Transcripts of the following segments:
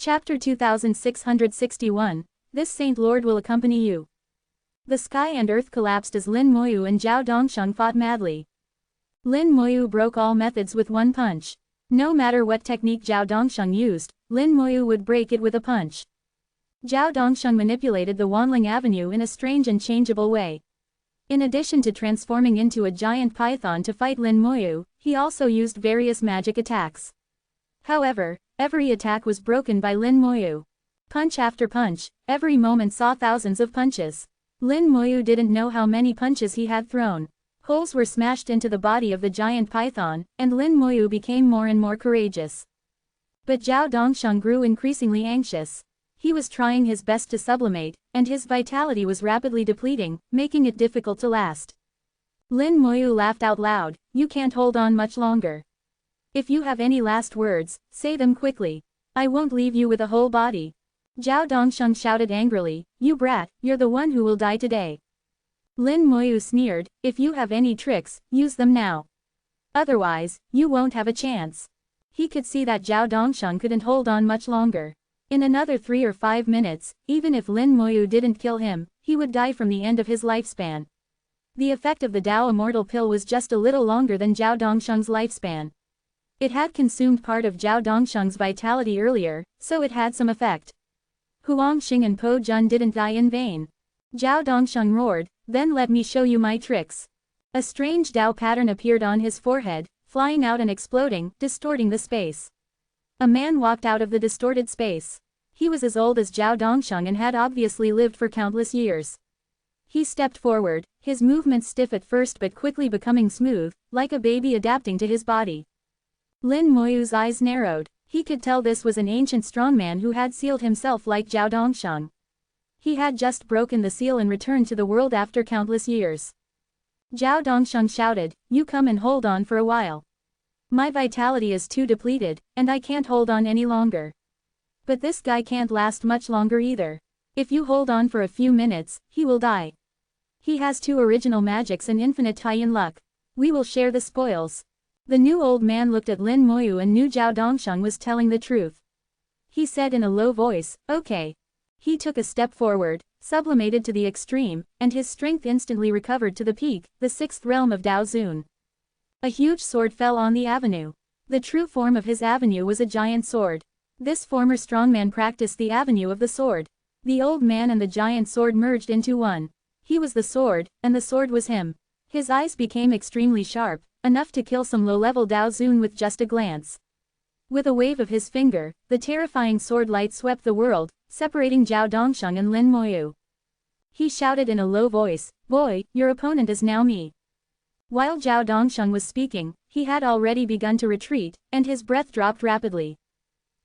Chapter 2661, This Saint Lord will accompany you. The sky and earth collapsed as Lin Moyu and Zhao Dongsheng fought madly. Lin Moyu broke all methods with one punch. No matter what technique Zhao Dongsheng used, Lin Moyu would break it with a punch. Zhao Dongsheng manipulated the Wanling Avenue in a strange and changeable way. In addition to transforming into a giant python to fight Lin Moyu, he also used various magic attacks. However, every attack was broken by Lin Moyu. Punch after punch, every moment saw thousands of punches. Lin Moyu didn't know how many punches he had thrown. Holes were smashed into the body of the giant python, and Lin Moyu became more and more courageous. But Zhao Dongsheng grew increasingly anxious. He was trying his best to sublimate, and his vitality was rapidly depleting, making it difficult to last. Lin Moyu laughed out loud, "You can't hold on much longer. If you have any last words, say them quickly. I won't leave you with a whole body." Zhao Dongsheng shouted angrily, "You brat, you're the one who will die today." Lin Moyu sneered, "If you have any tricks, use them now. Otherwise, you won't have a chance." He could see that Zhao Dongsheng couldn't hold on much longer. In another 3 or 5 minutes, even if Lin Moyu didn't kill him, he would die from the end of his lifespan. The effect of the Dao Immortal pill was just a little longer than Zhao Dongsheng's lifespan. It had consumed part of Zhao Dongsheng's vitality earlier, so it had some effect. Huang Xing and Po Jun didn't die in vain. Zhao Dongsheng roared, "Then let me show you my tricks." A strange Dao pattern appeared on his forehead, flying out and exploding, distorting the space. A man walked out of the distorted space. He was as old as Zhao Dongsheng and had obviously lived for countless years. He stepped forward, his movements stiff at first but quickly becoming smooth, like a baby adapting to his body. Lin Moyu's eyes narrowed. He could tell this was an ancient strongman who had sealed himself like Zhao Dongsheng. He had just broken the seal and returned to the world after countless years. Zhao Dongsheng shouted, "You come and hold on for a while. My vitality is too depleted, and I can't hold on any longer. But this guy can't last much longer either. If you hold on for a few minutes, he will die. He has 2 original magics and infinite Taiyan luck. We will share the spoils." The new old man looked at Lin Moyu and knew Zhao Dongsheng was telling the truth. He said in a low voice, "Okay." He took a step forward, sublimated to the extreme, and his strength instantly recovered to the peak, the 6th realm of Dao Zun. A huge sword fell on the avenue. The true form of his avenue was a giant sword. This former strongman practiced the avenue of the sword. The old man and the giant sword merged into one. He was the sword, and the sword was him. His eyes became extremely sharp, enough to kill some low-level Dao Zun with just a glance. With a wave of his finger, the terrifying sword light swept the world, separating Zhao Dongsheng and Lin Moyu. He shouted in a low voice, "Boy, your opponent is now me." While Zhao Dongsheng was speaking, he had already begun to retreat, and his breath dropped rapidly.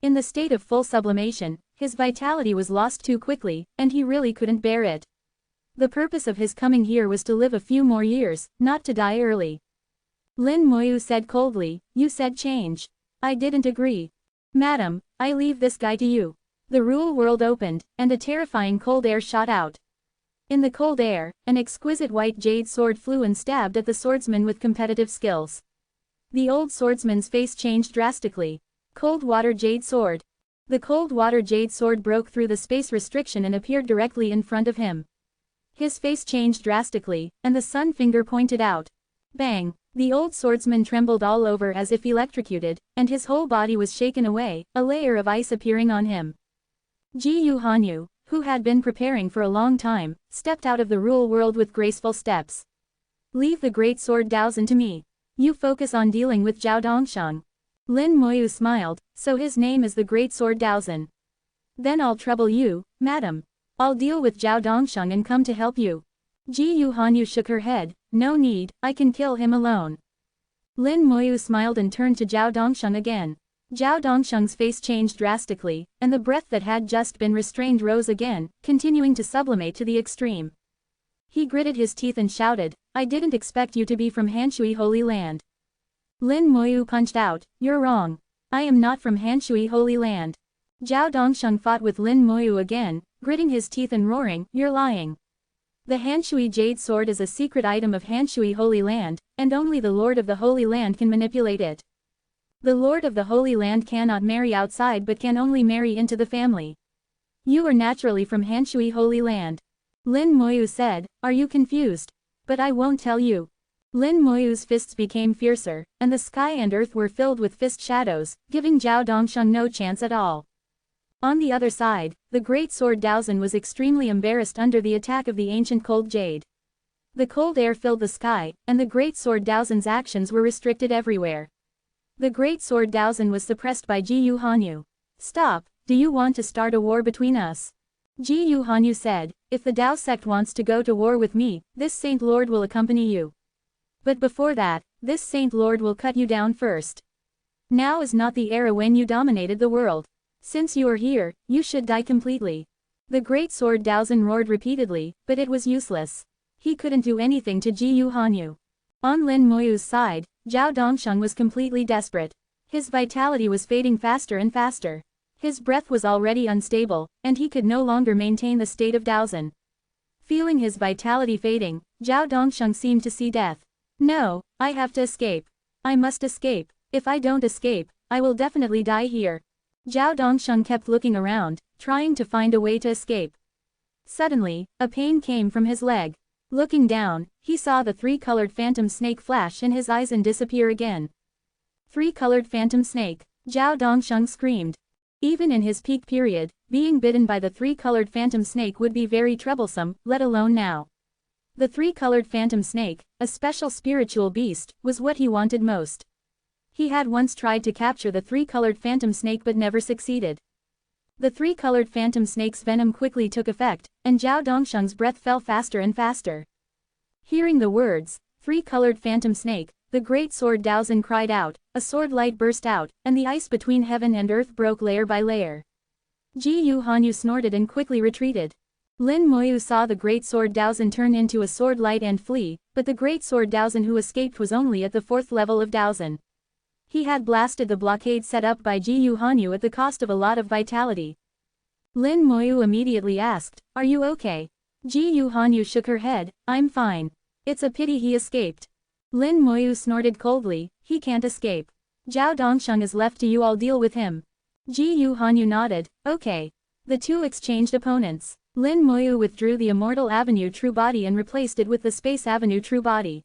In the state of full sublimation, his vitality was lost too quickly, and he really couldn't bear it. The purpose of his coming here was to live a few more years, not to die early. Lin Moyu said coldly, "You said change. I didn't agree. Madam, I leave this guy to you." The Rule World opened, and a terrifying cold air shot out. In the cold air, an exquisite white jade sword flew and stabbed at the swordsman with competitive skills. The old swordsman's face changed drastically. Cold water jade sword. The cold water jade sword broke through the space restriction and appeared directly in front of him. His face changed drastically, and the sun finger pointed out. Bang! The old swordsman trembled all over as if electrocuted, and his whole body was shaken away, a layer of ice appearing on him. Ji Yu Hanyu, who had been preparing for a long time, stepped out of the Rule World with graceful steps. "Leave the great sword Daozhen to me. You focus on dealing with Zhao Dongsheng." Lin Moyu smiled, "So his name is the great sword Daozhen. Then I'll trouble you, madam. I'll deal with Zhao Dongsheng and come to help you." Ji Yu Hanyu shook her head, "No need, I can kill him alone." Lin Moyu smiled and turned to Zhao Dongsheng again. Zhao Dongsheng's face changed drastically, and the breath that had just been restrained rose again, continuing to sublimate to the extreme. He gritted his teeth and shouted, "I didn't expect you to be from Hanshui Holy Land." Lin Moyu punched out, "You're wrong. I am not from Hanshui Holy Land." Zhao Dongsheng fought with Lin Moyu again, gritting his teeth and roaring, "You're lying. The Hanshui Jade Sword is a secret item of Hanshui Holy Land, and only the Lord of the Holy Land can manipulate it. The Lord of the Holy Land cannot marry outside but can only marry into the family. You are naturally from Hanshui Holy Land. Lin Moyu said, are you confused? But I won't tell you. Lin Moyu's fists became fiercer, and the sky and earth were filled with fist shadows, giving Zhao Dongsheng no chance at all. On the other side, the great sword Daozhen was extremely embarrassed under the attack of the ancient cold jade. The cold air filled the sky, and the great sword Daozhen's actions were restricted everywhere. The great sword Daozhen was suppressed by Ji Yu Hanyu. Stop, do you want to start a war between us? Ji Yu Hanyu said, if the Dao sect wants to go to war with me, this Saint Lord will accompany you. But before that, this Saint Lord will cut you down first. Now is not the era when you dominated the world. Since you are here, you should die completely. The great sword Daozhen roared repeatedly, but it was useless. He couldn't do anything to Ji Yu Hanyu. On Lin Moyu's side, Zhao Dongsheng was completely desperate. His vitality was fading faster and faster. His breath was already unstable, and he could no longer maintain the state of Daozhen. Feeling his vitality fading, Zhao Dongsheng seemed to see death. No, I have to escape. I must escape. If I don't escape, I will definitely die here. Zhao Dongsheng kept looking around, trying to find a way to escape. Suddenly, a pain came from his leg. Looking down, he saw the three-colored phantom snake flash in his eyes and disappear again. Three-colored phantom snake, Zhao Dongsheng screamed. Even in his peak period, being bitten by the three-colored phantom snake would be very troublesome, let alone now. The three-colored phantom snake, a special spiritual beast, was what he wanted most. He had once tried to capture the three-colored phantom snake but never succeeded. The three-colored phantom snake's venom quickly took effect, and Zhao Dongsheng's breath fell faster and faster. Hearing the words, three-colored phantom snake, the great sword Daozhen cried out, a sword light burst out, and the ice between heaven and earth broke layer by layer. Ji Yu Hanyu snorted and quickly retreated. Lin Moyu saw the great sword Daozhen turn into a sword light and flee, but the great sword Daozhen who escaped was only at the 4th level of Daozhen. He had blasted the blockade set up by Ji Yu Hanyu at the cost of a lot of vitality. Lin Moyu immediately asked, are you okay? Ji Yu Hanyu shook her head, I'm fine. It's a pity he escaped. Lin Moyu snorted coldly, he can't escape. Zhao Dongsheng is left to you, I'll deal with him. Ji Yu Hanyu nodded, okay. The two exchanged opponents. Lin Moyu withdrew the Immortal Avenue True Body and replaced it with the Space Avenue True Body.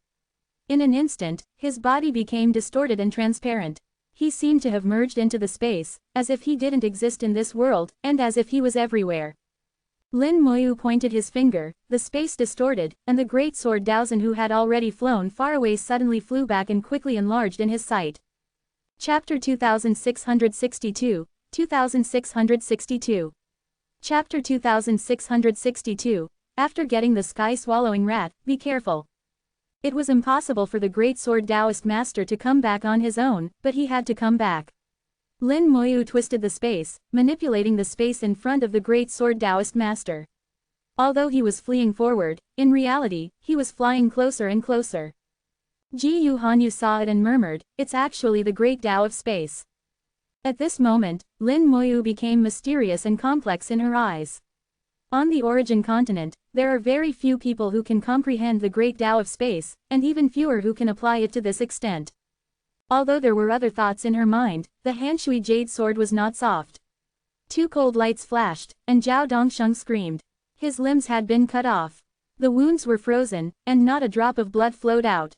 In an instant, his body became distorted and transparent. He seemed to have merged into the space, as if he didn't exist in this world, and as if he was everywhere. Lin Moyu pointed his finger, the space distorted, and the great sword Daozhen who had already flown far away suddenly flew back and quickly enlarged in his sight. Chapter 2662, 2662. Chapter 2662, after getting the sky-swallowing rat, be careful. It was impossible for the great sword Taoist master to come back on his own, but he had to come back. Lin Moyu twisted the space, manipulating the space in front of the great sword Taoist master. Although he was fleeing forward, in reality, he was flying closer and closer. Ji Yu Hanyu saw it and murmured, it's actually the great Tao of space. At this moment, Lin Moyu became mysterious and complex in her eyes. On the Origin continent, there are very few people who can comprehend the great Tao of space, and even fewer who can apply it to this extent. Although there were other thoughts in her mind, the Hanshui jade sword was not soft. Two cold lights flashed, and Zhao Dongsheng screamed. His limbs had been cut off. The wounds were frozen, and not a drop of blood flowed out.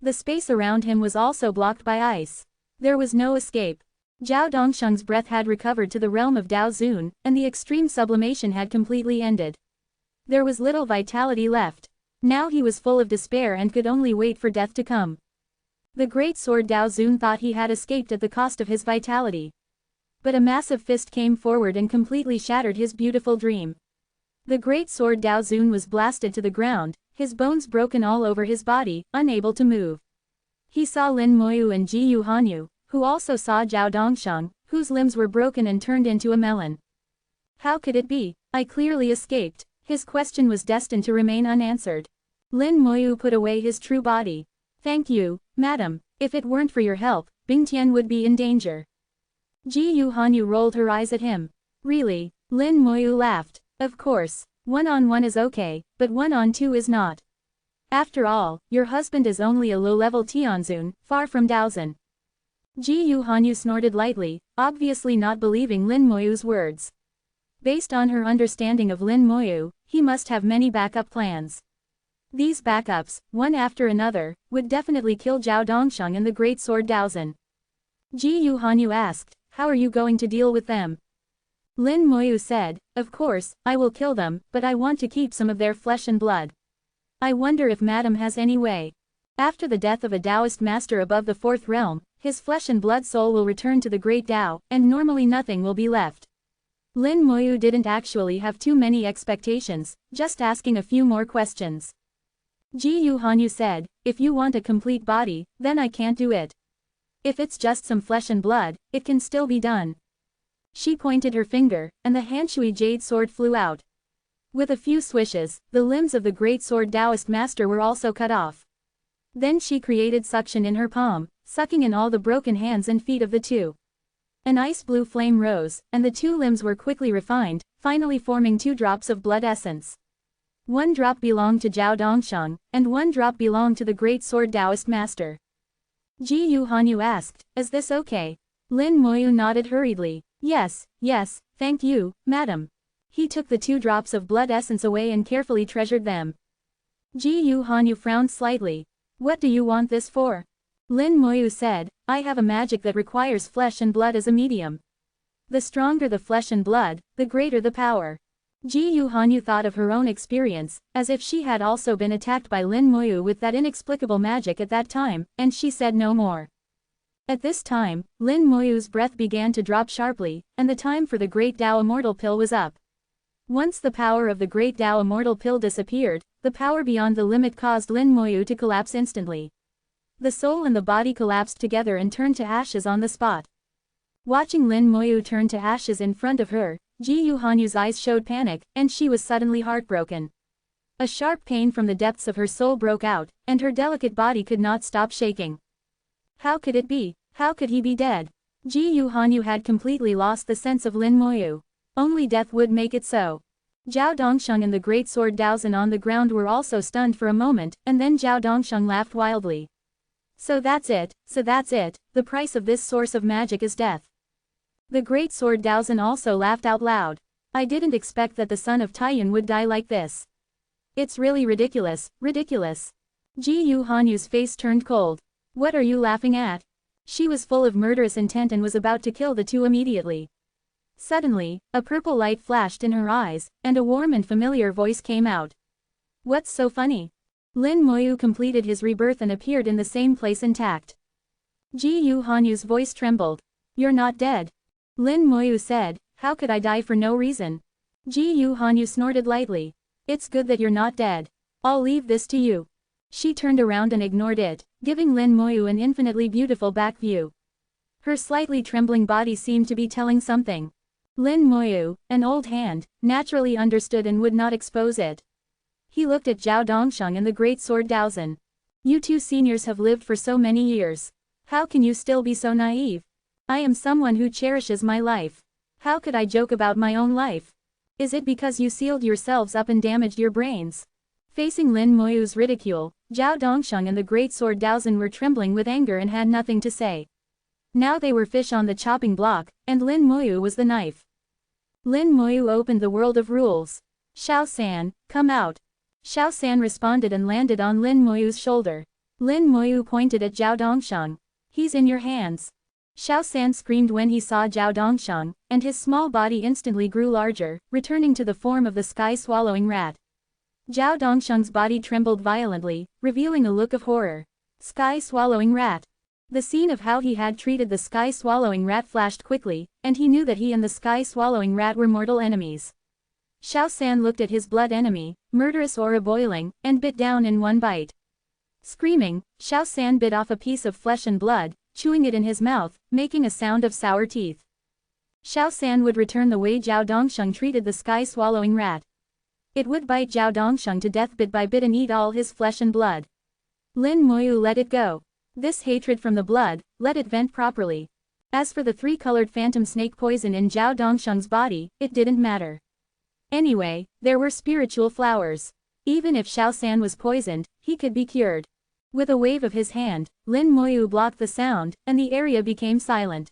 The space around him was also blocked by ice. There was no escape. Zhao Dongsheng's breath had recovered to the realm of Dao Zun, and the extreme sublimation had completely ended. There was little vitality left. Now he was full of despair and could only wait for death to come. The great sword Dao Zun thought he had escaped at the cost of his vitality. But a massive fist came forward and completely shattered his beautiful dream. The great sword Dao Zun was blasted to the ground, his bones broken all over his body, unable to move. He saw Lin Moyu and Ji Yu Hanyu, who also saw Zhao Dongsheng, whose limbs were broken and turned into a melon. How could it be? I clearly escaped. His question was destined to remain unanswered. Lin Moyu put away his true body. Thank you, madam. If it weren't for your help, Bingtian would be in danger. Ji Yu Hanyu rolled her eyes at him. Really? Lin Moyu laughed. Of course. 1-on-1 is okay, but 1-on-2 is not. After all, your husband is only a low-level Tianzun, far from Daozhen. Ji Yu Hanyu snorted lightly, obviously not believing Lin Moyu's words. Based on her understanding of Lin Moyu, he must have many backup plans. These backups, one after another, would definitely kill Zhao Dongsheng and the Great Sword Daozhen. Ji Yu Hanyu asked, how are you going to deal with them? Lin Moyu said, of course, I will kill them, but I want to keep some of their flesh and blood. I wonder if Madam has any way. After the death of a Taoist master above the fourth realm, his flesh and blood soul will return to the Great Tao, and normally nothing will be left. Lin Moyu didn't actually have too many expectations, just asking a few more questions. Ji Yu Hanyu said, if you want a complete body, then I can't do it. If it's just some flesh and blood, it can still be done. She pointed her finger, and the Hanshui jade sword flew out. With a few swishes, the limbs of the Great Sword Taoist master were also cut off. Then she created suction in her palm, sucking in all the broken hands and feet of the two. An ice blue flame rose, and the two limbs were quickly refined, finally forming 2 drops of blood essence. 1 drop belonged to Zhao Dongsheng, and 1 drop belonged to the Great Sword Taoist master. Ji Yu Hanyu asked, is this okay? Lin Moyu nodded hurriedly. Yes, thank you, madam. He took the 2 drops of blood essence away and carefully treasured them. Ji Yu Hanyu frowned slightly. What do you want this for? Lin Moyu said, I have a magic that requires flesh and blood as a medium. The stronger the flesh and blood, the greater the power. Ji Yu Hanyu thought of her own experience, as if she had also been attacked by Lin Moyu with that inexplicable magic at that time, and she said no more. At this time, Lin Moyu's breath began to drop sharply, and the time for the Great Tao Immortal Pill was up. Once the power of the Great Tao Immortal Pill disappeared, the power beyond the limit caused Lin Moyu to collapse instantly. The soul and the body collapsed together and turned to ashes on the spot. Watching Lin Moyu turn to ashes in front of her, Ji Yu Hanyu's eyes showed panic, and she was suddenly heartbroken. A sharp pain from the depths of her soul broke out, and her delicate body could not stop shaking. How could it be? How could he be dead? Ji Yu Hanyu had completely lost the sense of Lin Moyu. Only death would make it so. Zhao Dongsheng and the Great Sword Daozhen on the ground were also stunned for a moment, and then Zhao Dongsheng laughed wildly. So that's it, the price of this source of magic is death. The Great Sword Daozhen also laughed out loud. I didn't expect that the son of Taiyuan would die like this. It's really ridiculous. Ji Yu Hanyu's face turned cold. What are you laughing at? She was full of murderous intent and was about to kill the two immediately. Suddenly, a purple light flashed in her eyes, and a warm and familiar voice came out. What's so funny? Lin Moyu completed his rebirth and appeared in the same place intact. Ji Yu Hanyu's voice trembled. You're not dead. Lin Moyu said, how could I die for no reason? Ji Yu Hanyu snorted lightly. It's good that you're not dead. I'll leave this to you. She turned around and ignored it, giving Lin Moyu an infinitely beautiful back view. Her slightly trembling body seemed to be telling something. Lin Moyu, an old hand, naturally understood and would not expose it. He looked at Zhao Dongsheng and the Great Sword Daozhen. You two seniors have lived for so many years. How can you still be so naive? I am someone who cherishes my life. How could I joke about my own life? Is it because you sealed yourselves up and damaged your brains? Facing Lin Moyu's ridicule, Zhao Dongsheng and the Great Sword Daozhen were trembling with anger and had nothing to say. Now they were fish on the chopping block, and Lin Moyu was the knife. Lin Moyu opened the world of rules. Xiao-san, come out. Xiao-san responded and landed on Lin Moyu's shoulder. Lin Moyu pointed at Zhao Dongsheng. He's in your hands. Xiao-san screamed when he saw Zhao Dongsheng, and his small body instantly grew larger, returning to the form of the sky-swallowing rat. Zhao Dongsheng's body trembled violently, revealing a look of horror. Sky-swallowing rat. The scene of how he had treated the sky-swallowing rat flashed quickly, and he knew that he and the sky-swallowing rat were mortal enemies. Xiao-san looked at his blood enemy, murderous aura boiling, and bit down in one bite. Screaming, Xiao-san bit off a piece of flesh and blood, chewing it in his mouth, making a sound of sour teeth. Xiao-san would return the way Zhao Dongsheng treated the sky-swallowing rat. It would bite Zhao Dongsheng to death bit by bit and eat all his flesh and blood. Lin Moyu let it go. This hatred from the blood, let it vent properly. As for the 3-colored phantom snake poison in Zhao Dongsheng's body, it didn't matter. Anyway, there were spiritual flowers. Even if Xiao-san was poisoned, he could be cured. With a wave of his hand, Lin Moyu blocked the sound, and the area became silent.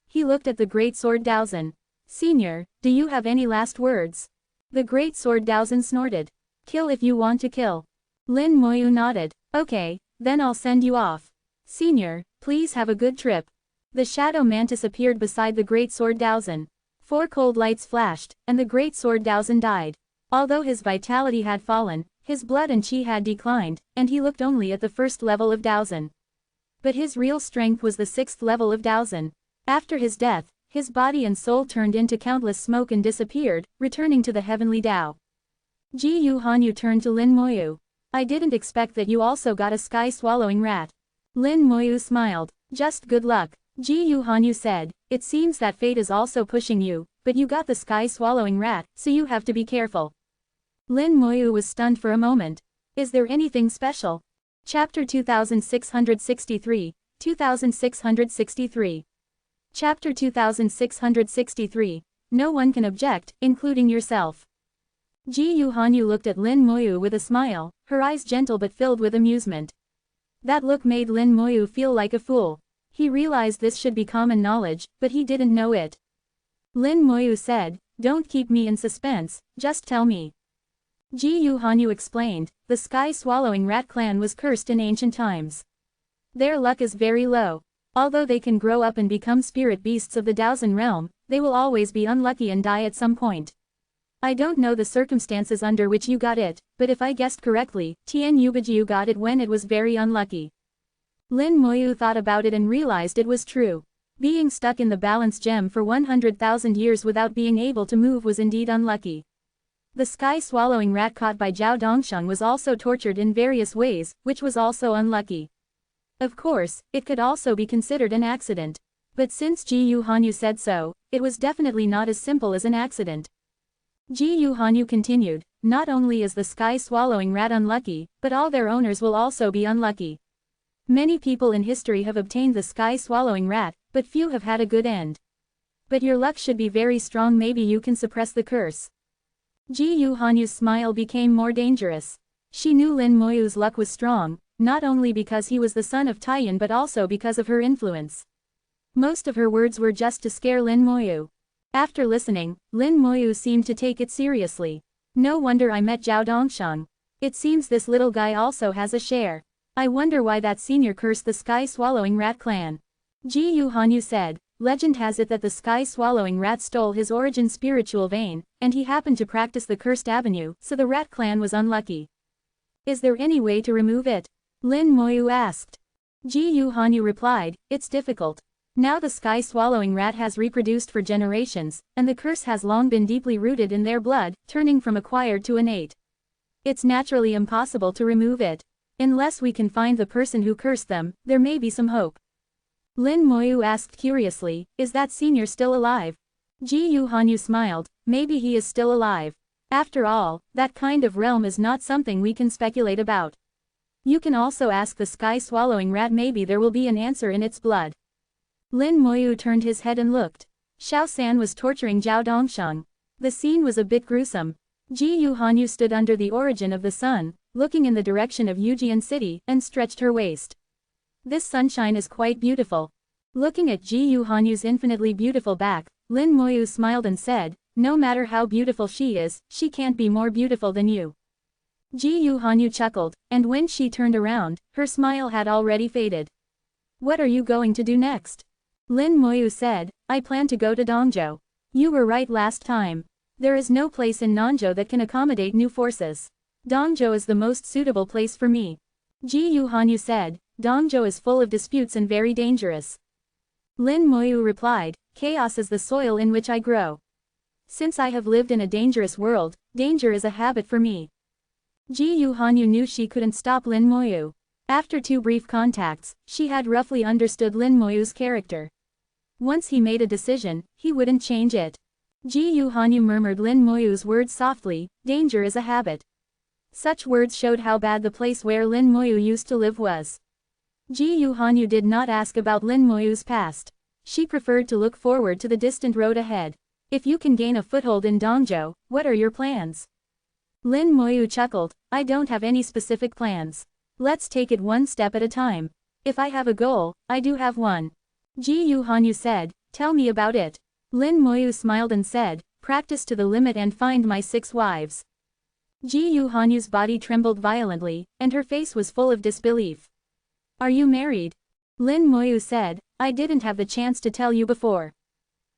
He looked at the Great Sword Daozan. Senior, do you have any last words? The Great Sword Daozan snorted. Kill if you want to kill. Lin Moyu nodded. Okay, then I'll send you off. Senior, please have a good trip. The Shadow Mantis appeared beside the Great Sword Daozan. 4 cold lights flashed, and the Great Sword Daozan died. Although his vitality had fallen, his blood and chi had declined, and he looked only at the 1st level of Daozan. But his real strength was the 6th level of Daozan. After his death, his body and soul turned into countless smoke and disappeared, returning to the heavenly Tao. Ji Yu Hanyu turned to Lin Moyu. I didn't expect that you also got a sky-swallowing rat. Lin Moyu smiled. Just good luck. Ji Yu Hanyu said, it seems that fate is also pushing you, but you got the sky-swallowing rat, so you have to be careful. Lin Moyu was stunned for a moment. Is there anything special? Chapter 2663, 2663. Chapter 2663. No one can object, including yourself. Ji Yu Hanyu looked at Lin Moyu with a smile, her eyes gentle but filled with amusement. That look made Lin Moyu feel like a fool. He realized this should be common knowledge, but he didn't know it. Lin Moyu said, don't keep me in suspense, just tell me. Ji Yu Hanyu explained, the sky-swallowing rat clan was cursed in ancient times. Their luck is very low. Although they can grow up and become spirit beasts of the Daozan realm, they will always be unlucky and die at some point. I don't know the circumstances under which you got it, but if I guessed correctly, Tian Yubijiu got it when it was very unlucky. Lin Moyu thought about it and realized it was true. Being stuck in the balance gem for 100,000 years without being able to move was indeed unlucky. The sky-swallowing rat caught by Zhao Dongsheng was also tortured in various ways, which was also unlucky. Of course, it could also be considered an accident. But since Ji Yu Hanyu said so, it was definitely not as simple as an accident. Ji Yu Hanyu continued, not only is the sky-swallowing rat unlucky, but all their owners will also be unlucky. Many people in history have obtained the sky-swallowing rat, but few have had a good end. But your luck should be very strong, maybe you can suppress the curse. Ji Yu Hanyu's smile became more dangerous. She knew Lin Moyu's luck was strong, not only because he was the son of Taiyan but also because of her influence. Most of her words were just to scare Lin Moyu. After listening, Lin Moyu seemed to take it seriously. No wonder I met Zhao Dongsheng. It seems this little guy also has a share. I wonder why that senior cursed the sky-swallowing rat clan. Ji Yu Hanyu said, legend has it that the sky-swallowing rat stole his origin spiritual vein, and he happened to practice the cursed avenue, so the rat clan was unlucky. Is there any way to remove it? Lin Moyu asked. Ji Yu Hanyu replied, it's difficult. Now the sky-swallowing rat has reproduced for generations, and the curse has long been deeply rooted in their blood, turning from acquired to innate. It's naturally impossible to remove it. Unless we can find the person who cursed them, there may be some hope. Lin Moyu asked curiously, is that senior still alive? Ji Yu Hanyu smiled, maybe he is still alive. After all, that kind of realm is not something we can speculate about. You can also ask the sky-swallowing rat, maybe there will be an answer in its blood. Lin Moyu turned his head and looked. Xiao San was torturing Zhao Dongsheng. The scene was a bit gruesome. Ji Yu Hanyu stood under the origin of the sun, looking in the direction of Yujian City, and stretched her waist. This sunshine is quite beautiful. Looking at Ji Yu Hanyu's infinitely beautiful back, Lin Moyu smiled and said, no matter how beautiful she is, she can't be more beautiful than you. Ji Yu Hanyu chuckled, and when she turned around, her smile had already faded. What are you going to do next? Lin Moyu said, I plan to go to Dongzhou. You were right last time. There is no place in Nanzhou that can accommodate new forces. Dongzhou is the most suitable place for me. Ji Yu Hanyu said, Dongzhou is full of disputes and very dangerous. Lin Moyu replied, chaos is the soil in which I grow. Since I have lived in a dangerous world, danger is a habit for me. Ji Yu Hanyu knew she couldn't stop Lin Moyu. After 2 brief contacts, she had roughly understood Lin Moyu's character. Once he made a decision, he wouldn't change it. Ji Yu Hanyu murmured Lin Moyu's words softly, danger is a habit. Such words showed how bad the place where Lin Moyu used to live was. Ji Yu Hanyu did not ask about Lin Moyu's past. She preferred to look forward to the distant road ahead. If you can gain a foothold in Dongzhou, what are your plans? Lin Moyu chuckled, I don't have any specific plans. Let's take it one step at a time. If I have a goal, I do have one. Ji Yu Hanyu said, tell me about it. Lin Moyu smiled and said, practice to the limit and find my 6 wives. Ji Yu Hanyu's body trembled violently, and her face was full of disbelief. Are you married? Lin Moyu said, I didn't have the chance to tell you before.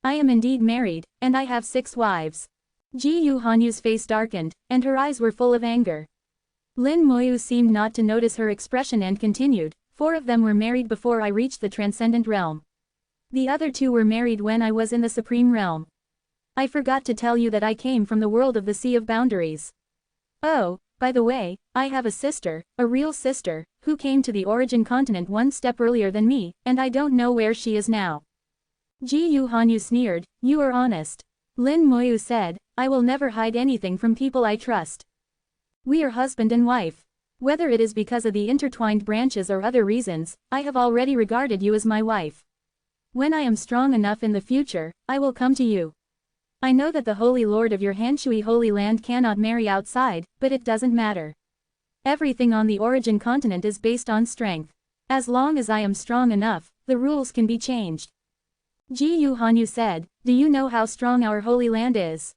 I am indeed married, and I have 6 wives. Ji Yu Hanyu's face darkened, and her eyes were full of anger. Lin Moyu seemed not to notice her expression and continued, 4 of them were married before I reached the transcendent realm. The other 2 were married when I was in the supreme realm. I forgot to tell you that I came from the world of the Sea of Boundaries. Oh, by the way, I have a sister, a real sister, who came to the origin continent 1 step earlier than me, and I don't know where she is now. Ji Yu Hanyu sneered, you are honest. Lin Moyu said, I will never hide anything from people I trust. We are husband and wife. Whether it is because of the intertwined branches or other reasons, I have already regarded you as my wife. When I am strong enough in the future, I will come to you. I know that the Holy Lord of your Hanshui Holy Land cannot marry outside, but it doesn't matter. Everything on the origin continent is based on strength. As long as I am strong enough, the rules can be changed. Ji Yu Hanyu said, do you know how strong our Holy Land is?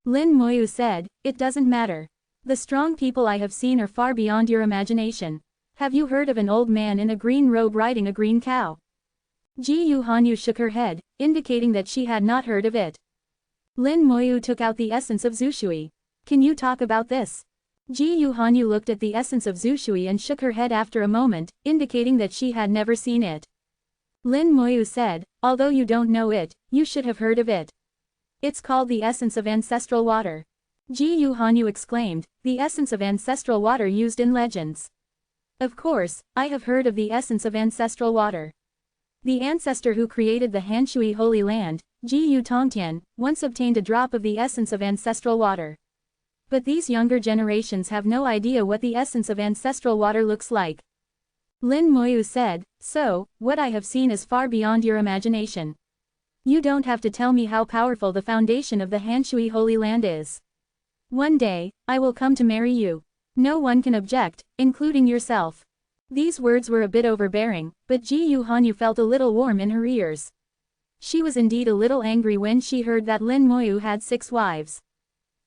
Lin Moyu said, it doesn't matter. The strong people I have seen are far beyond your imagination. Have you heard of an old man in a green robe riding a green cow? Ji Yu Hanyu shook her head, indicating that she had not heard of it. Lin Moyu took out the essence of Zushui. Can you talk about this? Ji Yu Hanyu looked at the essence of Zushui and shook her head after a moment, indicating that she had never seen it. Lin Moyu said, although you don't know it, you should have heard of it. It's called the essence of ancestral water. Ji Yu Hanyu exclaimed, the essence of ancestral water used in legends. Of course, I have heard of the essence of ancestral water. The ancestor who created the Hanshui Holy Land, Ji Yu Tongtian, once obtained a drop of the essence of ancestral water. But these younger generations have no idea what the essence of ancestral water looks like. Lin Moyu said, so, what I have seen is far beyond your imagination. You don't have to tell me how powerful the foundation of the Hanshui Holy Land is. One day, I will come to marry you. No one can object, including yourself. These words were a bit overbearing, but Ji Yu Hanyu felt a little warm in her ears. She was indeed a little angry when she heard that Lin Moyu had 6 wives.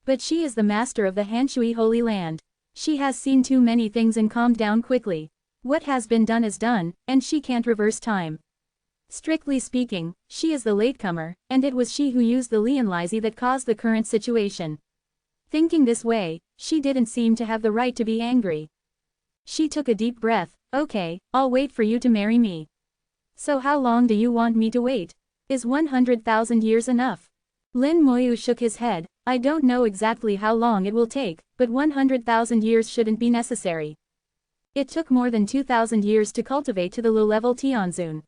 But she is the master of the Hanshui Holy Land. She has seen too many things and calmed down quickly. What has been done is done, and she can't reverse time. Strictly speaking, she is the latecomer, and it was she who used the Lianlizi that caused the current situation. Thinking this way, she didn't seem to have the right to be angry. She took a deep breath, okay, I'll wait for you to marry me. So how long do you want me to wait? Is 100,000 years enough? Lin Moyu shook his head, I don't know exactly how long it will take, but 100,000 years shouldn't be necessary. It took more than 2,000 years to cultivate to the low-level Tianzun.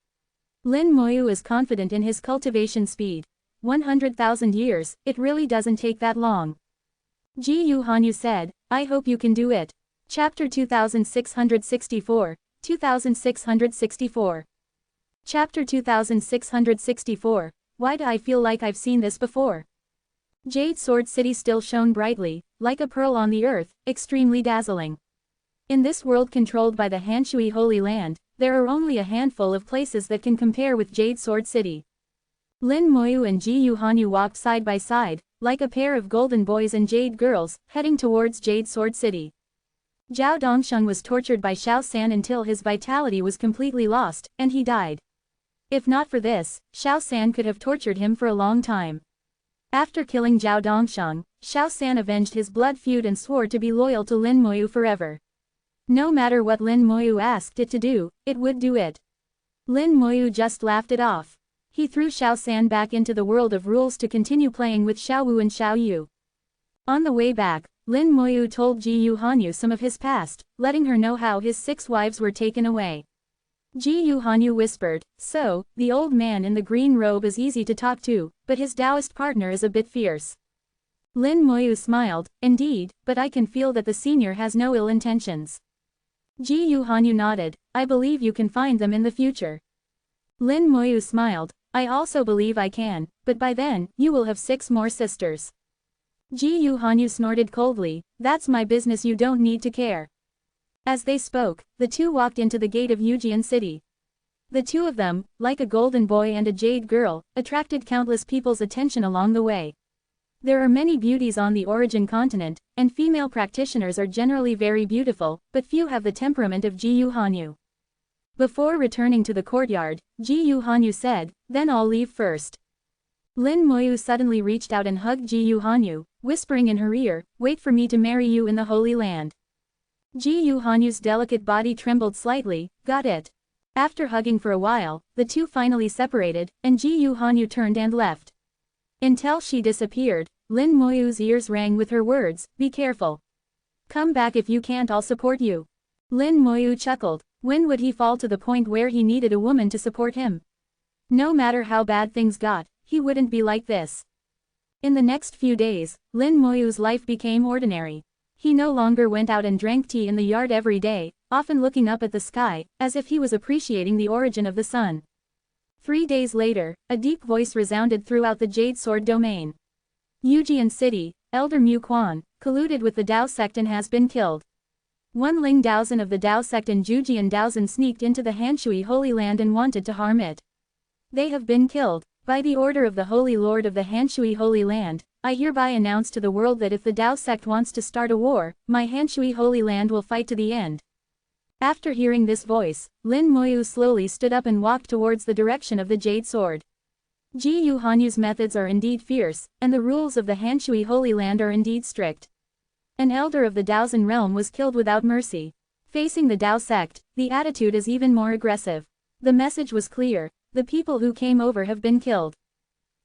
Lin Moyu is confident in his cultivation speed. 100,000 years, it really doesn't take that long. Ji Yu Hanyu said, I hope you can do it. Chapter 2664, 2664. Chapter 2664, why do I feel like I've seen this before? Jade Sword City still shone brightly, like a pearl on the earth, extremely dazzling. In this world controlled by the Hanshui Holy Land, there are only a handful of places that can compare with Jade Sword City. Lin Moyu and Ji Yu Hanyu walked side by side, like a pair of golden boys and jade girls, heading towards Jade Sword City. Zhao Dongsheng was tortured by Xiao San until his vitality was completely lost, and he died. If not for this, Xiao San could have tortured him for a long time. After killing Zhao Dongsheng, Xiao San avenged his blood feud and swore to be loyal to Lin Moyu forever. No matter what Lin Moyu asked it to do, it would do it. Lin Moyu just laughed it off. He threw Xiao San back into the world of rules to continue playing with Xiao Wu and Xiao Yu. On the way back, Lin Moyu told Ji Yu Hanyu some of his past, letting her know how his 6 wives were taken away. Ji Yu Hanyu whispered, so, the old man in the green robe is easy to talk to, but his Taoist partner is a bit fierce. Lin Moyu smiled, indeed, but I can feel that the senior has no ill intentions. Ji Yu Hanyu nodded, I believe you can find them in the future. Lin Moyu smiled, I also believe I can, but by then, you will have 6 more sisters. Ji Yu Hanyu snorted coldly, that's my business, you don't need to care. As they spoke, the two walked into the gate of Eugian city. The two of them, like a golden boy and a jade girl, attracted countless people's attention along the way. There are many beauties on the origin continent, and female practitioners are generally very beautiful, but few have the temperament of Ji Yu Hanyu. Before returning to the courtyard, Ji Yu Hanyu said, "Then I'll leave first." Lin Moyu suddenly reached out and hugged Ji Yu Hanyu, whispering in her ear, "Wait for me to marry you in the Holy Land." Ji Yu Hanyu's delicate body trembled slightly. "Got it." After hugging for a while, the two finally separated, and Ji Yu Hanyu turned and left. Until she disappeared, Lin Moyu's ears rang with her words, "Be careful. Come back if you can't, I'll support you." Lin Moyu chuckled. When would he fall to the point where he needed a woman to support him? No matter how bad things got, he wouldn't be like this. In the next few days, Lin Moyu's life became ordinary. He no longer went out and drank tea in the yard every day, often looking up at the sky, as if he was appreciating the origin of the sun. 3 days later, a deep voice resounded throughout the Jade Sword domain. Eugian City, Elder Mu Quan, colluded with the Dao sect and has been killed. One Ling Daozan of the Dao sect and Zhujian Daozan sneaked into the Hanshui Holy Land and wanted to harm it. They have been killed. By the order of the Holy Lord of the Hanshui Holy Land, I hereby announce to the world that if the Dao sect wants to start a war, my Hanshui Holy Land will fight to the end. After hearing this voice, Lin Moyu slowly stood up and walked towards the direction of the Jade Sword. Ji Yu Hanyu's methods are indeed fierce, and the rules of the Hanshui Holy Land are indeed strict. An elder of the Daozan realm was killed without mercy. Facing the Dao sect, the attitude is even more aggressive. The message was clear: the people who came over have been killed.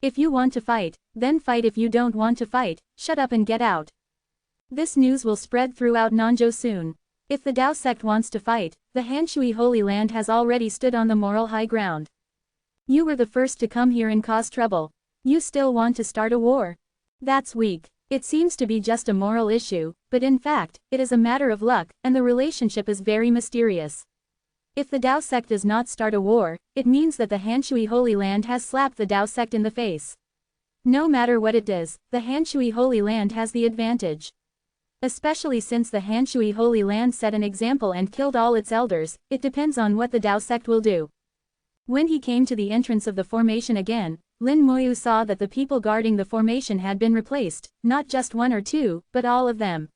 If you want to fight, then fight. If you don't want to fight, shut up and get out. This news will spread throughout Nanzhou soon. If the Dao sect wants to fight, the Hanshui Holy Land has already stood on the moral high ground. You were the first to come here and cause trouble. You still want to start a war? That's weak. It seems to be just a moral issue, but in fact, it is a matter of luck, and the relationship is very mysterious. If the Dao sect does not start a war, it means that the Hanshui Holy Land has slapped the Dao sect in the face. No matter what it does, the Hanshui Holy Land has the advantage. Especially since the Hanshui Holy Land set an example and killed all its elders, it depends on what the Dao sect will do. When he came to the entrance of the formation again, Lin Moyu saw that the people guarding the formation had been replaced, not just one or two, but all of them.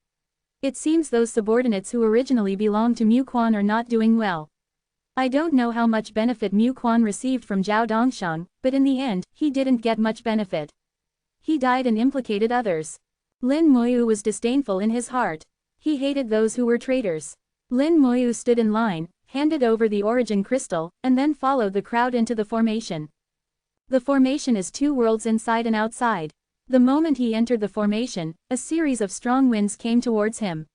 It seems those subordinates who originally belonged to Mu Quan are not doing well. I don't know how much benefit Mu Quan received from Zhao Dongshang, but in the end, he didn't get much benefit. He died and implicated others. Lin Moyu was disdainful in his heart. He hated those who were traitors. Lin Moyu stood in line, handed over the origin crystal, and then followed the crowd into the formation. The formation is 2 worlds inside and outside. The moment he entered the formation, a series of strong winds came towards him.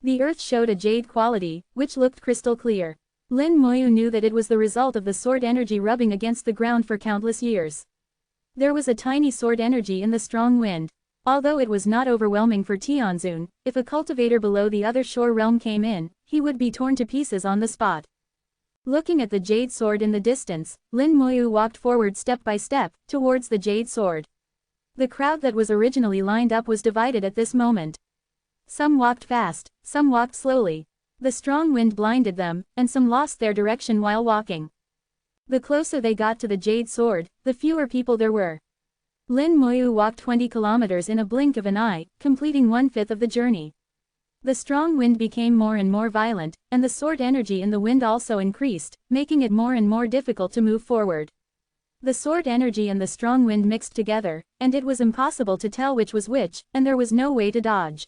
The earth showed a jade quality, which looked crystal clear. Lin Moyu knew that it was the result of the sword energy rubbing against the ground for countless years. There was a tiny sword energy in the strong wind. Although it was not overwhelming for Tianzun, if a cultivator below the other shore realm came in, he would be torn to pieces on the spot. Looking at the jade sword in the distance, Lin Moyu walked forward step by step, towards the jade sword. The crowd that was originally lined up was divided at this moment. Some walked fast, some walked slowly. The strong wind blinded them, and some lost their direction while walking. The closer they got to the jade sword, the fewer people there were. Lin Moyu walked 20 kilometers in a blink of an eye, completing 1/5 of the journey. The strong wind became more and more violent, and the sword energy in the wind also increased, making it more and more difficult to move forward. The sword energy and the strong wind mixed together, and it was impossible to tell which was which, and there was no way to dodge.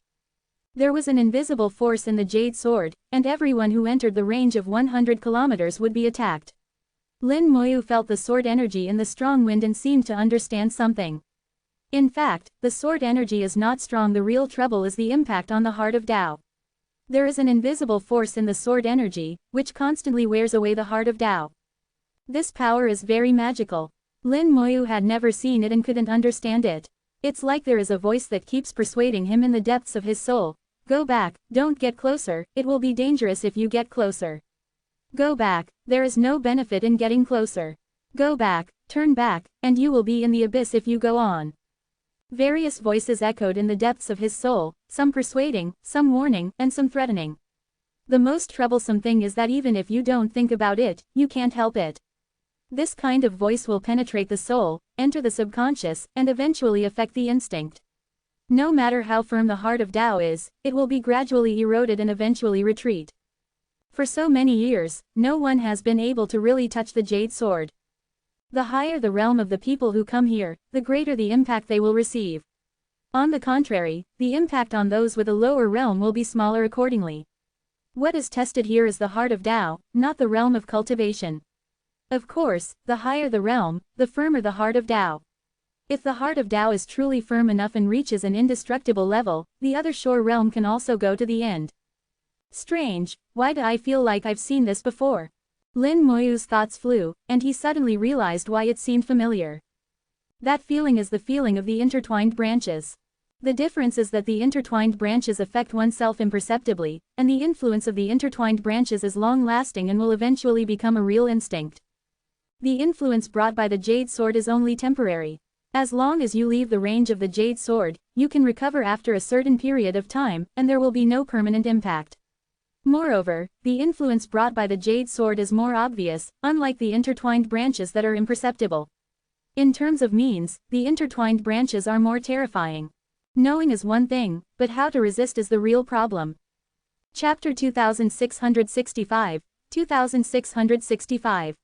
There was an invisible force in the jade sword, and everyone who entered the range of 100 kilometers would be attacked. Lin Moyu felt the sword energy in the strong wind and seemed to understand something. In fact, the sword energy is not strong. The real trouble is the impact on the heart of Tao. There is an invisible force in the sword energy, which constantly wears away the heart of Tao. This power is very magical. Lin Moyu had never seen it and couldn't understand it. It's like there is a voice that keeps persuading him in the depths of his soul. Go back, don't get closer, it will be dangerous if you get closer. Go back, there is no benefit in getting closer. Go back, turn back, and you will be in the abyss if you go on. Various voices echoed in the depths of his soul, some persuading, some warning, and some threatening. The most troublesome thing is that even if you don't think about it, you can't help it. This kind of voice will penetrate the soul, enter the subconscious, and eventually affect the instinct. No matter how firm the heart of Tao is, it will be gradually eroded and eventually retreat. For so many years, no one has been able to really touch the jade sword. The higher the realm of the people who come here, the greater the impact they will receive. On the contrary, the impact on those with a lower realm will be smaller accordingly. What is tested here is the heart of Tao, not the realm of cultivation. Of course, the higher the realm, the firmer the heart of Tao. If the heart of Tao is truly firm enough and reaches an indestructible level, the other shore realm can also go to the end. Strange, why do I feel like I've seen this before? Lin Moyu's thoughts flew, and he suddenly realized why it seemed familiar. That feeling is the feeling of the intertwined branches. The difference is that the intertwined branches affect oneself imperceptibly, and the influence of the intertwined branches is long-lasting and will eventually become a real instinct. The influence brought by the jade sword is only temporary. As long as you leave the range of the jade sword, you can recover after a certain period of time, and there will be no permanent impact. Moreover, the influence brought by the jade sword is more obvious, unlike the intertwined branches that are imperceptible. In terms of means, the intertwined branches are more terrifying. Knowing is one thing, but how to resist is the real problem. Chapter 2665, 2665.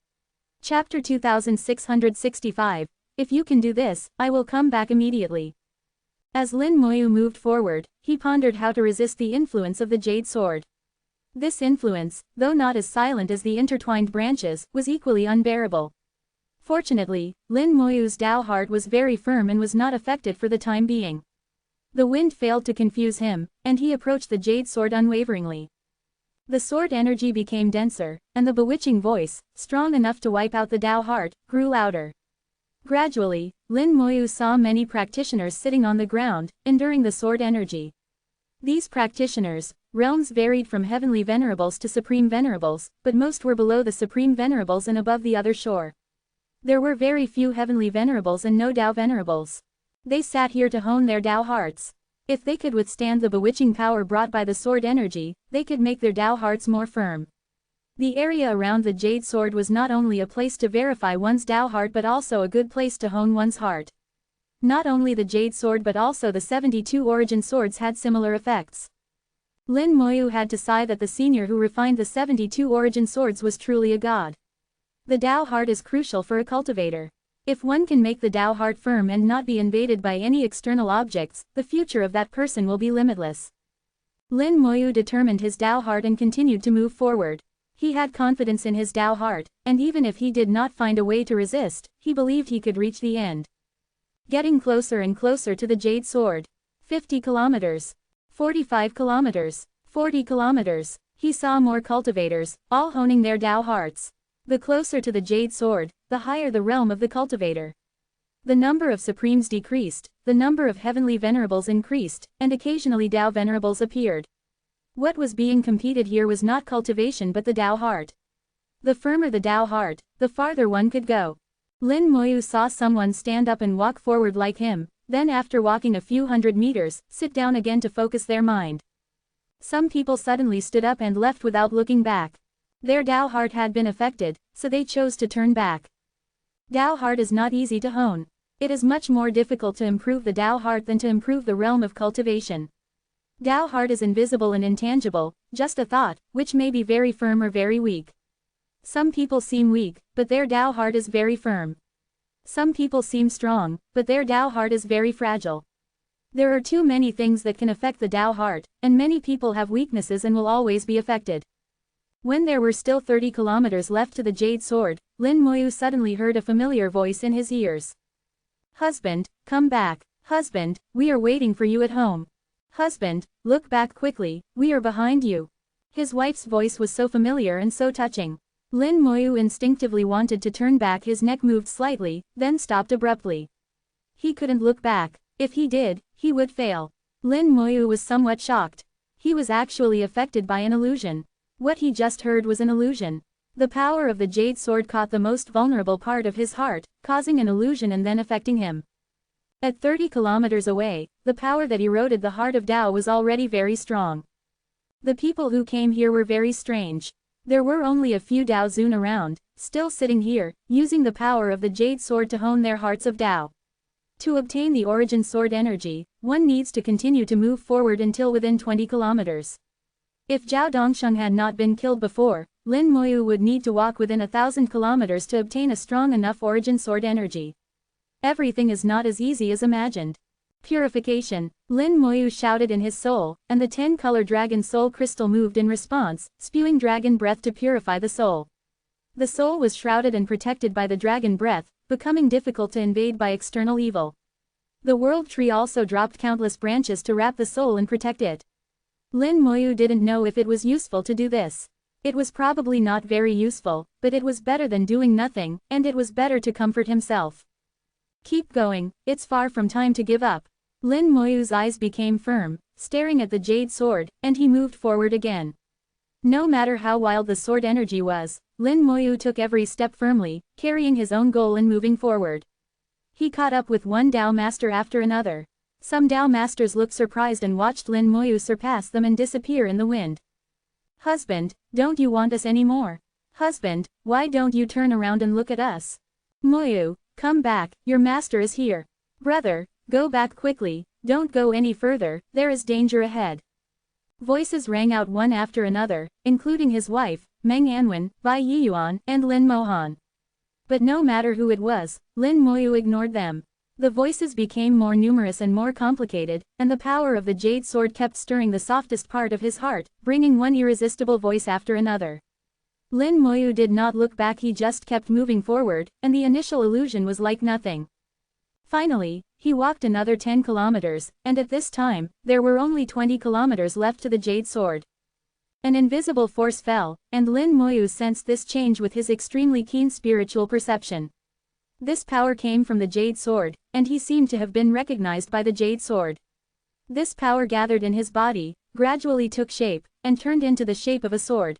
Chapter 2665. If you can do this, I will come back immediately. As Lin Moyu moved forward, he pondered how to resist the influence of the jade sword. This influence, though not as silent as the intertwined branches, was equally unbearable. Fortunately, Lin Moyu's Tao heart was very firm and was not affected for the time being. The wind failed to confuse him, and he approached the jade sword unwaveringly. The sword energy became denser, and the bewitching voice, strong enough to wipe out the Tao heart, grew louder. Gradually, Lin Moyu saw many practitioners sitting on the ground, enduring the sword energy. These practitioners, realms varied from heavenly venerables to supreme venerables, but most were below the supreme venerables and above the other shore. There were very few heavenly venerables and no Tao venerables. They sat here to hone their Tao hearts. If they could withstand the bewitching power brought by the sword energy, they could make their Tao hearts more firm. The area around the jade sword was not only a place to verify one's Tao heart but also a good place to hone one's heart. Not only the jade sword but also the 72 origin swords had similar effects. Lin Moyu had to sigh that the senior who refined the 72 origin swords was truly a god. The Tao heart is crucial for a cultivator. If one can make the Tao heart firm and not be invaded by any external objects, the future of that person will be limitless. Lin Moyu determined his Tao heart and continued to move forward. He had confidence in his Tao heart, and even if he did not find a way to resist, he believed he could reach the end. Getting closer and closer to the jade sword. 50 kilometers. 45 kilometers. 40 kilometers. He saw more cultivators, all honing their Tao hearts. The closer to the jade sword, the higher the realm of the cultivator. The number of supremes decreased, the number of heavenly venerables increased, and occasionally Tao venerables appeared. What was being competed here was not cultivation but the Tao heart. The firmer the Tao heart, the farther one could go. Lin Moyu saw someone stand up and walk forward like him, then after walking a few hundred meters, sit down again to focus their mind. Some people suddenly stood up and left without looking back. Their Tao heart had been affected, so they chose to turn back. Tao heart is not easy to hone. It is much more difficult to improve the Tao heart than to improve the realm of cultivation. Tao heart is invisible and intangible, just a thought, which may be very firm or very weak. Some people seem weak, but their Tao heart is very firm. Some people seem strong, but their Tao heart is very fragile. There are too many things that can affect the Tao heart, and many people have weaknesses and will always be affected. When there were still 30 kilometers left to the jade sword, Lin Moyu suddenly heard a familiar voice in his ears. Husband, come back. Husband, we are waiting for you at home. Husband, look back quickly, we are behind you. His wife's voice was so familiar and so touching. Lin Moyu instinctively wanted to turn back. His neck moved slightly, then stopped abruptly. He couldn't look back. If he did, he would fail. Lin Moyu was somewhat shocked. He was actually affected by an illusion. What he just heard was an illusion. The power of the jade sword caught the most vulnerable part of his heart, causing an illusion and then affecting him. At 30 kilometers away, the power that eroded the heart of Tao was already very strong. The people who came here were very strange. There were only a few Dao Zun around, still sitting here, using the power of the Jade Sword to hone their hearts of Dao. To obtain the origin sword energy, one needs to continue to move forward until within 20 kilometers. If Zhao Dongsheng had not been killed before, Lin Moyu would need to walk within 1,000 kilometers to obtain a strong enough origin sword energy. Everything is not as easy as imagined. Purification, Lin Moyu shouted in his soul, and the 10-color dragon soul crystal moved in response, spewing dragon breath to purify the soul. The soul was shrouded and protected by the dragon breath, becoming difficult to invade by external evil. The world tree also dropped countless branches to wrap the soul and protect it. Lin Moyu didn't know if it was useful to do this. It was probably not very useful, but it was better than doing nothing, and it was better to comfort himself. Keep going, it's far from time to give up. Lin Moyu's eyes became firm, staring at the jade sword, and he moved forward again. No matter how wild the sword energy was, Lin Moyu took every step firmly, carrying his own goal and moving forward. He caught up with one Dao master after another. Some Dao masters looked surprised and watched Lin Moyu surpass them and disappear in the wind. Husband, don't you want us anymore? Husband, why don't you turn around and look at us? Moyu, come back, your master is here. Brother, go back quickly, don't go any further, there is danger ahead. Voices rang out one after another, including his wife, Meng Anwen, Bai Yiyuan, and Lin Mohan. But no matter who it was, Lin Moyu ignored them. The voices became more numerous and more complicated, and the power of the jade sword kept stirring the softest part of his heart, bringing one irresistible voice after another. Lin Moyu did not look back, he just kept moving forward, and the initial illusion was like nothing. Finally, he walked another 10 kilometers, and at this time, there were only 20 kilometers left to the jade sword. An invisible force fell, and Lin Moyu sensed this change with his extremely keen spiritual perception. This power came from the jade sword, and he seemed to have been recognized by the jade sword. This power gathered in his body, gradually took shape, and turned into the shape of a sword.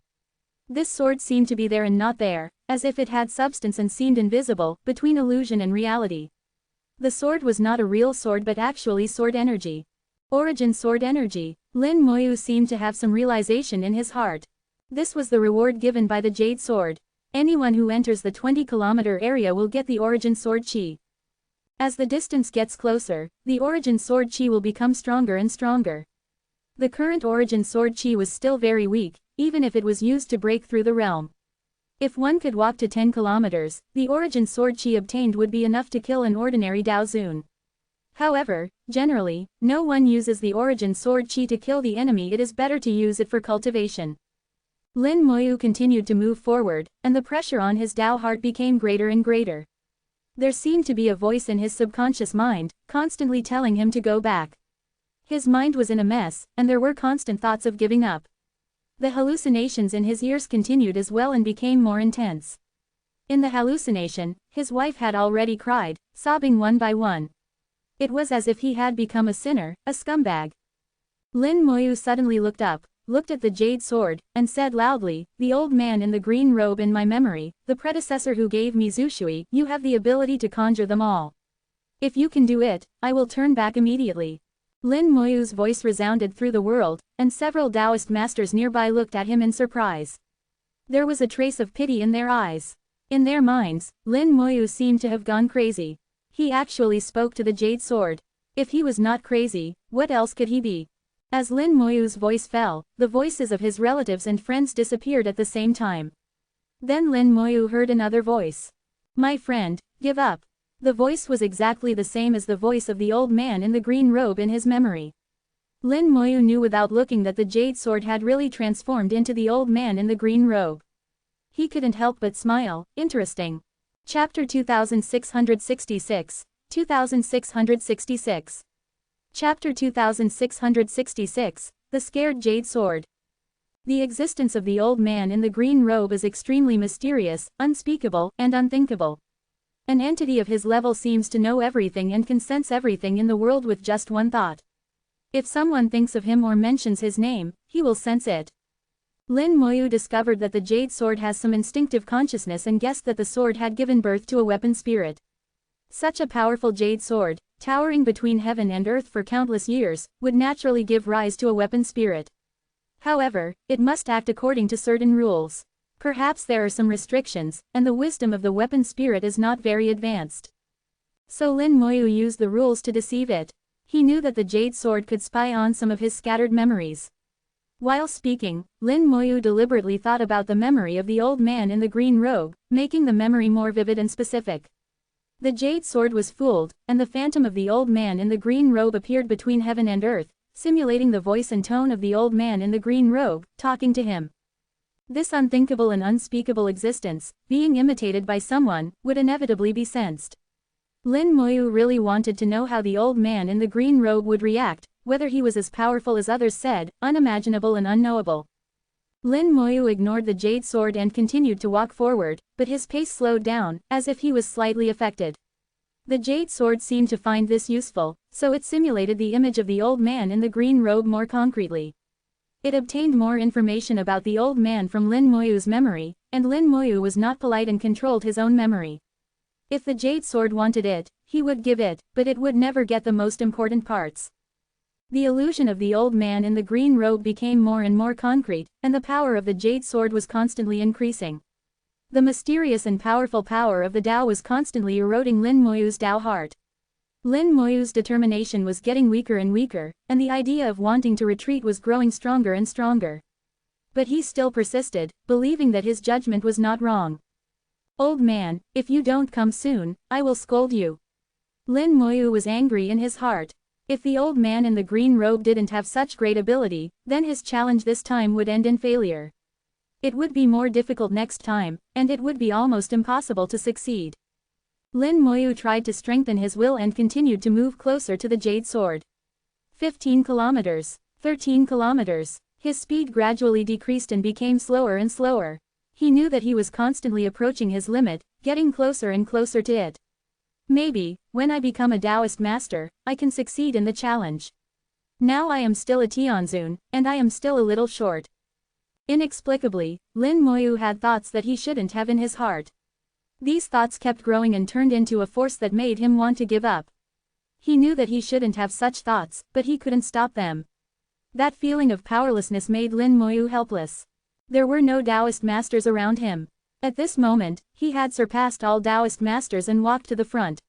This sword seemed to be there and not there, as if it had substance and seemed invisible, between illusion and reality. The sword was not a real sword but actually sword energy. Origin sword energy. Lin Moyu seemed to have some realization in his heart. This was the reward given by the jade sword. Anyone who enters the 20-kilometer area will get the origin sword chi. As the distance gets closer, the origin sword chi will become stronger and stronger. The current origin sword chi was still very weak, even if it was used to break through the realm. If one could walk to 10 kilometers, the origin sword chi obtained would be enough to kill an ordinary Dao Zun. However, generally, no one uses the origin sword chi to kill the enemy, it is better to use it for cultivation. Lin Moyu continued to move forward, and the pressure on his Dao heart became greater and greater. There seemed to be a voice in his subconscious mind, constantly telling him to go back. His mind was in a mess, and there were constant thoughts of giving up. The hallucinations in his ears continued as well and became more intense. In the hallucination, his wife had already cried, sobbing one by one. It was as if he had become a sinner, a scumbag. Lin Moyu suddenly looked up, looked at the jade sword, and said loudly, "The old man in the green robe in my memory, the predecessor who gave me Zushui, you have the ability to conjure them all. If you can do it, I will turn back immediately." Lin Moyu's voice resounded through the world, and several Taoist masters nearby looked at him in surprise. There was a trace of pity in their eyes. In their minds, Lin Moyu seemed to have gone crazy. He actually spoke to the jade sword. If he was not crazy, what else could he be? As Lin Moyu's voice fell, the voices of his relatives and friends disappeared at the same time. Then Lin Moyu heard another voice. "My friend, give up." The voice was exactly the same as the voice of the old man in the green robe in his memory. Lin Moyu knew without looking that the jade sword had really transformed into the old man in the green robe. He couldn't help but smile. Interesting. Chapter 2666, 2666. Chapter 2666, The Scared Jade Sword. The existence of the old man in the green robe is extremely mysterious, unspeakable, and unthinkable. An entity of his level seems to know everything and can sense everything in the world with just one thought. If someone thinks of him or mentions his name, he will sense it. Lin Moyu discovered that the jade sword has some instinctive consciousness and guessed that the sword had given birth to a weapon spirit. Such a powerful jade sword, towering between heaven and earth for countless years, would naturally give rise to a weapon spirit. However, it must act according to certain rules. Perhaps there are some restrictions, and the wisdom of the weapon spirit is not very advanced. So Lin Moyu used the rules to deceive it. He knew that the jade sword could spy on some of his scattered memories. While speaking, Lin Moyu deliberately thought about the memory of the old man in the green robe, making the memory more vivid and specific. The jade sword was fooled, and the phantom of the old man in the green robe appeared between heaven and earth, simulating the voice and tone of the old man in the green robe, talking to him. This unthinkable and unspeakable existence, being imitated by someone, would inevitably be sensed. Lin Moyu really wanted to know how the old man in the green robe would react, whether he was as powerful as others said, unimaginable and unknowable. Lin Moyu ignored the jade sword and continued to walk forward, but his pace slowed down, as if he was slightly affected. The jade sword seemed to find this useful, so it simulated the image of the old man in the green robe more concretely. It obtained more information about the old man from Lin Moyu's memory, and Lin Moyu was not polite and controlled his own memory. If the jade sword wanted it, he would give it, but it would never get the most important parts. The illusion of the old man in the green robe became more and more concrete, and the power of the jade sword was constantly increasing. The mysterious and powerful power of the Tao was constantly eroding Lin Moyu's Tao heart. Lin Moyu's determination was getting weaker and weaker, and the idea of wanting to retreat was growing stronger and stronger. But he still persisted, believing that his judgment was not wrong. "Old man, if you don't come soon, I will scold you." Lin Moyu was angry in his heart. If the old man in the green robe didn't have such great ability, then his challenge this time would end in failure. It would be more difficult next time, and it would be almost impossible to succeed. Lin Moyu tried to strengthen his will and continued to move closer to the jade sword. 15 kilometers. 13 kilometers. His speed gradually decreased and became slower and slower. He knew that he was constantly approaching his limit, getting closer and closer to it. Maybe, when I become a Taoist master, I can succeed in the challenge. Now I am still a Tianzun, and I am still a little short. Inexplicably, Lin Moyu had thoughts that he shouldn't have in his heart. These thoughts kept growing and turned into a force that made him want to give up. He knew that he shouldn't have such thoughts, but he couldn't stop them. That feeling of powerlessness made Lin Moyu helpless. There were no Taoist masters around him. At this moment, he had surpassed all Taoist masters and walked to the front.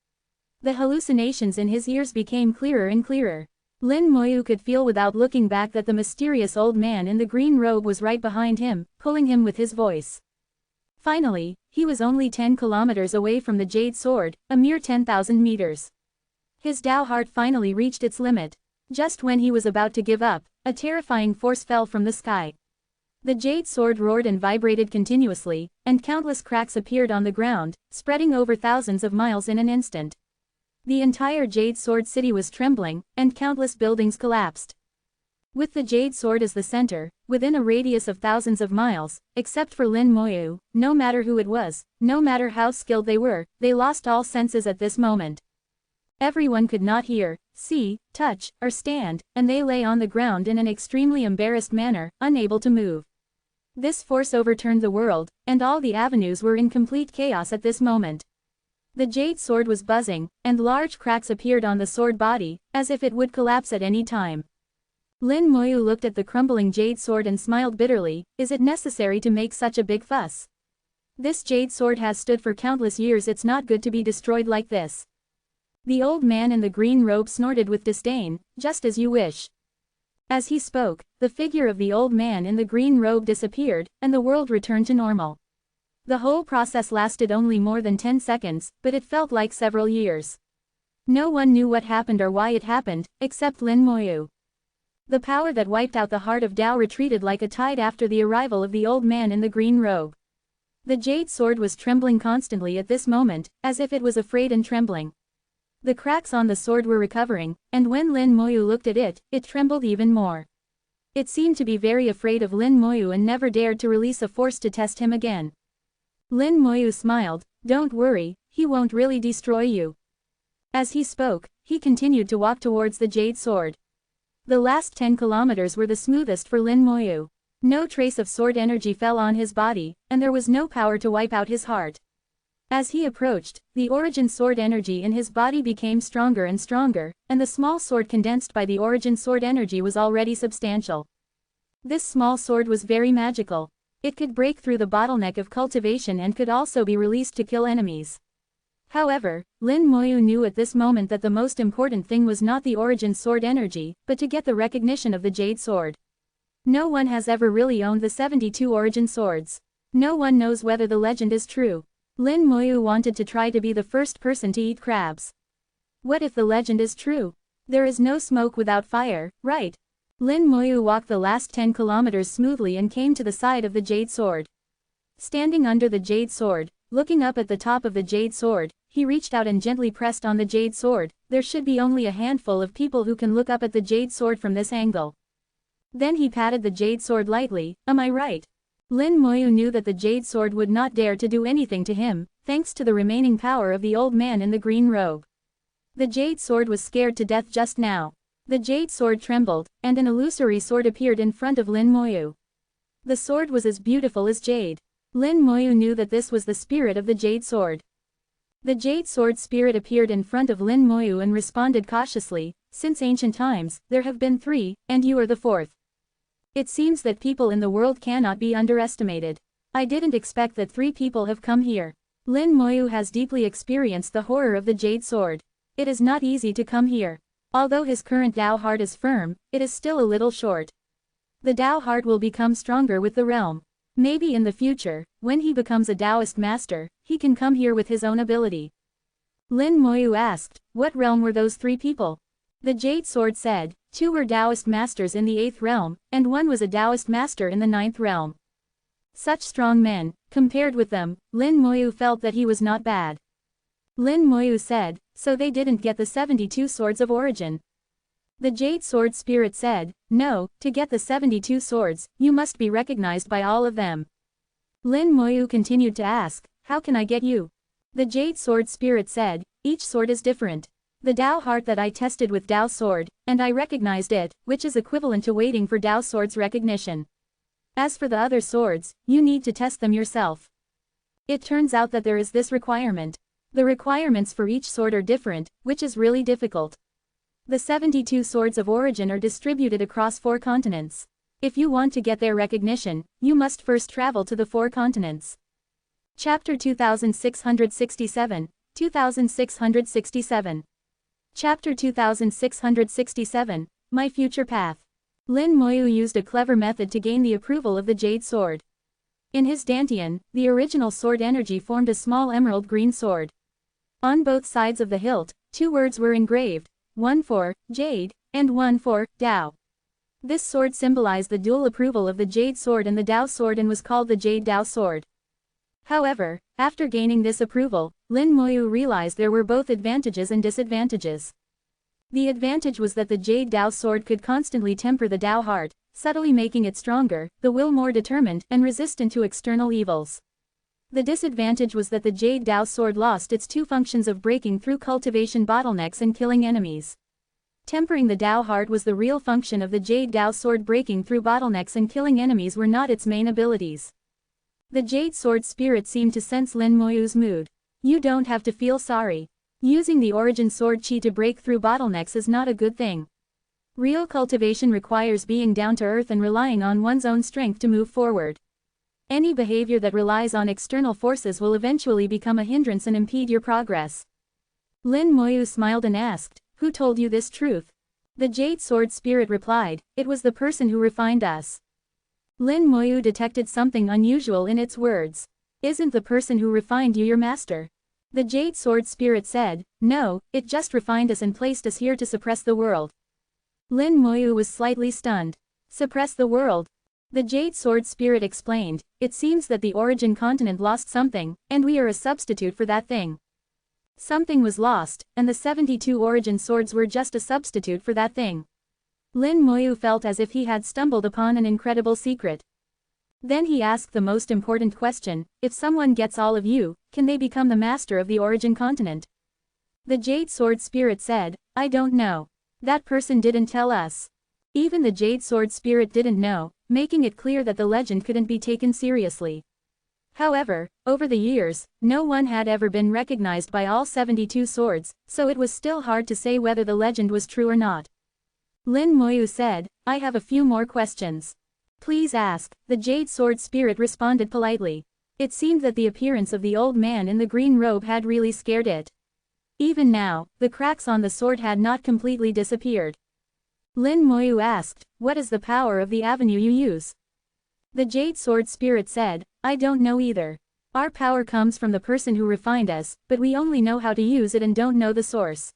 The hallucinations in his ears became clearer and clearer. Lin Moyu could feel without looking back that the mysterious old man in the green robe was right behind him, pulling him with his voice. Finally, he was only 10 kilometers away from the jade sword, a mere 10,000 meters. His Tao heart finally reached its limit. Just when he was about to give up, a terrifying force fell from the sky. The jade sword roared and vibrated continuously, and countless cracks appeared on the ground, spreading over thousands of miles in an instant. The entire jade sword city was trembling, and countless buildings collapsed. With the jade sword as the center, within a radius of thousands of miles, except for Lin Moyu, no matter who it was, no matter how skilled they were, they lost all senses at this moment. Everyone could not hear, see, touch, or stand, and they lay on the ground in an extremely embarrassed manner, unable to move. This force overturned the world, and all the avenues were in complete chaos at this moment. The jade sword was buzzing, and large cracks appeared on the sword body, as if it would collapse at any time. Lin Moyu looked at the crumbling jade sword and smiled bitterly. Is it necessary to make such a big fuss? This jade sword has stood for countless years. It's not good to be destroyed like this. The old man in the green robe snorted with disdain. Just as you wish. As he spoke, the figure of the old man in the green robe disappeared, and the world returned to normal. The whole process lasted only more than 10 seconds, but it felt like several years. No one knew what happened or why it happened, except Lin Moyu. The power that wiped out the heart of Tao retreated like a tide after the arrival of the old man in the green robe. The jade sword was trembling constantly at this moment, as if it was afraid and trembling. The cracks on the sword were recovering, and when Lin Moyu looked at it, it trembled even more. It seemed to be very afraid of Lin Moyu and never dared to release a force to test him again. Lin Moyu smiled. Don't worry, he won't really destroy you. As he spoke, he continued to walk towards the jade sword. The last 10 kilometers were the smoothest for Lin Moyu. No trace of sword energy fell on his body, and there was no power to wipe out his heart. As he approached, the origin sword energy in his body became stronger and stronger, and the small sword condensed by the origin sword energy was already substantial. This small sword was very magical. It could break through the bottleneck of cultivation and could also be released to kill enemies. However, Lin Moyu knew at this moment that the most important thing was not the origin sword energy, but to get the recognition of the Jade Sword. No one has ever really owned the 72 origin swords. No one knows whether the legend is true. Lin Moyu wanted to try to be the first person to eat crabs. What if the legend is true? There is no smoke without fire, right? Lin Moyu walked the last 10 kilometers smoothly and came to the side of the Jade Sword. Standing under the Jade Sword, looking up at the top of the Jade Sword, he reached out and gently pressed on the Jade Sword. There should be only a handful of people who can look up at the Jade Sword from this angle. Then he patted the Jade Sword lightly, am I right? Lin Moyu knew that the Jade Sword would not dare to do anything to him, thanks to the remaining power of the old man in the green robe. The Jade Sword was scared to death just now. The Jade Sword trembled, and an illusory sword appeared in front of Lin Moyu. The sword was as beautiful as jade. Lin Moyu knew that this was the spirit of the Jade Sword. The Jade Sword spirit appeared in front of Lin Moyu and responded cautiously, since ancient times, there have been 3, and you are the 4th. It seems that people in the world cannot be underestimated. I didn't expect that 3 people have come here. Lin Moyu has deeply experienced the horror of the Jade Sword. It is not easy to come here. Although his current Dao heart is firm, it is still a little short. The Dao heart will become stronger with the realm. Maybe in the future, when he becomes a Taoist master, he can come here with his own ability. Lin Moyu asked, what realm were those 3 people? The Jade Sword said, 2 were Taoist masters in the 8th realm, and 1 was a Taoist master in the 9th realm. Such strong men, compared with them, Lin Moyu felt that he was not bad. Lin Moyu said, so they didn't get the 72 swords of origin. The Jade Sword spirit said, no, to get the 72 swords, you must be recognized by all of them. Lin Moyu continued to ask, how can I get you? The Jade Sword spirit said, each sword is different. The Dao heart that I tested with Dao sword, and I recognized it, which is equivalent to waiting for Dao sword's recognition. As for the other swords, you need to test them yourself. It turns out that there is this requirement. The requirements for each sword are different, which is really difficult. The 72 swords of origin are distributed across 4 continents. If you want to get their recognition, you must first travel to the 4 continents. Chapter 2667, 2667. Chapter 2667, My Future Path. Lin Moyu used a clever method to gain the approval of the Jade Sword. In his dantian, the original sword energy formed a small emerald green sword. On both sides of the hilt, 2 words were engraved, one for Jade, and one for Dao. This sword symbolized the dual approval of the Jade Sword and the Dao Sword and was called the Jade Dao Sword. However, after gaining this approval, Lin Moyu realized there were both advantages and disadvantages. The advantage was that the Jade Dao Sword could constantly temper the Dao heart, subtly making it stronger, the will more determined, and resistant to external evils. The disadvantage was that the Jade Dao Sword lost its 2 functions of breaking through cultivation bottlenecks and killing enemies. Tempering the Dao heart was the real function of the Jade Dao Sword. Breaking through bottlenecks and killing enemies were not its main abilities. The Jade Sword spirit seemed to sense Lin Moyu's mood. You don't have to feel sorry. Using the origin sword chi to break through bottlenecks is not a good thing. Real cultivation requires being down to earth and relying on one's own strength to move forward. Any behavior that relies on external forces will eventually become a hindrance and impede your progress. Lin Moyu smiled and asked, who told you this truth? The Jade Sword spirit replied, it was the person who refined us. Lin Moyu detected something unusual in its words. Isn't the person who refined you your master? The Jade Sword spirit said, no, it just refined us and placed us here to suppress the world. Lin Moyu was slightly stunned. Suppress the world? The Jade Sword spirit explained, it seems that the origin continent lost something, and we are a substitute for that thing. Something was lost, and the 72 origin swords were just a substitute for that thing. Lin Moyu felt as if he had stumbled upon an incredible secret. Then he asked the most important question, if someone gets all of you, can they become the master of the origin continent? The Jade Sword spirit said, I don't know. That person didn't tell us. Even the Jade Sword spirit didn't know, making it clear that the legend couldn't be taken seriously. However, over the years, no one had ever been recognized by all 72 swords, so it was still hard to say whether the legend was true or not. Lin Moyu said, I have a few more questions. Please ask, the Jade Sword Spirit responded politely. It seemed that the appearance of the old man in the green robe had really scared it. Even now, the cracks on the sword had not completely disappeared. Lin Moyu asked, what is the power of the avenue you use? The Jade Sword Spirit said, I don't know either. Our power comes from the person who refined us, but we only know how to use it and don't know the source.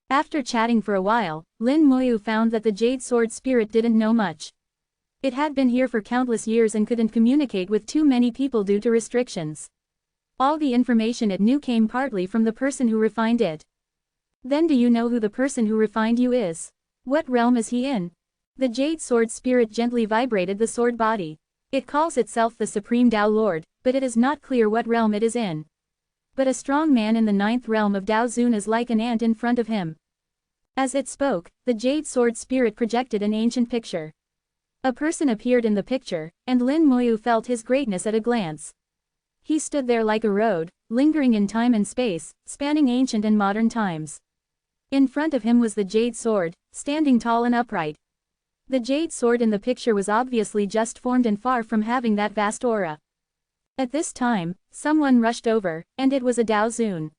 After chatting for a while, Lin Moyu found that the Jade Sword Spirit didn't know much. It had been here for countless years and couldn't communicate with too many people due to restrictions. All the information it knew came partly from the person who refined it. Then do you know who the person who refined you is? What realm is he in? The Jade Sword Spirit gently vibrated the sword body. It calls itself the Supreme Tao Lord, but it is not clear what realm it is in. But a strong man in the 9th realm of Dao Zun is like an ant in front of him. As it spoke, the Jade Sword Spirit projected an ancient picture. A person appeared in the picture, and Lin Moyu felt his greatness at a glance. He stood there like a road, lingering in time and space, spanning ancient and modern times. In front of him was the Jade Sword, standing tall and upright. The Jade Sword in the picture was obviously just formed and far from having that vast aura. At this time, someone rushed over, and it was a Dao Zun.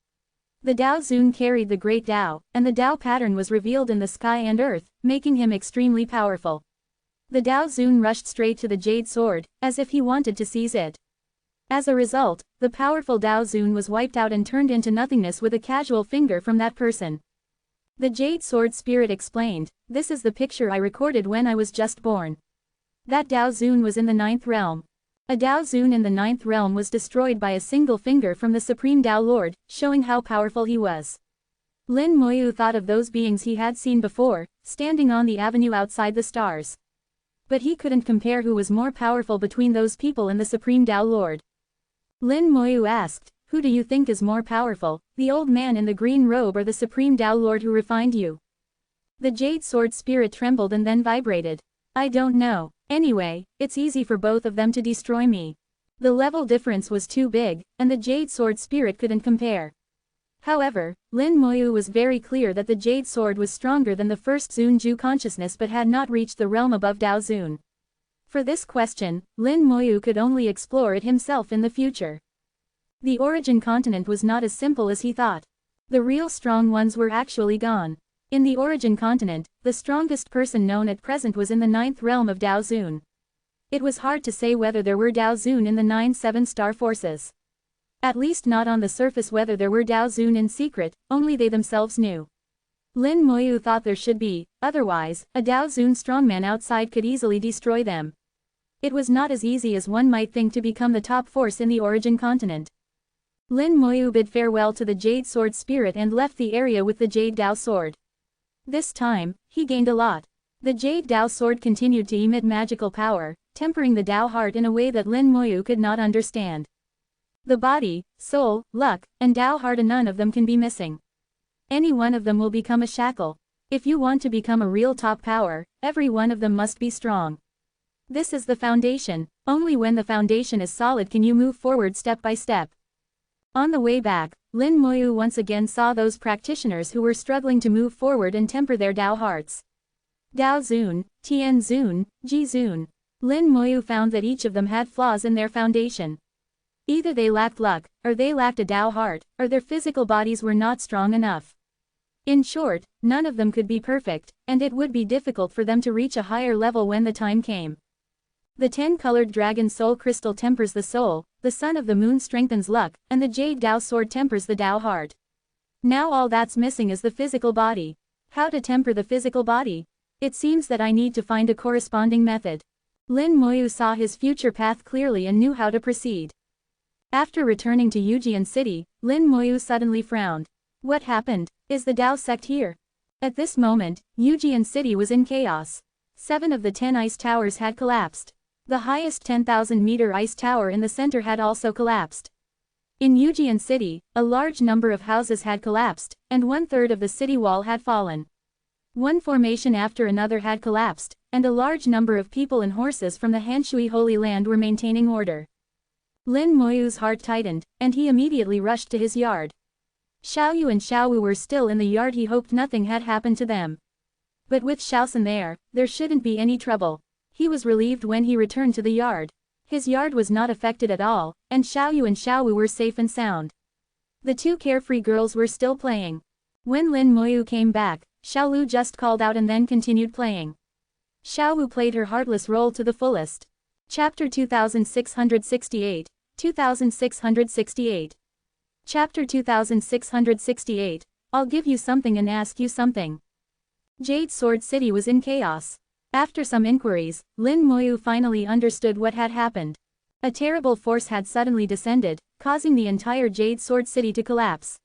The Dao Zun carried the great Dao, and the Dao pattern was revealed in the sky and earth, making him extremely powerful. The Dao Zun rushed straight to the Jade Sword, as if he wanted to seize it. As a result, the powerful Dao Zun was wiped out and turned into nothingness with a casual finger from that person. The Jade Sword Spirit explained, this is the picture I recorded when I was just born. That Dao Zun was in the 9th realm. A Dao Zun in the 9th realm was destroyed by a single finger from the Supreme Tao Lord, showing how powerful he was. Lin Moyu thought of those beings he had seen before, standing on the avenue outside the stars. But he couldn't compare who was more powerful between those people and the Supreme Tao Lord. Lin Moyu asked, who do you think is more powerful, the old man in the green robe or the Supreme Tao Lord who refined you? The Jade Sword Spirit trembled and then vibrated. I don't know. Anyway, it's easy for both of them to destroy me. The level difference was too big, and the Jade Sword Spirit couldn't compare. However, Lin Moyu was very clear that the Jade Sword was stronger than the first Zunju consciousness but had not reached the realm above Dao Zun. For this question, Lin Moyu could only explore it himself in the future. The origin continent was not as simple as he thought. The real strong ones were actually gone. In the origin continent, the strongest person known at present was in the 9th realm of Dao Zun. It was hard to say whether there were Dao Zun in the 9 7-star forces. At least not on the surface. Whether there were Dao Zun in secret, only they themselves knew. Lin Moyu thought there should be, otherwise, a Dao Zun strongman outside could easily destroy them. It was not as easy as one might think to become the top force in the origin continent. Lin Moyu bid farewell to the Jade Sword Spirit and left the area with the Jade Dao Sword. This time, he gained a lot. The Jade Dao Sword continued to emit magical power, tempering the Dao heart in a way that Lin Moyu could not understand. The body, soul, luck, and Dao heart, none of them can be missing. Any one of them will become a shackle. If you want to become a real top power, every one of them must be strong. This is the foundation. Only when the foundation is solid can you move forward step by step. On the way back, Lin Moyu once again saw those practitioners who were struggling to move forward and temper their Dao hearts. Dao Zun, Tian Zun, Ji Zun. Lin Moyu found that each of them had flaws in their foundation. Either they lacked luck, or they lacked a Dao heart, or their physical bodies were not strong enough. In short, none of them could be perfect, and it would be difficult for them to reach a higher level when the time came. The 10-colored dragon soul crystal tempers the soul, the sun of the moon strengthens luck, and the Jade Dao sword tempers the Dao heart. Now all that's missing is the physical body. How to temper the physical body? It seems that I need to find a corresponding method. Lin Moyu saw his future path clearly and knew how to proceed. After returning to Yujian City, Lin Moyu suddenly frowned. What happened? Is the Dao sect here? At this moment, Yujian City was in chaos. 7 of the 10 ice towers had collapsed. The highest 10,000-meter ice tower in the center had also collapsed. In Yujian City, a large number of houses had collapsed, and 1/3 of the city wall had fallen. One formation after another had collapsed, and a large number of people and horses from the Hanshui Holy Land were maintaining order. Lin Moyu's heart tightened, and he immediately rushed to his yard. Xiaoyu and Xiaowu were still in the yard. He hoped nothing had happened to them. But with Xiaosun there shouldn't be any trouble. He was relieved when he returned to the yard. His yard was not affected at all, and Xiaoyu and Xiaowu were safe and sound. The two carefree girls were still playing. When Lin Moyu came back, Xiaolu just called out and then continued playing. Xiaowu played her heartless role to the fullest. Chapter 2668, 2668. Chapter 2668, I'll give you something and ask you something. Jade Sword City was in chaos. After some inquiries, Lin Moyu finally understood what had happened. A terrible force had suddenly descended, causing the entire Jade Sword City to collapse.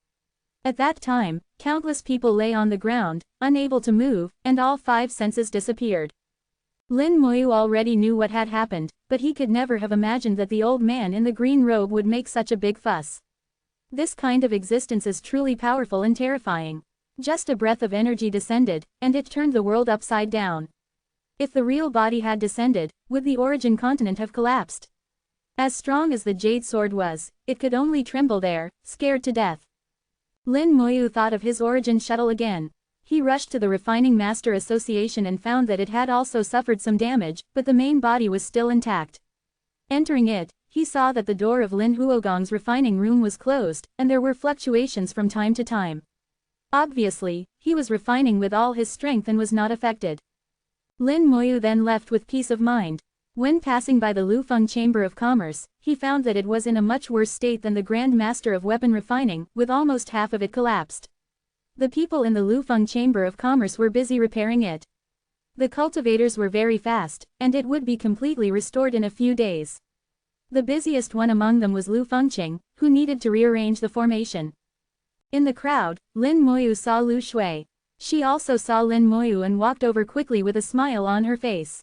At that time, countless people lay on the ground, unable to move, and all five senses disappeared. Lin Moyu already knew what had happened, but he could never have imagined that the old man in the green robe would make such a big fuss. This kind of existence is truly powerful and terrifying. Just a breath of energy descended, and it turned the world upside down. If the real body had descended, would the origin continent have collapsed? As strong as the jade sword was, it could only tremble there, scared to death. Lin Moyu thought of his origin shuttle again. He rushed to the Refining Master Association and found that it had also suffered some damage, but the main body was still intact. Entering it, he saw that the door of Lin Huogong's refining room was closed, and there were fluctuations from time to time. Obviously, he was refining with all his strength and was not affected. Lin Moyu then left with peace of mind. When passing by the Lufeng Chamber of Commerce, he found that it was in a much worse state than the Grand Master of Weapon Refining, with almost half of it collapsed. The people in the Lufeng Chamber of Commerce were busy repairing it. The cultivators were very fast, and it would be completely restored in a few days. The busiest one among them was Lu Fengqing, who needed to rearrange the formation. In the crowd, Lin Moyu saw Lu Shui. She also saw Lin Moyu and walked over quickly with a smile on her face.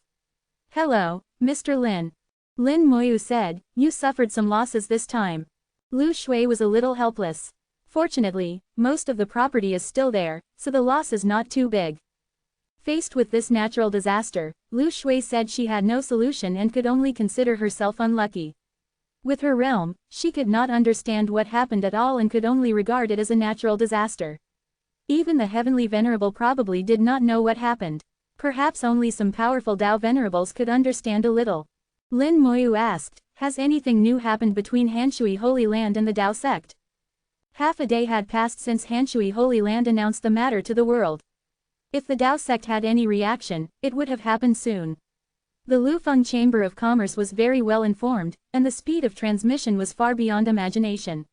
"Hello, Mr. Lin." Lin Moyu said, "You suffered some losses this time." Lu Shui was a little helpless. Fortunately, most of the property is still there, so the loss is not too big. Faced with this natural disaster, Lu Shui said she had no solution and could only consider herself unlucky. With her realm, she could not understand what happened at all and could only regard it as a natural disaster. Even the heavenly Venerable probably did not know what happened. Perhaps only some powerful Tao Venerables could understand a little. Lin Moyu asked, "Has anything new happened between Hanshui Holy Land and the Tao sect?" Half a day had passed since Hanshui Holy Land announced the matter to the world. If the Tao sect had any reaction, it would have happened soon. The Lufeng Chamber of Commerce was very well informed, and the speed of transmission was far beyond imagination.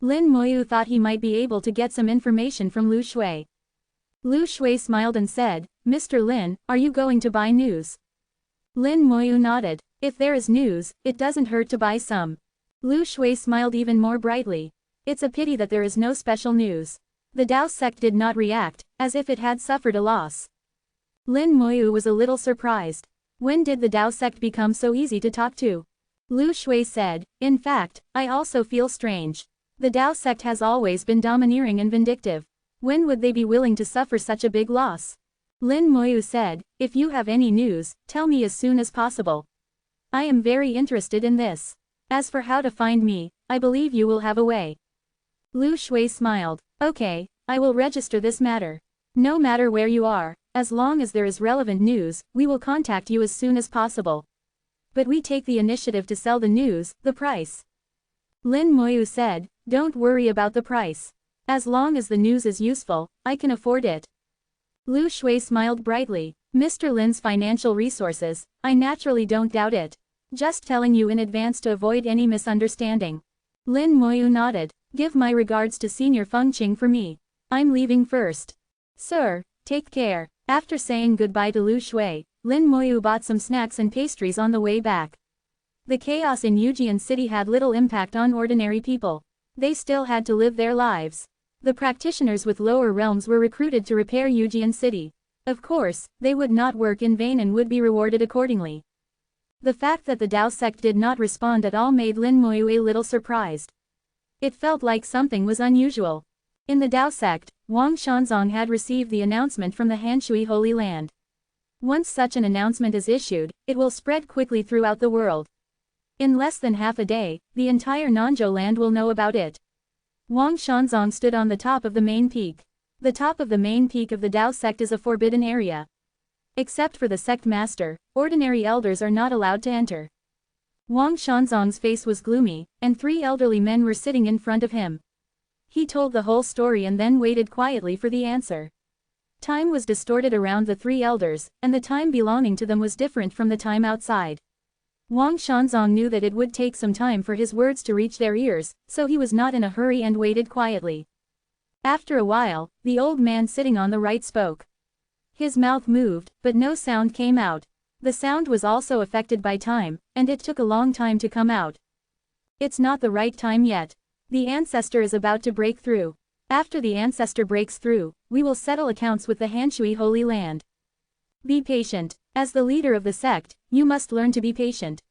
Lin Moyu thought he might be able to get some information from Lu Shui. Lu Shui smiled and said, "Mr. Lin, are you going to buy news?" Lin Moyu nodded. "If there is news, it doesn't hurt to buy some." Lu Shui smiled even more brightly. "It's a pity that there is no special news." The Tao sect did not react, as if it had suffered a loss. Lin Moyu was a little surprised. When did the Tao sect become so easy to talk to? Lu Shui said, "In fact, I also feel strange. The Tao sect has always been domineering and vindictive. When would they be willing to suffer such a big loss?" Lin Moyu said, "If you have any news, tell me as soon as possible. I am very interested in this. As for how to find me, I believe you will have a way." Lu Shui smiled. "Okay, I will register this matter. No matter where you are, as long as there is relevant news, we will contact you as soon as possible. But we take the initiative to sell the news, the price." Lin Moyu said, "Don't worry about the price. As long as the news is useful, I can afford it." Lu Shui smiled brightly. "Mr. Lin's financial resources, I naturally don't doubt it. Just telling you in advance to avoid any misunderstanding." Lin Moyu nodded. "Give my regards to Senior Fengqing for me. I'm leaving first." "Sir, take care." After saying goodbye to Lu Shui, Lin Moyu bought some snacks and pastries on the way back. The chaos in Yujian City had little impact on ordinary people. They still had to live their lives. The practitioners with lower realms were recruited to repair Yujian City. Of course, they would not work in vain and would be rewarded accordingly. The fact that the Tao sect did not respond at all made Lin Moyu a little surprised. It felt like something was unusual. In the Tao sect, Wang Shanzong had received the announcement from the Hanshui Holy Land. Once such an announcement is issued, it will spread quickly throughout the world. In less than half a day, the entire Nanzhou land will know about it. Wang Shanzong stood on the top of the main peak. The top of the main peak of the Tao sect is a forbidden area. Except for the sect master, ordinary elders are not allowed to enter. Wang Shanzong's face was gloomy, and 3 elderly men were sitting in front of him. He told the whole story and then waited quietly for the answer. Time was distorted around the 3 elders, and the time belonging to them was different from the time outside. Wang Shanzong knew that it would take some time for his words to reach their ears, so he was not in a hurry and waited quietly. After a while, the old man sitting on the right spoke. His mouth moved, but no sound came out. The sound was also affected by time, and it took a long time to come out. It's not the right time yet. The ancestor is about to break through. After the ancestor breaks through, we will settle accounts with the Hanshui Holy Land. Be patient. As the leader of the sect, you must learn to be patient.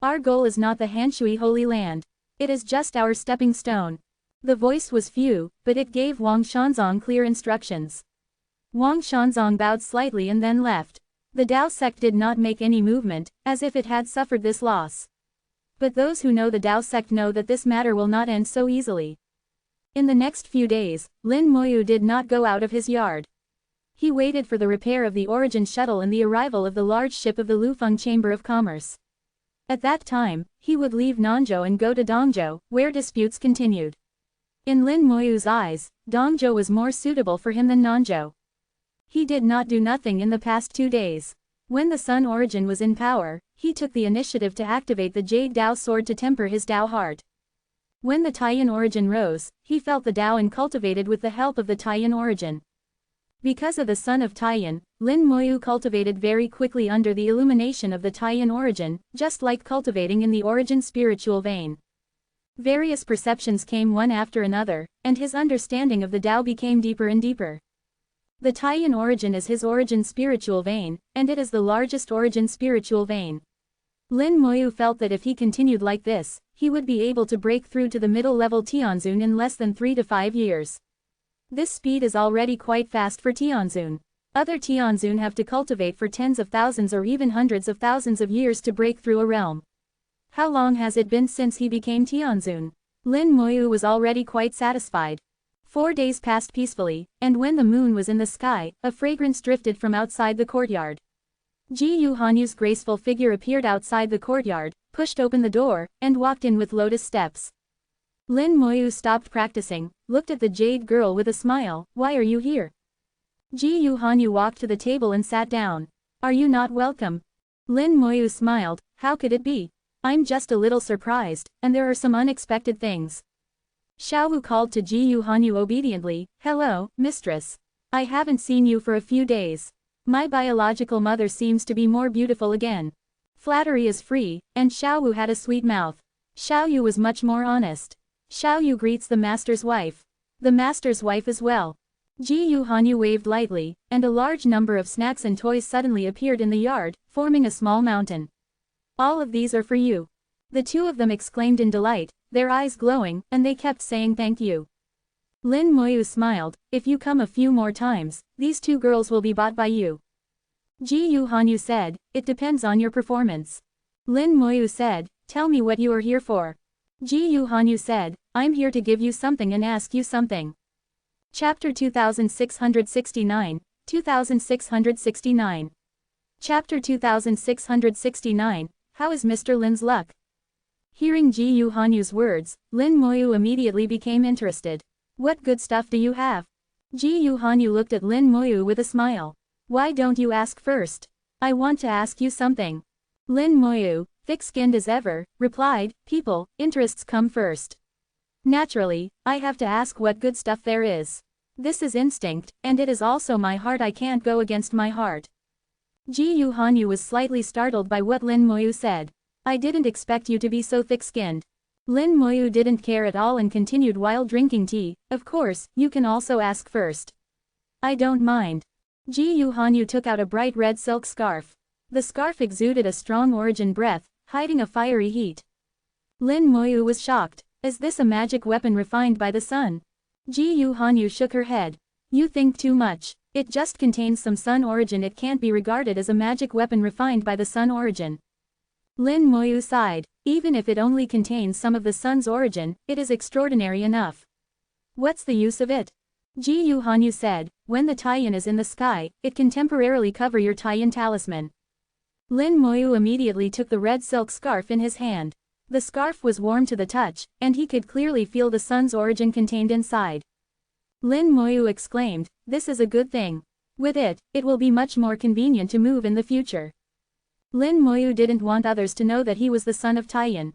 Our goal is not the Hanshui Holy Land. It is just our stepping stone. The voice was few, but it gave Wang Shanzong clear instructions. Wang Shanzong bowed slightly and then left. The Dao sect did not make any movement, as if it had suffered this loss. But those who know the Dao sect know that this matter will not end so easily. In the next few days, Lin Moyu did not go out of his yard. He waited for the repair of the Origin shuttle and the arrival of the large ship of the Lufeng Chamber of Commerce. At that time, he would leave Nanzhou and go to Dongzhou, where disputes continued. In Lin Moyu's eyes, Dongzhou was more suitable for him than Nanzhou. He did not do nothing in the past 2 days. When the Sun Origin was in power, he took the initiative to activate the Jade Dao sword to temper his Dao heart. When the Taiyan Origin rose, he felt the Dao and cultivated with the help of the Taiyan Origin. Because of the Son of Taiyan, Lin Moyu cultivated very quickly under the illumination of the Taiyan Origin, just like cultivating in the Origin spiritual vein. Various perceptions came one after another, and his understanding of the Dao became deeper and deeper. The Taiyan Origin is his Origin spiritual vein, and it is the largest Origin spiritual vein. Lin Moyu felt that if he continued like this, he would be able to break through to the middle-level Tianzun in less than 3 to 5 years. This speed is already quite fast for Tianzun. Other Tianzun have to cultivate for tens of thousands or even hundreds of thousands of years to break through a realm. How long has it been since he became Tianzun? Lin Moyu was already quite satisfied. 4 days passed peacefully, and when the moon was in the sky, a fragrance drifted from outside the courtyard. Ji Yu Hanyu's graceful figure appeared outside the courtyard, pushed open the door, and walked in with lotus steps. Lin Moyu stopped practicing, looked at the jade girl with a smile. Why are you here? Ji Yu Hanyu walked to the table and sat down. Are you not welcome? Lin Moyu smiled. How could it be? I'm just a little surprised, and there are some unexpected things. Xiaowu called to Ji Yu Hanyu obediently. Hello, mistress. I haven't seen you for a few days. My biological mother seems to be more beautiful again. Flattery is free, and Xiaowu had a sweet mouth. Xiaoyu was much more honest. Xiaoyu greets the master's wife. The master's wife as well. Ji Yu Hanyu waved lightly, and a large number of snacks and toys suddenly appeared in the yard, forming a small mountain. All of these are for you. The two of them exclaimed in delight, their eyes glowing, and they kept saying thank you. Lin Moyu smiled. If you come a few more times, these 2 girls will be bought by you. Ji Yu Hanyu said, it depends on your performance. Lin Moyu said, tell me what you are here for. Ji Yu Hanyu said, I'm here to give you something and ask you something. Chapter 2669, 2669. Chapter 2669, How is Mr. Lin's luck? Hearing Ji Yu Hanyu's words, Lin Moyu immediately became interested. What good stuff do you have? Ji Yu Hanyu looked at Lin Moyu with a smile. Why don't you ask first? I want to ask you something. Lin Moyu, thick-skinned as ever, replied, people, interests come first. Naturally, I have to ask what good stuff there is. This is instinct, and it is also my heart. I can't go against my heart. Ji Yu Hanyu was slightly startled by what Lin Moyu said. I didn't expect you to be so thick-skinned. Lin Moyu didn't care at all and continued while drinking tea. Of course, you can also ask first. I don't mind. Ji Yu Hanyu took out a bright red silk scarf. The scarf exuded a strong origin breath, hiding a fiery heat. Lin Moyu was shocked. Is this a magic weapon refined by the sun? Ji Yu Hanyu shook her head. You think too much. It just contains some sun origin. It can't be regarded as a magic weapon refined by the sun origin. Lin Moyu sighed. Even if it only contains some of the sun's origin, it is extraordinary enough. What's the use of it? Ji Yu Hanyu said, when the Taiyan is in the sky, it can temporarily cover your Taiyan talisman. Lin Moyu immediately took the red silk scarf in his hand. The scarf was warm to the touch, and he could clearly feel the sun's origin contained inside. Lin Moyu exclaimed, "This is a good thing. With it, it will be much more convenient to move in the future." Lin Moyu didn't want others to know that he was the son of Taiyan.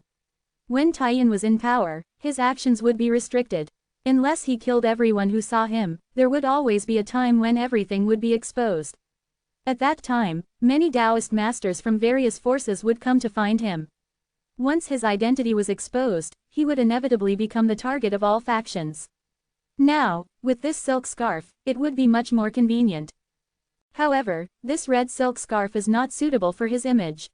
When Taiyan was in power, his actions would be restricted. Unless he killed everyone who saw him, there would always be a time when everything would be exposed. At that time, many Taoist masters from various forces would come to find him. Once his identity was exposed, he would inevitably become the target of all factions. Now, with this silk scarf, it would be much more convenient. However, this red silk scarf is not suitable for his image.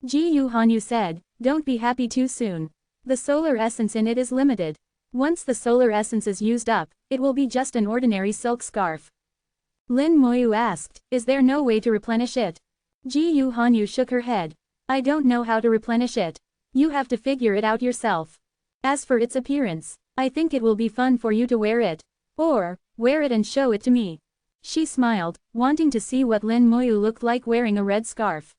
Ji Yu Hanyu said, "Don't be happy too soon. The solar essence in it is limited. Once the solar essence is used up, it will be just an ordinary silk scarf." Lin Moyu asked, "Is there no way to replenish it?" Ji Yu Hanyu shook her head. "I don't know how to replenish it. You have to figure it out yourself. As for its appearance, I think it will be fun for you to wear it. Or, wear it and show it to me." She smiled, wanting to see what Lin Moyu looked like wearing a red scarf.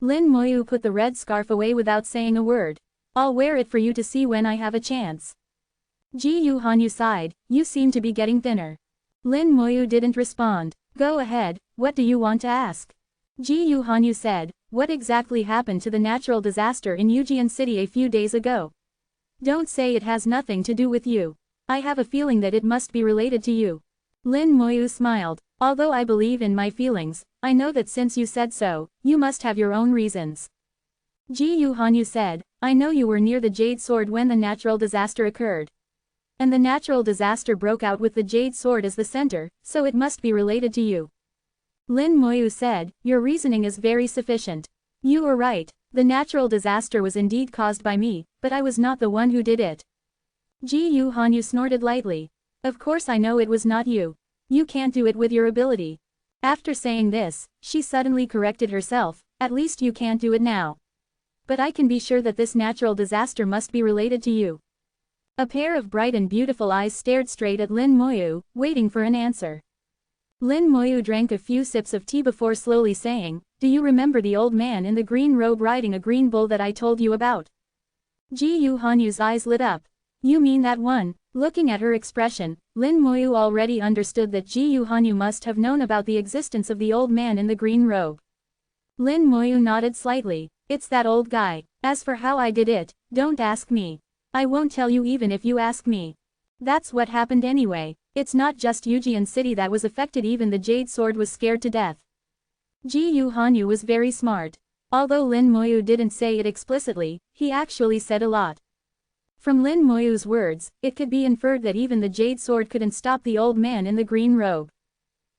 Lin Moyu put the red scarf away without saying a word. "I'll wear it for you to see when I have a chance." Ji Yu Hanyu sighed, "You seem to be getting thinner." Lin Moyu didn't respond. "Go ahead, what do you want to ask?" Ji Yu Hanyu said, "What exactly happened to the natural disaster in Yujian City a few days ago? Don't say it has nothing to do with you. I have a feeling that it must be related to you." Lin Moyu smiled. "Although I believe in my feelings, I know that since you said so, you must have your own reasons." Ji Yu Hanyu said, "I know you were near the Jade Sword when the natural disaster occurred. And the natural disaster broke out with the Jade Sword as the center, so it must be related to you." Lin Moyu said, "Your reasoning is very sufficient. You were right, the natural disaster was indeed caused by me, but I was not the one who did it." Ji Yu Hanyu snorted lightly. "Of course I know it was not you. You can't do it with your ability." After saying this, she suddenly corrected herself, "At least you can't do it now. But I can be sure that this natural disaster must be related to you." A pair of bright and beautiful eyes stared straight at Lin Moyu, waiting for an answer. Lin Moyu drank a few sips of tea before slowly saying, "Do you remember the old man in the green robe riding a green bull that I told you about?" Ji Yu Hanyu's eyes lit up. "You mean that one?" Looking at her expression, Lin Moyu already understood that Ji Yu Hanyu must have known about the existence of the old man in the green robe. Lin Moyu nodded slightly. "It's that old guy. As for how I did it, don't ask me. I won't tell you even if you ask me. That's what happened anyway. It's not just Yujian City that was affected, even the Jade Sword was scared to death." Ji Yu Hanyu was very smart. Although Lin Moyu didn't say it explicitly, he actually said a lot. From Lin Moyu's words, it could be inferred that even the Jade Sword couldn't stop the old man in the green robe.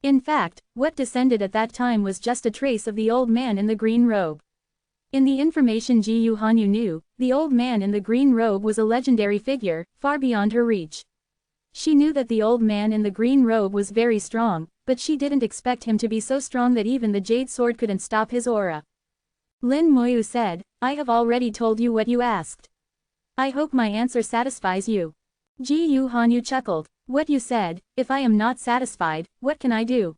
In fact, what descended at that time was just a trace of the old man in the green robe. In the information Ji Yu Hanyu knew, the old man in the green robe was a legendary figure, far beyond her reach. She knew that the old man in the green robe was very strong, but she didn't expect him to be so strong that even the Jade Sword couldn't stop his aura. Lin Moyu said, "I have already told you what you asked. I hope my answer satisfies you." Ji Yu Hanyu chuckled. "What you said, if I am not satisfied, what can I do?"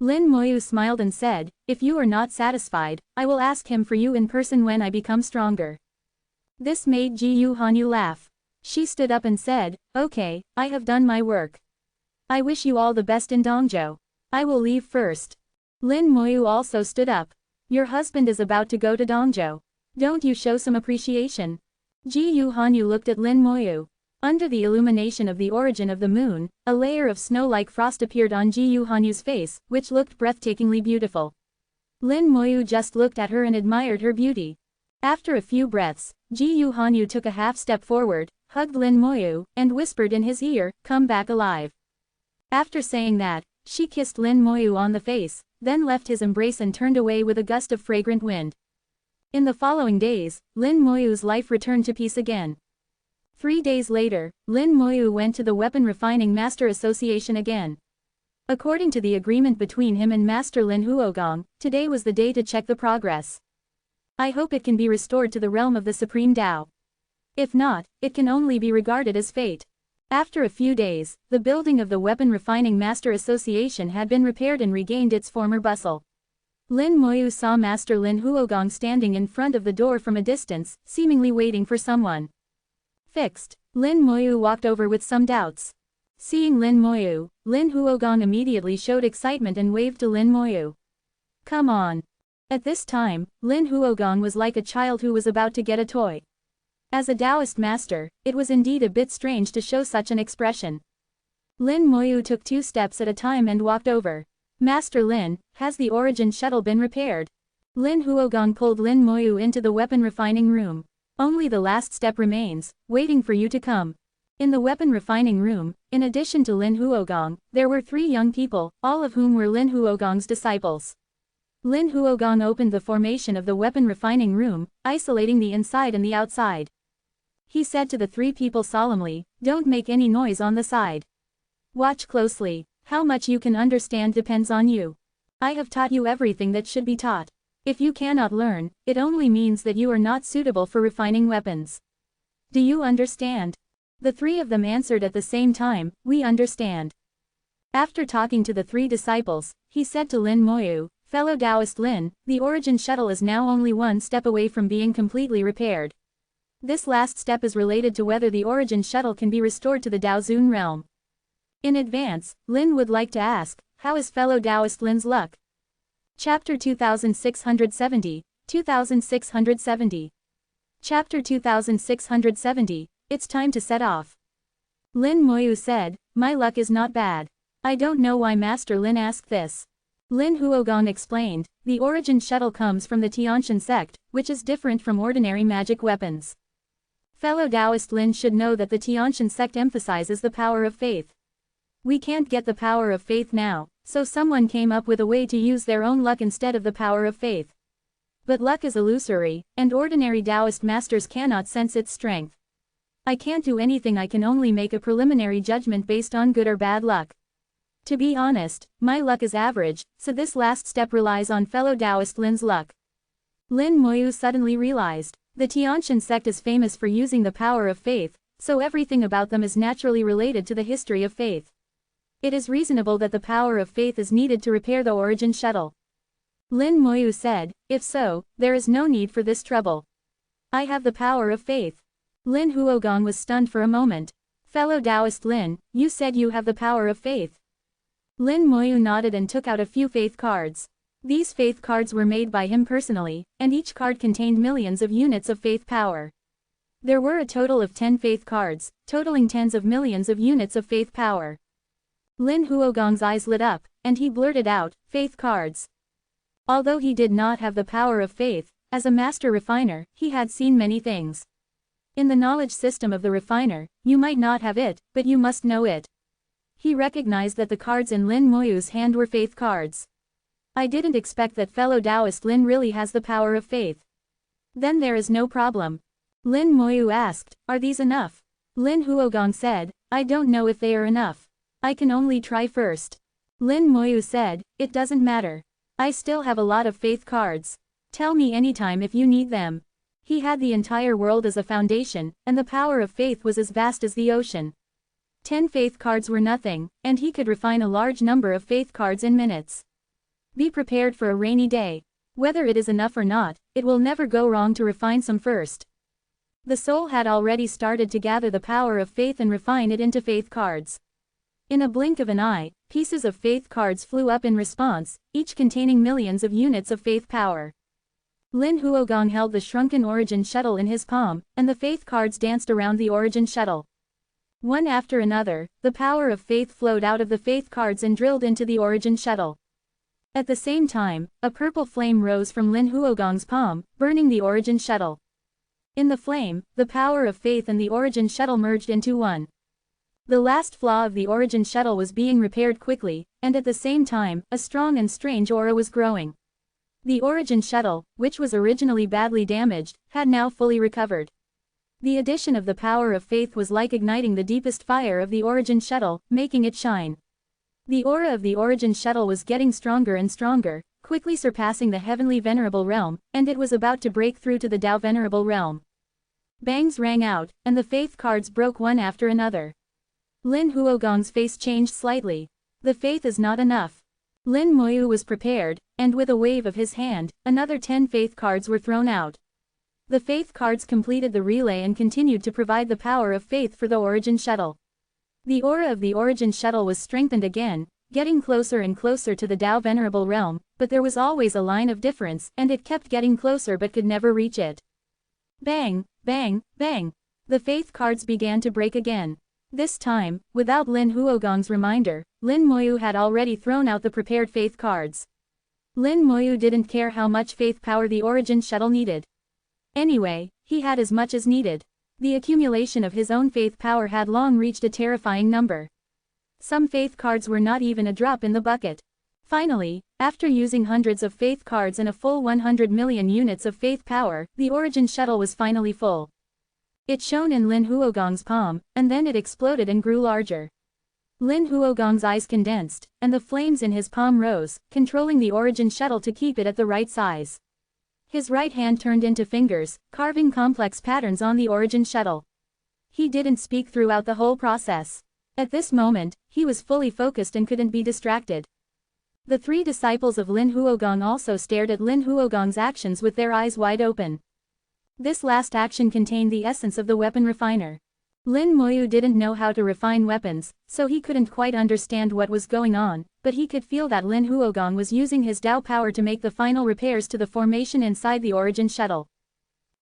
Lin Moyu smiled and said, "If you are not satisfied, I will ask him for you in person when I become stronger." This made Ji Yu Hanyu laugh. She stood up and said, "Okay, I have done my work. I wish you all the best in Dongzhou. I will leave first." Lin Moyu also stood up. "Your husband is about to go to Dongzhou. Don't you show some appreciation?" Ji Yu Hanyu looked at Lin Moyu. Under the illumination of the origin of the moon, a layer of snow-like frost appeared on Ji Yu Hanyu's face, which looked breathtakingly beautiful. Lin Moyu just looked at her and admired her beauty. After a few breaths, Ji Yu Hanyu took a half step forward, hugged Lin Moyu, and whispered in his ear, "Come back alive." After saying that, she kissed Lin Moyu on the face, then left his embrace and turned away with a gust of fragrant wind. In the following days, Lin Moyu's life returned to peace again. 3 days later, Lin Moyu went to the Weapon Refining Master Association again. According to the agreement between him and Master Lin Huogong, today was the day to check the progress. "I hope it can be restored to the realm of the Supreme Tao. If not, it can only be regarded as fate." After a few days, the building of the Weapon Refining Master Association had been repaired and regained its former bustle. Lin Moyu saw Master Lin Huogong standing in front of the door from a distance, seemingly waiting for someone. Fixed. Lin Moyu walked over with some doubts. Seeing Lin Moyu, Lin Huogong immediately showed excitement and waved to Lin Moyu. Come on. At this time, Lin Huogong was like a child who was about to get a toy. As a Taoist master, it was indeed a bit strange to show such an expression. Lin Moyu took 2 steps at a time and walked over. Master Lin, has the origin shuttle been repaired? Lin Huogong pulled Lin Moyu into the weapon refining room. Only the last step remains, waiting for you to come. In the weapon refining room, in addition to Lin Huogong, there were 3 young people, all of whom were Lin Huogong's disciples. Lin Huogong opened the formation of the weapon refining room, isolating the inside and the outside. He said to the 3 people solemnly, don't make any noise on the side. Watch closely. How much you can understand depends on you. I have taught you everything that should be taught. If you cannot learn, it only means that you are not suitable for refining weapons. Do you understand? The 3 of them answered at the same time, we understand. After talking to the 3 disciples, he said to Lin Moyu, fellow Taoist Lin, the origin shuttle is now only 1 step away from being completely repaired. This last step is related to whether the origin shuttle can be restored to the Daozun realm. In advance, Lin would like to ask, how is fellow Taoist Lin's luck? Chapter 2670, 2670. Chapter 2670, it's time to set off. Lin Moyu said, my luck is not bad. I don't know why Master Lin asked this. Lin Huogong explained, the origin shuttle comes from the Tianshan sect, which is different from ordinary magic weapons. Fellow Taoist Lin should know that the Tianshan sect emphasizes the power of faith. We can't get the power of faith now, so someone came up with a way to use their own luck instead of the power of faith. But luck is illusory, and ordinary Taoist masters cannot sense its strength. I can't do anything, I can only make a preliminary judgment based on good or bad luck. To be honest, my luck is average, so this last step relies on fellow Taoist Lin's luck. Lin Moyu suddenly realized, the Tianshan sect is famous for using the power of faith, so everything about them is naturally related to the history of faith. It is reasonable that the power of faith is needed to repair the origin shuttle. Lin Moyu said, if so, there is no need for this trouble. I have the power of faith. Lin Huogong was stunned for a moment. Fellow Taoist Lin, you said you have the power of faith. Lin Moyu nodded and took out a few faith cards. These faith cards were made by him personally, and each card contained millions of units of faith power. There were a total of 10 faith cards, totaling tens of millions of units of faith power. Lin Huogong's eyes lit up, and he blurted out, faith cards. Although he did not have the power of faith, as a master refiner, he had seen many things. In the knowledge system of the refiner, you might not have it, but you must know it. He recognized that the cards in Lin Moyu's hand were faith cards. I didn't expect that fellow Taoist Lin really has the power of faith. Then there is no problem. Lin Moyu asked, are these enough? Lin Huogong said, I don't know if they are enough. I can only try first. Lin Moyu said, it doesn't matter. I still have a lot of faith cards. Tell me anytime if you need them. He had the entire world as a foundation, and the power of faith was as vast as the ocean. 10 faith cards were nothing, and he could refine a large number of faith cards in minutes. Be prepared for a rainy day. Whether it is enough or not, it will never go wrong to refine some first. The soul had already started to gather the power of faith and refine it into faith cards. In a blink of an eye, pieces of faith cards flew up in response, each containing millions of units of faith power. Lin Huogong held the shrunken origin shuttle in his palm, and the faith cards danced around the origin shuttle. One after another, the power of faith flowed out of the faith cards and drilled into the origin shuttle. At the same time, a purple flame rose from Lin Huogong's palm, burning the origin shuttle. In the flame, the power of faith and the origin shuttle merged into one. The last flaw of the origin shuttle was being repaired quickly, and at the same time, a strong and strange aura was growing. The origin shuttle, which was originally badly damaged, had now fully recovered. The addition of the power of faith was like igniting the deepest fire of the origin shuttle, making it shine. The aura of the origin shuttle was getting stronger and stronger, quickly surpassing the heavenly Venerable realm, and it was about to break through to the Tao Venerable realm. Bangs rang out, and the faith cards broke one after another. Lin Huogong's face changed slightly. The faith is not enough. Lin Moyu was prepared, and with a wave of his hand, another 10 faith cards were thrown out. The faith cards completed the relay and continued to provide the power of faith for the origin shuttle. The aura of the origin shuttle was strengthened again, getting closer and closer to the Tao Venerable realm, but there was always a line of difference, and it kept getting closer but could never reach it. Bang, bang, bang. The faith cards began to break again. This time, without Lin Huogong's reminder, Lin Moyu had already thrown out the prepared faith cards. Lin Moyu didn't care how much faith power the origin shuttle needed. Anyway, he had as much as needed. The accumulation of his own faith power had long reached a terrifying number. Some faith cards were not even a drop in the bucket. Finally, after using hundreds of faith cards and a full 100 million units of faith power, the origin shuttle was finally full. It shone in Lin Huogong's palm, and then it exploded and grew larger. Lin Huogong's eyes condensed, and the flames in his palm rose, controlling the origin shuttle to keep it at the right size. His right hand turned into fingers, carving complex patterns on the origin shuttle. He didn't speak throughout the whole process. At this moment, he was fully focused and couldn't be distracted. The 3 disciples of Lin Huogong also stared at Lin Huogong's actions with their eyes wide open. This last action contained the essence of the weapon refiner. Lin Moyu didn't know how to refine weapons, so he couldn't quite understand what was going on, but he could feel that Lin Huogong was using his Tao power to make the final repairs to the formation inside the origin shuttle.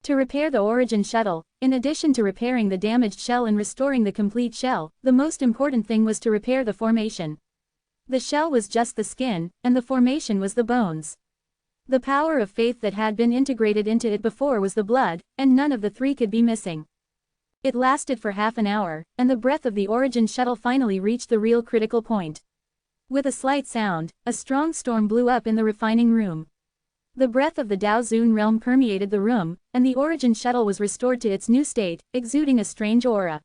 To repair the origin shuttle, in addition to repairing the damaged shell and restoring the complete shell, the most important thing was to repair the formation. The shell was just the skin, and the formation was the bones. The power of faith that had been integrated into it before was the blood, and none of the 3 could be missing. It lasted for half an hour, and the breath of the origin shuttle finally reached the real critical point. With a slight sound, a strong storm blew up in the refining room. The breath of the Dao Zun realm permeated the room, and the origin shuttle was restored to its new state, exuding a strange aura.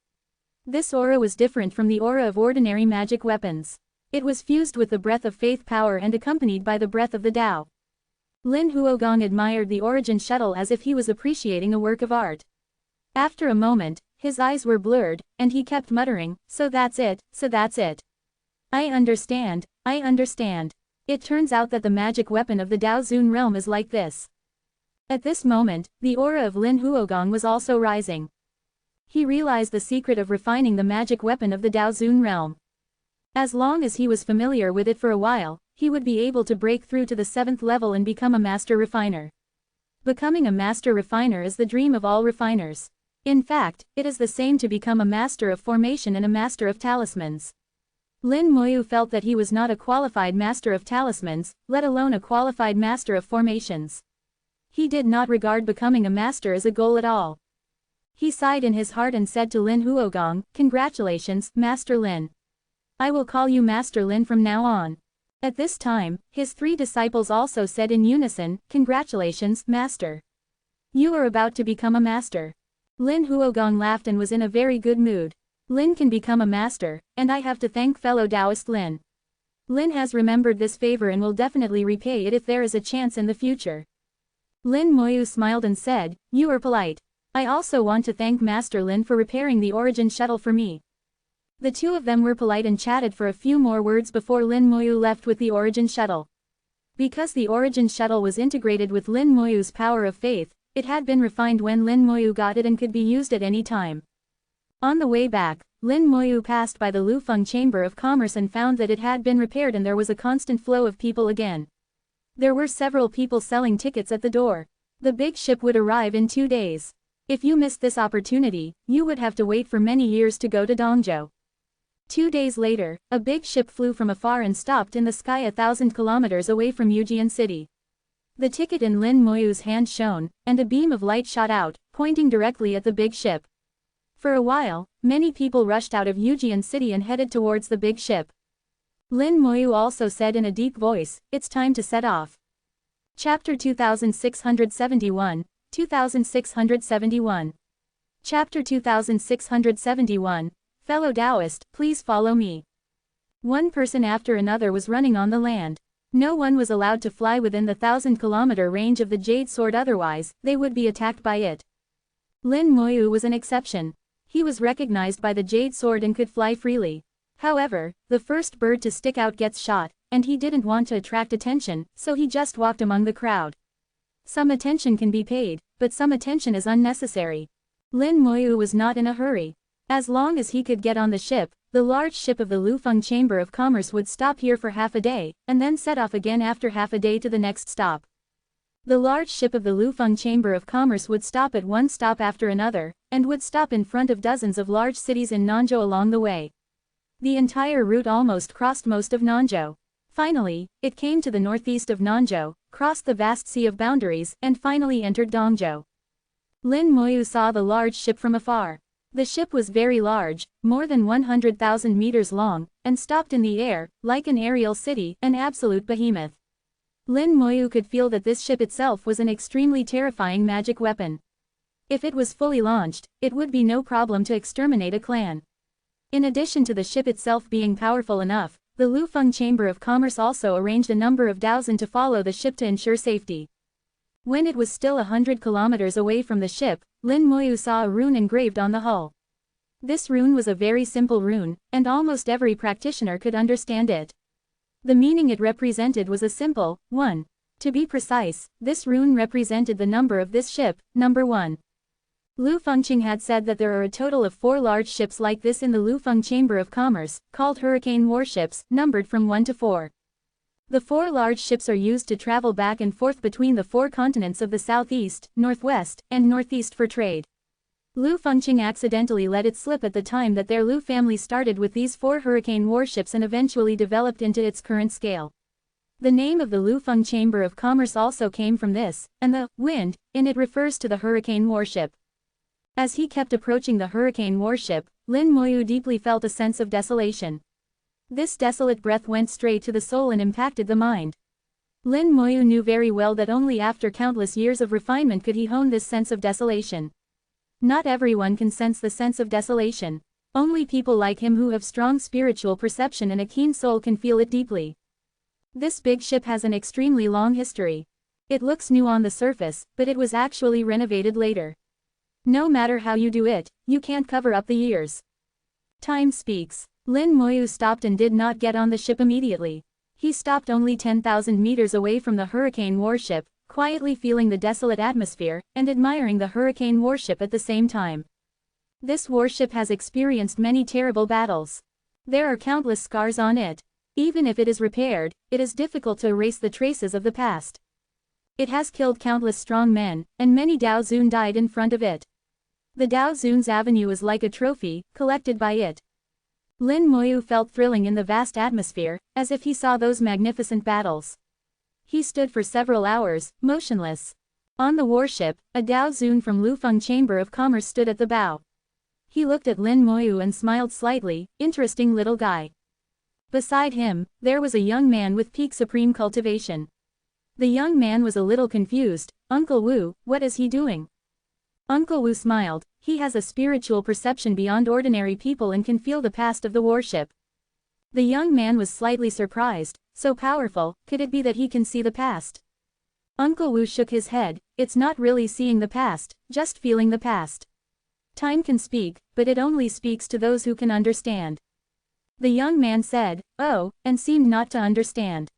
This aura was different from the aura of ordinary magic weapons. It was fused with the breath of faith power and accompanied by the breath of the Tao. Lin Huogong admired the origin shuttle as if he was appreciating a work of art. After a moment, his eyes were blurred, and he kept muttering, "So that's it, so that's it. I understand, I understand. It turns out that the magic weapon of the Dao Zun realm is like this." At this moment, the aura of Lin Huogong was also rising. He realized the secret of refining the magic weapon of the Dao Zun realm. As long as he was familiar with it for a while, he would be able to break through to the 7th level and become a master refiner. Becoming a master refiner is the dream of all refiners. In fact, it is the same to become a master of formation and a master of talismans. Lin Moyu felt that he was not a qualified master of talismans, let alone a qualified master of formations. He did not regard becoming a master as a goal at all. He sighed in his heart and said to Lin Huogong, "Congratulations, Master Lin. I will call you Master Lin from now on." At this time, his 3 disciples also said in unison, "Congratulations, Master. You are about to become a master." Lin Huogong laughed and was in a very good mood. Lin can become a master, and I have to thank fellow Taoist Lin. Lin has remembered this favor and will definitely repay it if there is a chance in the future. Lin Moyu smiled and said, "You are polite. I also want to thank Master Lin for repairing the origin shuttle for me." The 2 of them were polite and chatted for a few more words before Lin Moyu left with the origin shuttle. Because the origin shuttle was integrated with Lin Moyu's power of faith, it had been refined when Lin Moyu got it and could be used at any time. On the way back, Lin Moyu passed by the Lufeng Chamber of Commerce and found that it had been repaired and there was a constant flow of people again. There were several people selling tickets at the door. The big ship would arrive in 2 days. If you missed this opportunity, you would have to wait for many years to go to Dongzhou. 2 days later, a big ship flew from afar and stopped in the sky 1,000 kilometers away from Yujian City. The ticket in Lin Moyu's hand shone, and a beam of light shot out, pointing directly at the big ship. For a while, many people rushed out of Yujian City and headed towards the big ship. Lin Moyu also said in a deep voice, "It's time to set off." Chapter 2671, 2671. Chapter 2671, Fellow Taoist, please follow me. One person after another was running on the land. No one was allowed to fly within the 1,000-kilometer range of the Jade Sword, otherwise, they would be attacked by it. Lin Moyu was an exception. He was recognized by the jade sword and could fly freely. However, the first bird to stick out gets shot, and he didn't want to attract attention, so he just walked among the crowd. Some attention can be paid, but some attention is unnecessary. Lin Moyu was not in a hurry. As long as he could get on the ship, the large ship of the Lufeng Chamber of Commerce would stop here for half a day, and then set off again after half a day to the next stop. The large ship of the Lufeng Chamber of Commerce would stop at one stop after another, and would stop in front of dozens of large cities in Nanzhou along the way. The entire route almost crossed most of Nanzhou. Finally, it came to the northeast of Nanzhou, crossed the vast sea of boundaries, and finally entered Dongzhou. Lin Moyu saw the large ship from afar. The ship was very large, more than 100,000 meters long, and stopped in the air, like an aerial city, an absolute behemoth. Lin Moyu could feel that this ship itself was an extremely terrifying magic weapon. If it was fully launched, it would be no problem to exterminate a clan. In addition to the ship itself being powerful enough, the Lufeng Chamber of Commerce also arranged a number of Daozhen to follow the ship to ensure safety. When it was still 100 kilometers away from the ship, Lin Moyu saw a rune engraved on the hull. This rune was a very simple rune, and almost every practitioner could understand it. The meaning it represented was a simple 1. To be precise, this rune represented the number of this ship, number 1. Lu Fengqing had said that there are a total of 4 large ships like this in the Lufeng Chamber of Commerce, called hurricane warships, numbered from 1 to 4. The 4 large ships are used to travel back and forth between the 4 continents of the southeast, northwest, and northeast for trade. Lu Fengqing accidentally let it slip at the time that their Lu family started with these 4 hurricane warships and eventually developed into its current scale. The name of the Lufeng Chamber of Commerce also came from this, and the wind in it refers to the hurricane warship. As he kept approaching the hurricane warship, Lin Moyu deeply felt a sense of desolation. This desolate breath went straight to the soul and impacted the mind. Lin Moyu knew very well that only after countless years of refinement could he hone this sense of desolation. Not everyone can sense the sense of desolation. Only people like him who have strong spiritual perception and a keen soul can feel it deeply. This big ship has an extremely long history. It looks new on the surface, but it was actually renovated later. No matter how you do it, you can't cover up the years. Time speaks. Lin Moyu stopped and did not get on the ship immediately. He stopped only 10,000 meters away from the hurricane warship, quietly feeling the desolate atmosphere, and admiring the hurricane warship at the same time. This warship has experienced many terrible battles. There are countless scars on it. Even if it is repaired, it is difficult to erase the traces of the past. It has killed countless strong men, and many Daozhen died in front of it. The Daozhen's avenue is like a trophy, collected by it. Lin Moyu felt thrilling in the vast atmosphere, as if he saw those magnificent battles. He stood for several hours, motionless. On the warship, a Daozhen from Lufeng Chamber of Commerce stood at the bow. He looked at Lin Moyu and smiled slightly. Interesting little guy. Beside him, there was a young man with peak supreme cultivation. The young man was a little confused. Uncle Wu, what is he doing? Uncle Wu smiled. He has a spiritual perception beyond ordinary people and can feel the past of the warship. The young man was slightly surprised. So powerful, could it be that he can see the past? Uncle Wu shook his head. It's not really seeing the past, just feeling the past. Time can speak, but it only speaks to those who can understand. The young man said, oh, and seemed not to understand.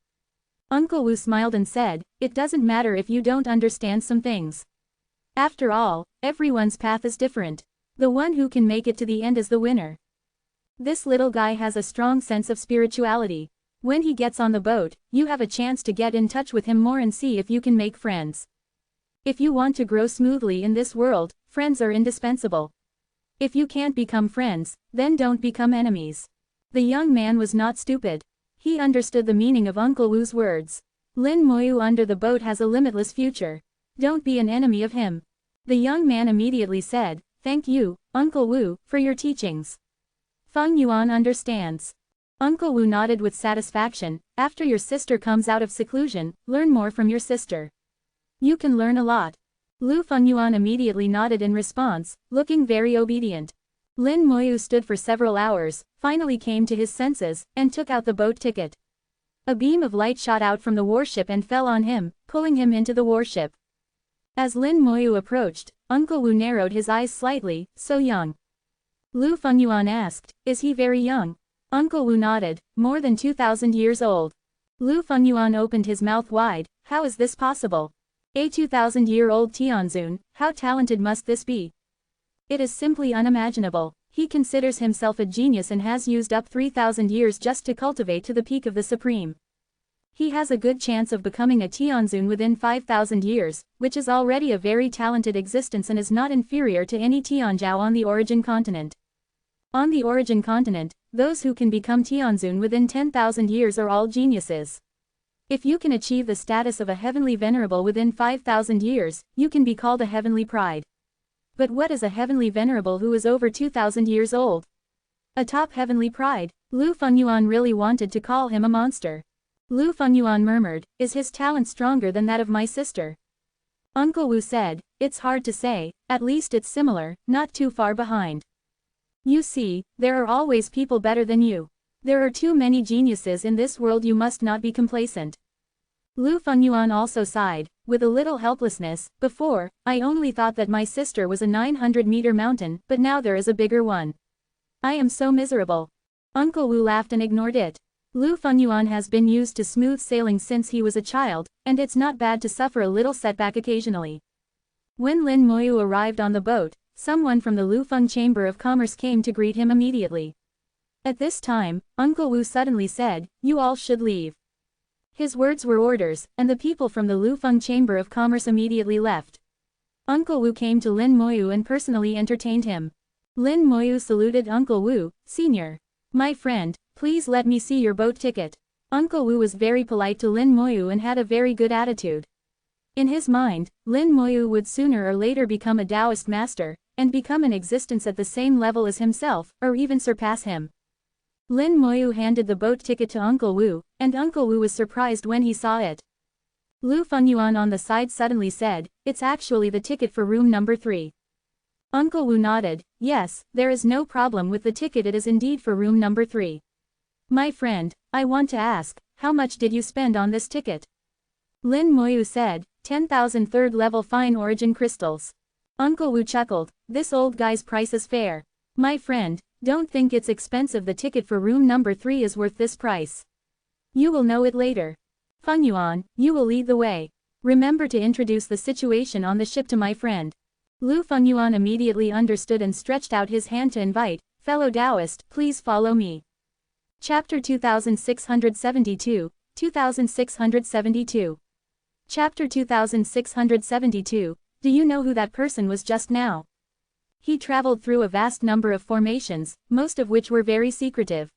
Uncle Wu smiled and said, it doesn't matter if you don't understand some things. After all, everyone's path is different. The one who can make it to the end is the winner. This little guy has a strong sense of spirituality. When he gets on the boat, you have a chance to get in touch with him more and see if you can make friends. If you want to grow smoothly in this world, friends are indispensable. If you can't become friends, then don't become enemies. The young man was not stupid. He understood the meaning of Uncle Wu's words. Lin Moyu under the boat has a limitless future. Don't be an enemy of him. The young man immediately said, thank you, Uncle Wu, for your teachings. Feng Yuan understands. Uncle Wu nodded with satisfaction. After your sister comes out of seclusion, learn more from your sister. You can learn a lot. Lu Fengyuan immediately nodded in response, looking very obedient. Lin Moyu stood for several hours, finally came to his senses, and took out the boat ticket. A beam of light shot out from the warship and fell on him, pulling him into the warship. As Lin Moyu approached, Uncle Wu narrowed his eyes slightly. So young. Lu Fengyuan asked, is he very young? Uncle Wu nodded, more than 2,000 years old. Lu Fengyuan opened his mouth wide, how is this possible? A 2,000-year-old Tianzun, how talented must this be? It is simply unimaginable. He considers himself a genius and has used up 3,000 years just to cultivate to the peak of the supreme. He has a good chance of becoming a Tianzun within 5,000 years, which is already a very talented existence and is not inferior to any Tianzhao on the origin continent. On the origin continent, those who can become Tianzun within 10,000 years are all geniuses. If you can achieve the status of a heavenly venerable within 5,000 years, you can be called a heavenly pride. But what is a heavenly venerable who is over 2,000 years old? A top heavenly pride. Lu Fengyuan really wanted to call him a monster. Lu Fengyuan murmured, is his talent stronger than that of my sister? Uncle Wu said, it's hard to say, at least it's similar, not too far behind. You see, there are always people better than you. There are too many geniuses in this world, you must not be complacent. Lu Fengyuan also sighed, with a little helplessness, before, I only thought that my sister was a 900-meter mountain, but now there is a bigger one. I am so miserable. Uncle Wu laughed and ignored it. Lu Fengyuan has been used to smooth sailing since he was a child, and it's not bad to suffer a little setback occasionally. When Lin Moyu arrived on the boat, someone from the Lufeng Chamber of Commerce came to greet him immediately. At this time, Uncle Wu suddenly said, you all should leave. His words were orders, and the people from the Lufeng Chamber of Commerce immediately left. Uncle Wu came to Lin Moyu and personally entertained him. Lin Moyu saluted Uncle Wu, Senior. My friend, please let me see your boat ticket. Uncle Wu was very polite to Lin Moyu and had a very good attitude. In his mind, Lin Moyu would sooner or later become a Taoist master, and become an existence at the same level as himself, or even surpass him. Lin Moyu handed the boat ticket to Uncle Wu, and Uncle Wu was surprised when he saw it. Lu Fengyuan on the side suddenly said, it's actually the ticket for room number 3. Uncle Wu nodded, yes, there is no problem with the ticket, it is indeed for room number 3. My friend, I want to ask, how much did you spend on this ticket? Lin Moyu said, 10,000 third-level fine origin crystals. Uncle Wu chuckled, this old guy's price is fair. My friend, don't think it's expensive, the ticket for room number 3 is worth this price. You will know it later. Fengyuan, you will lead the way. Remember to introduce the situation on the ship to my friend. Lu Fengyuan immediately understood and stretched out his hand to invite, fellow Taoist, please follow me. Chapter 2672, 2672. Chapter 2672, do you know who that person was just now? He traveled through a vast number of formations, most of which were very secretive.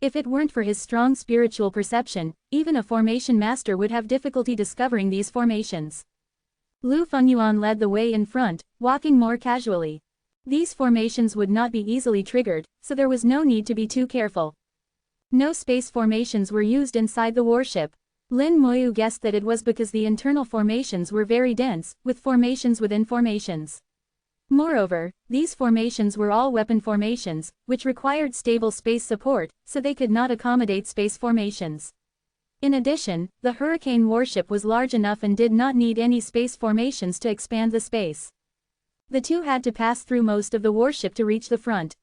If it weren't for his strong spiritual perception, even a formation master would have difficulty discovering these formations. Lu Fengyuan led the way in front, walking more casually. These formations would not be easily triggered, so there was no need to be too careful. No space formations were used inside the warship. Lin Moyu guessed that it was because the internal formations were very dense, with formations within formations. Moreover, these formations were all weapon formations, which required stable space support, so they could not accommodate space formations. In addition, the Hurricane warship was large enough and did not need any space formations to expand the space. The two had to pass through most of the warship to reach the front.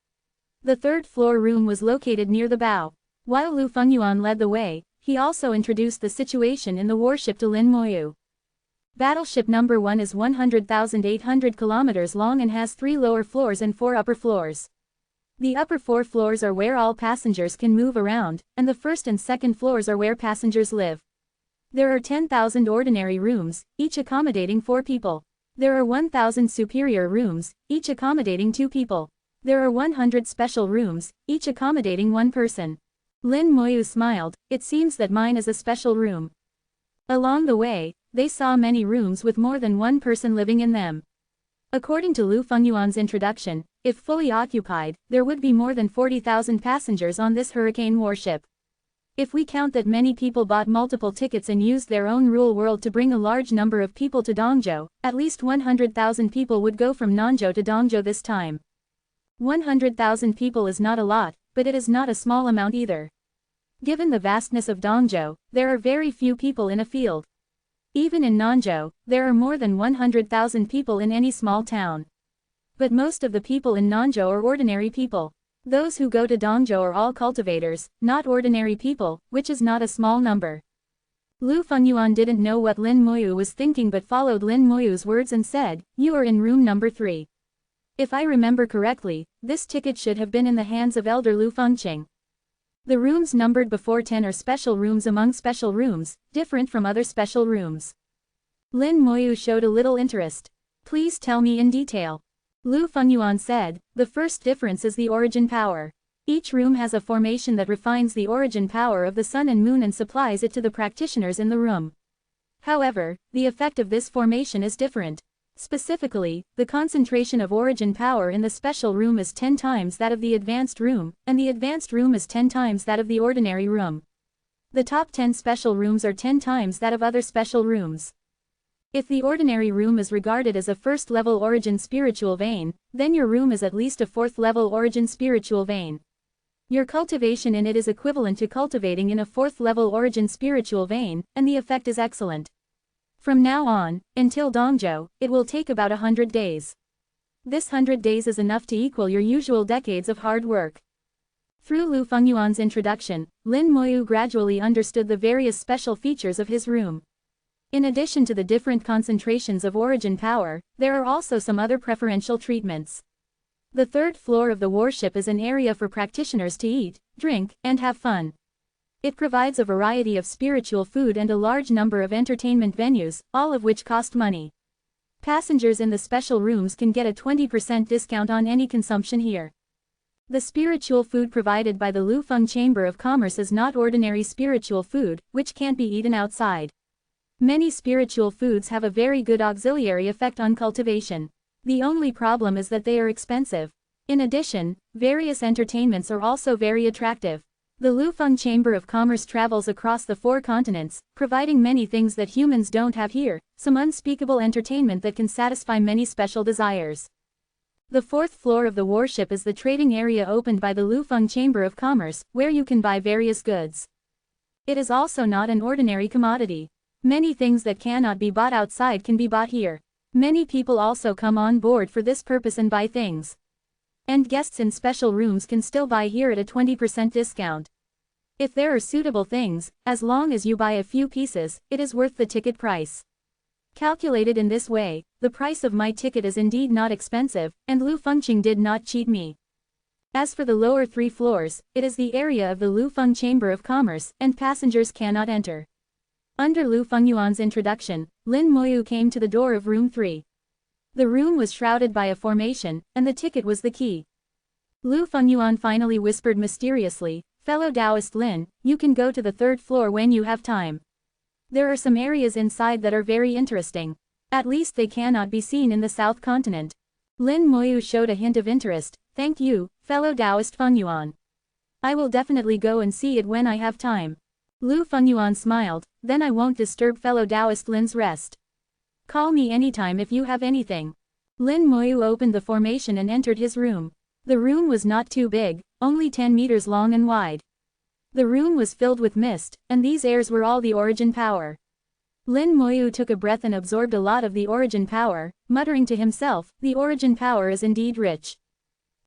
The third-floor room was located near the bow. While Lu Fengyuan led the way, he also introduced the situation in the warship to Lin Moyu. Battleship number 1 is 100,800 kilometers long and has 3 lower floors and 4 upper floors. The upper 4 floors are where all passengers can move around, and the first and second floors are where passengers live. There are 10,000 ordinary rooms, each accommodating 4 people. There are 1,000 superior rooms, each accommodating 2 people. There are 100 special rooms, each accommodating 1 person. Lin Moyu smiled, it seems that mine is a special room. Along the way, they saw many rooms with more than 1 person living in them. According to Lu Fengyuan's introduction, if fully occupied, there would be more than 40,000 passengers on this Hurricane warship. If we count that many people bought multiple tickets and used their own rule world to bring a large number of people to Dongzhou, at least 100,000 people would go from Nanzhou to Dongzhou this time. 100,000 people is not a lot, but it is not a small amount either. Given the vastness of Dongzhou, there are very few people in a field. Even in Nanzhou, there are more than 100,000 people in any small town. But most of the people in Nanzhou are ordinary people. Those who go to Dongzhou are all cultivators, not ordinary people, which is not a small number. Lu Fengyuan didn't know what Lin Moyu was thinking but followed Lin Moyu's words and said, "You are in room number 3. If I remember correctly, this ticket should have been in the hands of Elder Lu Fengqing. The rooms numbered before 10 are special rooms among special rooms, different from other special rooms." Lin Moyu showed a little interest. "Please tell me in detail." Lu Fengyuan said, "The first difference is the origin power. Each room has a formation that refines the origin power of the sun and moon and supplies it to the practitioners in the room. However, the effect of this formation is different. Specifically, the concentration of origin power in the special room is 10 times that of the advanced room, and the advanced room is 10 times that of the ordinary room. The top 10 special rooms are 10 times that of other special rooms. If the ordinary room is regarded as a first-level origin spiritual vein, then your room is at least a fourth-level origin spiritual vein. Your cultivation in it is equivalent to cultivating in a fourth-level origin spiritual vein, and the effect is excellent. From now on, until Dongzhou, it will take about 100 days. This 100 days is enough to equal your usual decades of hard work." Through Lu Fengyuan's introduction, Lin Moyu gradually understood the various special features of his room. In addition to the different concentrations of origin power, there are also some other preferential treatments. The third floor of the worship is an area for practitioners to eat, drink, and have fun. It provides a variety of spiritual food and a large number of entertainment venues, all of which cost money. Passengers in the special rooms can get a 20% discount on any consumption here. The spiritual food provided by the Lufeng Chamber of Commerce is not ordinary spiritual food, which can't be eaten outside. Many spiritual foods have a very good auxiliary effect on cultivation. The only problem is that they are expensive. In addition, various entertainments are also very attractive. The Lufeng Chamber of Commerce travels across the 4 continents, providing many things that humans don't have here, some unspeakable entertainment that can satisfy many special desires. The 4th floor of the worship is the trading area opened by the Lufeng Chamber of Commerce, where you can buy various goods. It is also not an ordinary commodity. Many things that cannot be bought outside can be bought here. Many people also come on board for this purpose and buy things. And guests in special rooms can still buy here at a 20% discount. If there are suitable things, as long as you buy a few pieces, it is worth the ticket price. Calculated in this way, the price of my ticket is indeed not expensive, and Lu Fengqing did not cheat me. As for the lower 3 floors, it is the area of the Lufeng Chamber of Commerce, and passengers cannot enter. Under Lu Fengyuan's introduction, Lin Moyu came to the door of room 3. The room was shrouded by a formation, and the ticket was the key. Lu Fengyuan finally whispered mysteriously, "Fellow Taoist Lin, you can go to the 3rd floor when you have time. There are some areas inside that are very interesting. At least they cannot be seen in the South Continent." Lin Moyu showed a hint of interest. "Thank you, fellow Taoist Fengyuan. I will definitely go and see it when I have time." Lu Fengyuan smiled, "Then I won't disturb fellow Taoist Lin's rest. Call me anytime if you have anything." Lin Moyu opened the formation and entered his room. The room was not too big, only 10 meters long and wide. The room was filled with mist, and these airs were all the origin power. Lin Moyu took a breath and absorbed a lot of the origin power, muttering to himself, "The origin power is indeed rich."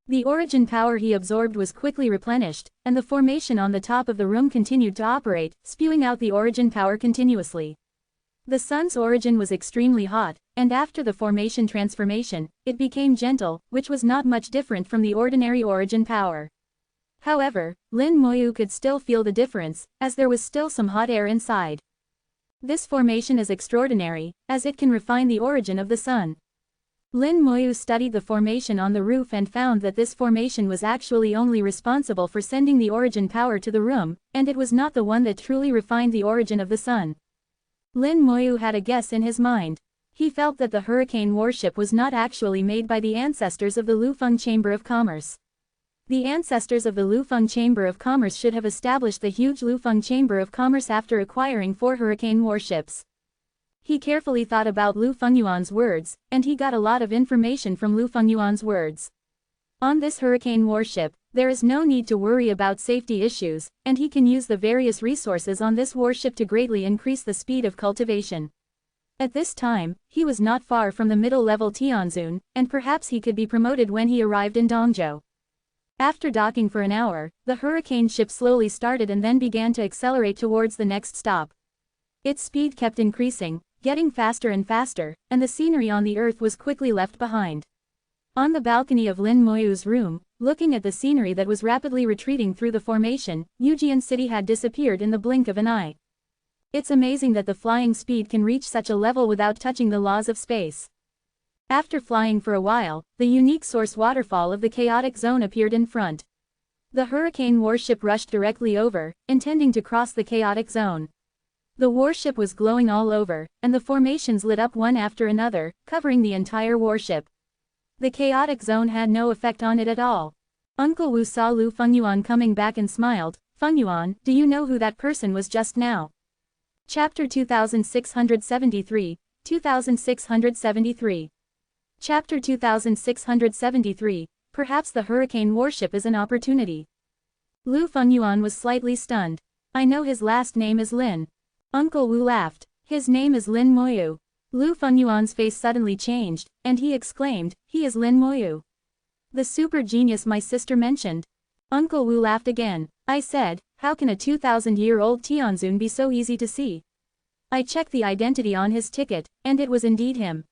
The origin power he absorbed was quickly replenished, and the formation on the top of the room continued to operate, spewing out the origin power continuously. The sun's origin was extremely hot, and after the formation transformation, it became gentle, which was not much different from the ordinary origin power. However, Lin Moyu could still feel the difference, as there was still some hot air inside. This formation is extraordinary, as it can refine the origin of the sun. Lin Moyu studied the formation on the roof and found that this formation was actually only responsible for sending the origin power to the room, and it was not the one that truly refined the origin of the sun. Lin Moyu had a guess in his mind. He felt that the hurricane warship was not actually made by the ancestors of the Lufeng Chamber of Commerce. The ancestors of the Lufeng Chamber of Commerce should have established the huge Lufeng Chamber of Commerce after acquiring 4 hurricane warships. He carefully thought about Lu Fengyuan's words, and he got a lot of information from Lu Fengyuan's words. On this hurricane warship, there is no need to worry about safety issues, and he can use the various resources on this warship to greatly increase the speed of cultivation. At this time, he was not far from the middle-level Tianzun, and perhaps he could be promoted when he arrived in Dongzhou. After docking for an hour, the hurricane ship slowly started and then began to accelerate towards the next stop. Its speed kept increasing, getting faster and faster, and the scenery on the earth was quickly left behind. On the balcony of Lin Moyu's room, looking at the scenery that was rapidly retreating through the formation, Yujian City had disappeared in the blink of an eye. It's amazing that the flying speed can reach such a level without touching the laws of space. After flying for a while, the unique source waterfall of the chaotic zone appeared in front. The hurricane warship rushed directly over, intending to cross the chaotic zone. The warship was glowing all over, and the formations lit up one after another, covering the entire warship. The chaotic zone had no effect on it at all. Uncle Wu saw Lu Fengyuan coming back and smiled. "Fengyuan, do you know who that person was just now?" Chapter 2673, 2673. Chapter 2673, Perhaps the hurricane warship is an opportunity. Lu Fengyuan was slightly stunned. "I know his last name is Lin." Uncle Wu laughed. "His name is Lin Moyu." Lu Fengyuan's face suddenly changed, and he exclaimed, "He is Lin Moyu. The super genius my sister mentioned." Uncle Wu laughed again. "I said, how can a 2,000-year-old Tianzun be so easy to see? I checked the identity on his ticket, and it was indeed him."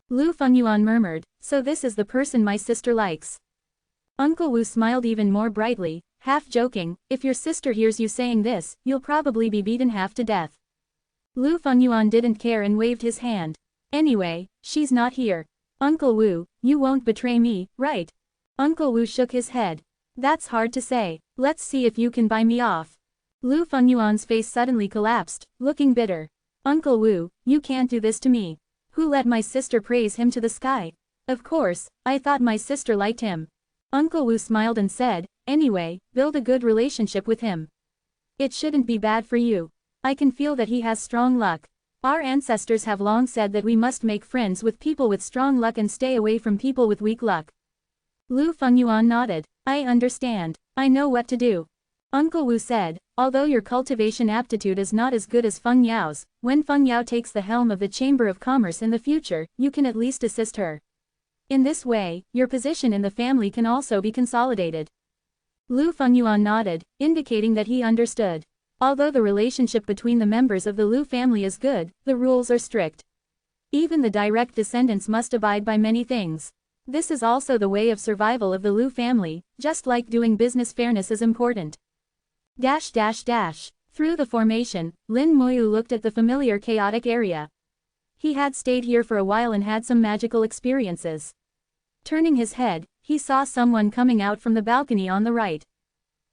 Lu Fengyuan murmured, "So this is the person my sister likes." Uncle Wu smiled even more brightly, half joking, "If your sister hears you saying this, you'll probably be beaten half to death." Lu Fengyuan didn't care and waved his hand. "Anyway, she's not here. Uncle Wu, you won't betray me, right?" Uncle Wu shook his head. "That's hard to say. Let's see if you can buy me off." Lu Fengyuan's face suddenly collapsed, looking bitter. "Uncle Wu, you can't do this to me. Who let my sister praise him to the sky? Of course, I thought my sister liked him." Uncle Wu smiled and said, "Anyway, build a good relationship with him. It shouldn't be bad for you. I can feel that he has strong luck. Our ancestors have long said that we must make friends with people with strong luck and stay away from people with weak luck." Lu Fengyuan nodded. "I understand. I know what to do." Uncle Wu said, "Although your cultivation aptitude is not as good as Feng Yao's, when Feng Yao takes the helm of the Chamber of Commerce in the future, you can at least assist her. In this way, your position in the family can also be consolidated." Lu Fengyuan nodded, indicating that he understood. Although the relationship between the members of the Lu family is good, the rules are strict. Even the direct descendants must abide by many things. This is also the way of survival of the Lu family, just like doing business. Fairness is important. Through the formation, Lin Moyu looked at the familiar chaotic area. He had stayed here for a while and had some magical experiences. Turning his head, he saw someone coming out from the balcony on the right.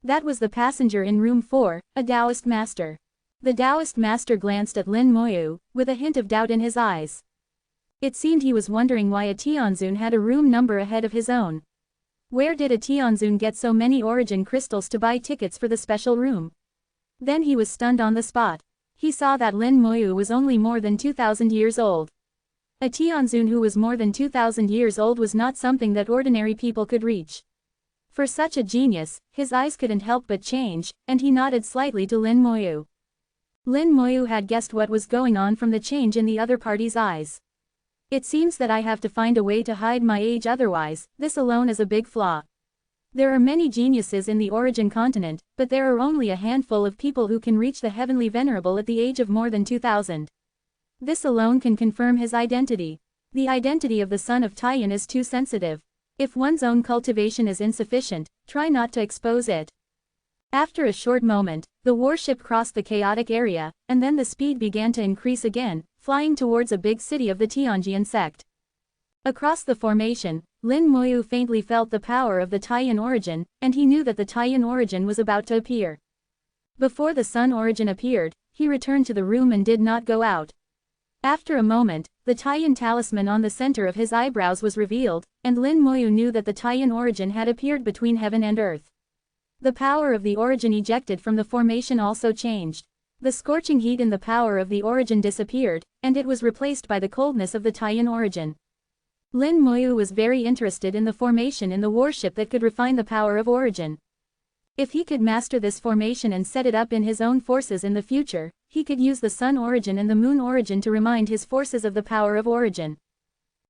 That was the passenger in room 4, a Taoist master. The Taoist master glanced at Lin Moyu, with a hint of doubt in his eyes. It seemed he was wondering why a Tianzun had a room number ahead of his own. Where did a Tianzun get so many origin crystals to buy tickets for the special room? Then he was stunned on the spot. He saw that Lin Moyu was only more than 2,000 years old. A Tianzun who was more than 2,000 years old was not something that ordinary people could reach. For such a genius, his eyes couldn't help but change, and he nodded slightly to Lin Moyu. Lin Moyu had guessed what was going on from the change in the other party's eyes. "It seems that I have to find a way to hide my age, otherwise, this alone is a big flaw. There are many geniuses in the origin continent, but there are only a handful of people who can reach the heavenly Venerable at the age of more than 2,000. This alone can confirm his identity. The identity of the son of Taiyan is too sensitive. If one's own cultivation is insufficient, try not to expose it." After a short moment, the warship crossed the chaotic area, and then the speed began to increase again, flying towards a big city of the Tianjian sect. Across the formation, Lin Moyu faintly felt the power of the Taiyan origin, and he knew that the Taiyan origin was about to appear. Before the sun origin appeared, he returned to the room and did not go out. After a moment, the Taiyan talisman on the center of his eyebrows was revealed, and Lin Moyu knew that the Taiyan origin had appeared between heaven and earth. The power of the origin ejected from the formation also changed. The scorching heat in the power of the origin disappeared, and it was replaced by the coldness of the Taiyan origin. Lin Moyu was very interested in the formation in the warship that could refine the power of origin. If he could master this formation and set it up in his own forces in the future, he could use the sun origin and the moon origin to remind his forces of the power of origin.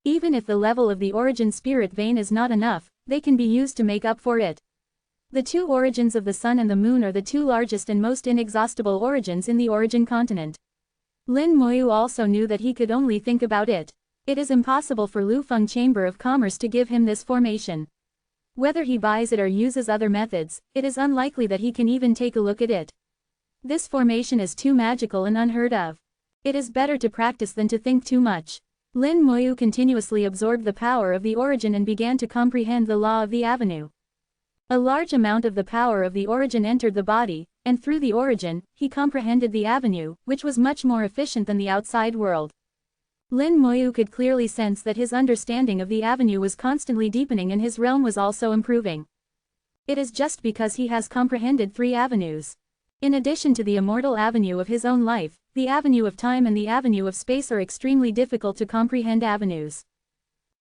Even if the level of the origin spirit vein is not enough, they can be used to make up for it. The two origins of the sun and the moon are the two largest and most inexhaustible origins in the origin continent. Lin Moyu also knew that he could only think about it. It is impossible for Lu Feng Chamber of Commerce to give him this formation. Whether he buys it or uses other methods, it is unlikely that he can even take a look at it. This formation is too magical and unheard of. It is better to practice than to think too much. Lin Moyu continuously absorbed the power of the origin and began to comprehend the law of the avenue. A large amount of the power of the origin entered the body, and through the origin, he comprehended the avenue, which was much more efficient than the outside world. Lin Moyu could clearly sense that his understanding of the avenue was constantly deepening and his realm was also improving. It is just because he has comprehended 3 avenues. In addition to the immortal avenue of his own life, the avenue of time and the avenue of space are extremely difficult to comprehend avenues.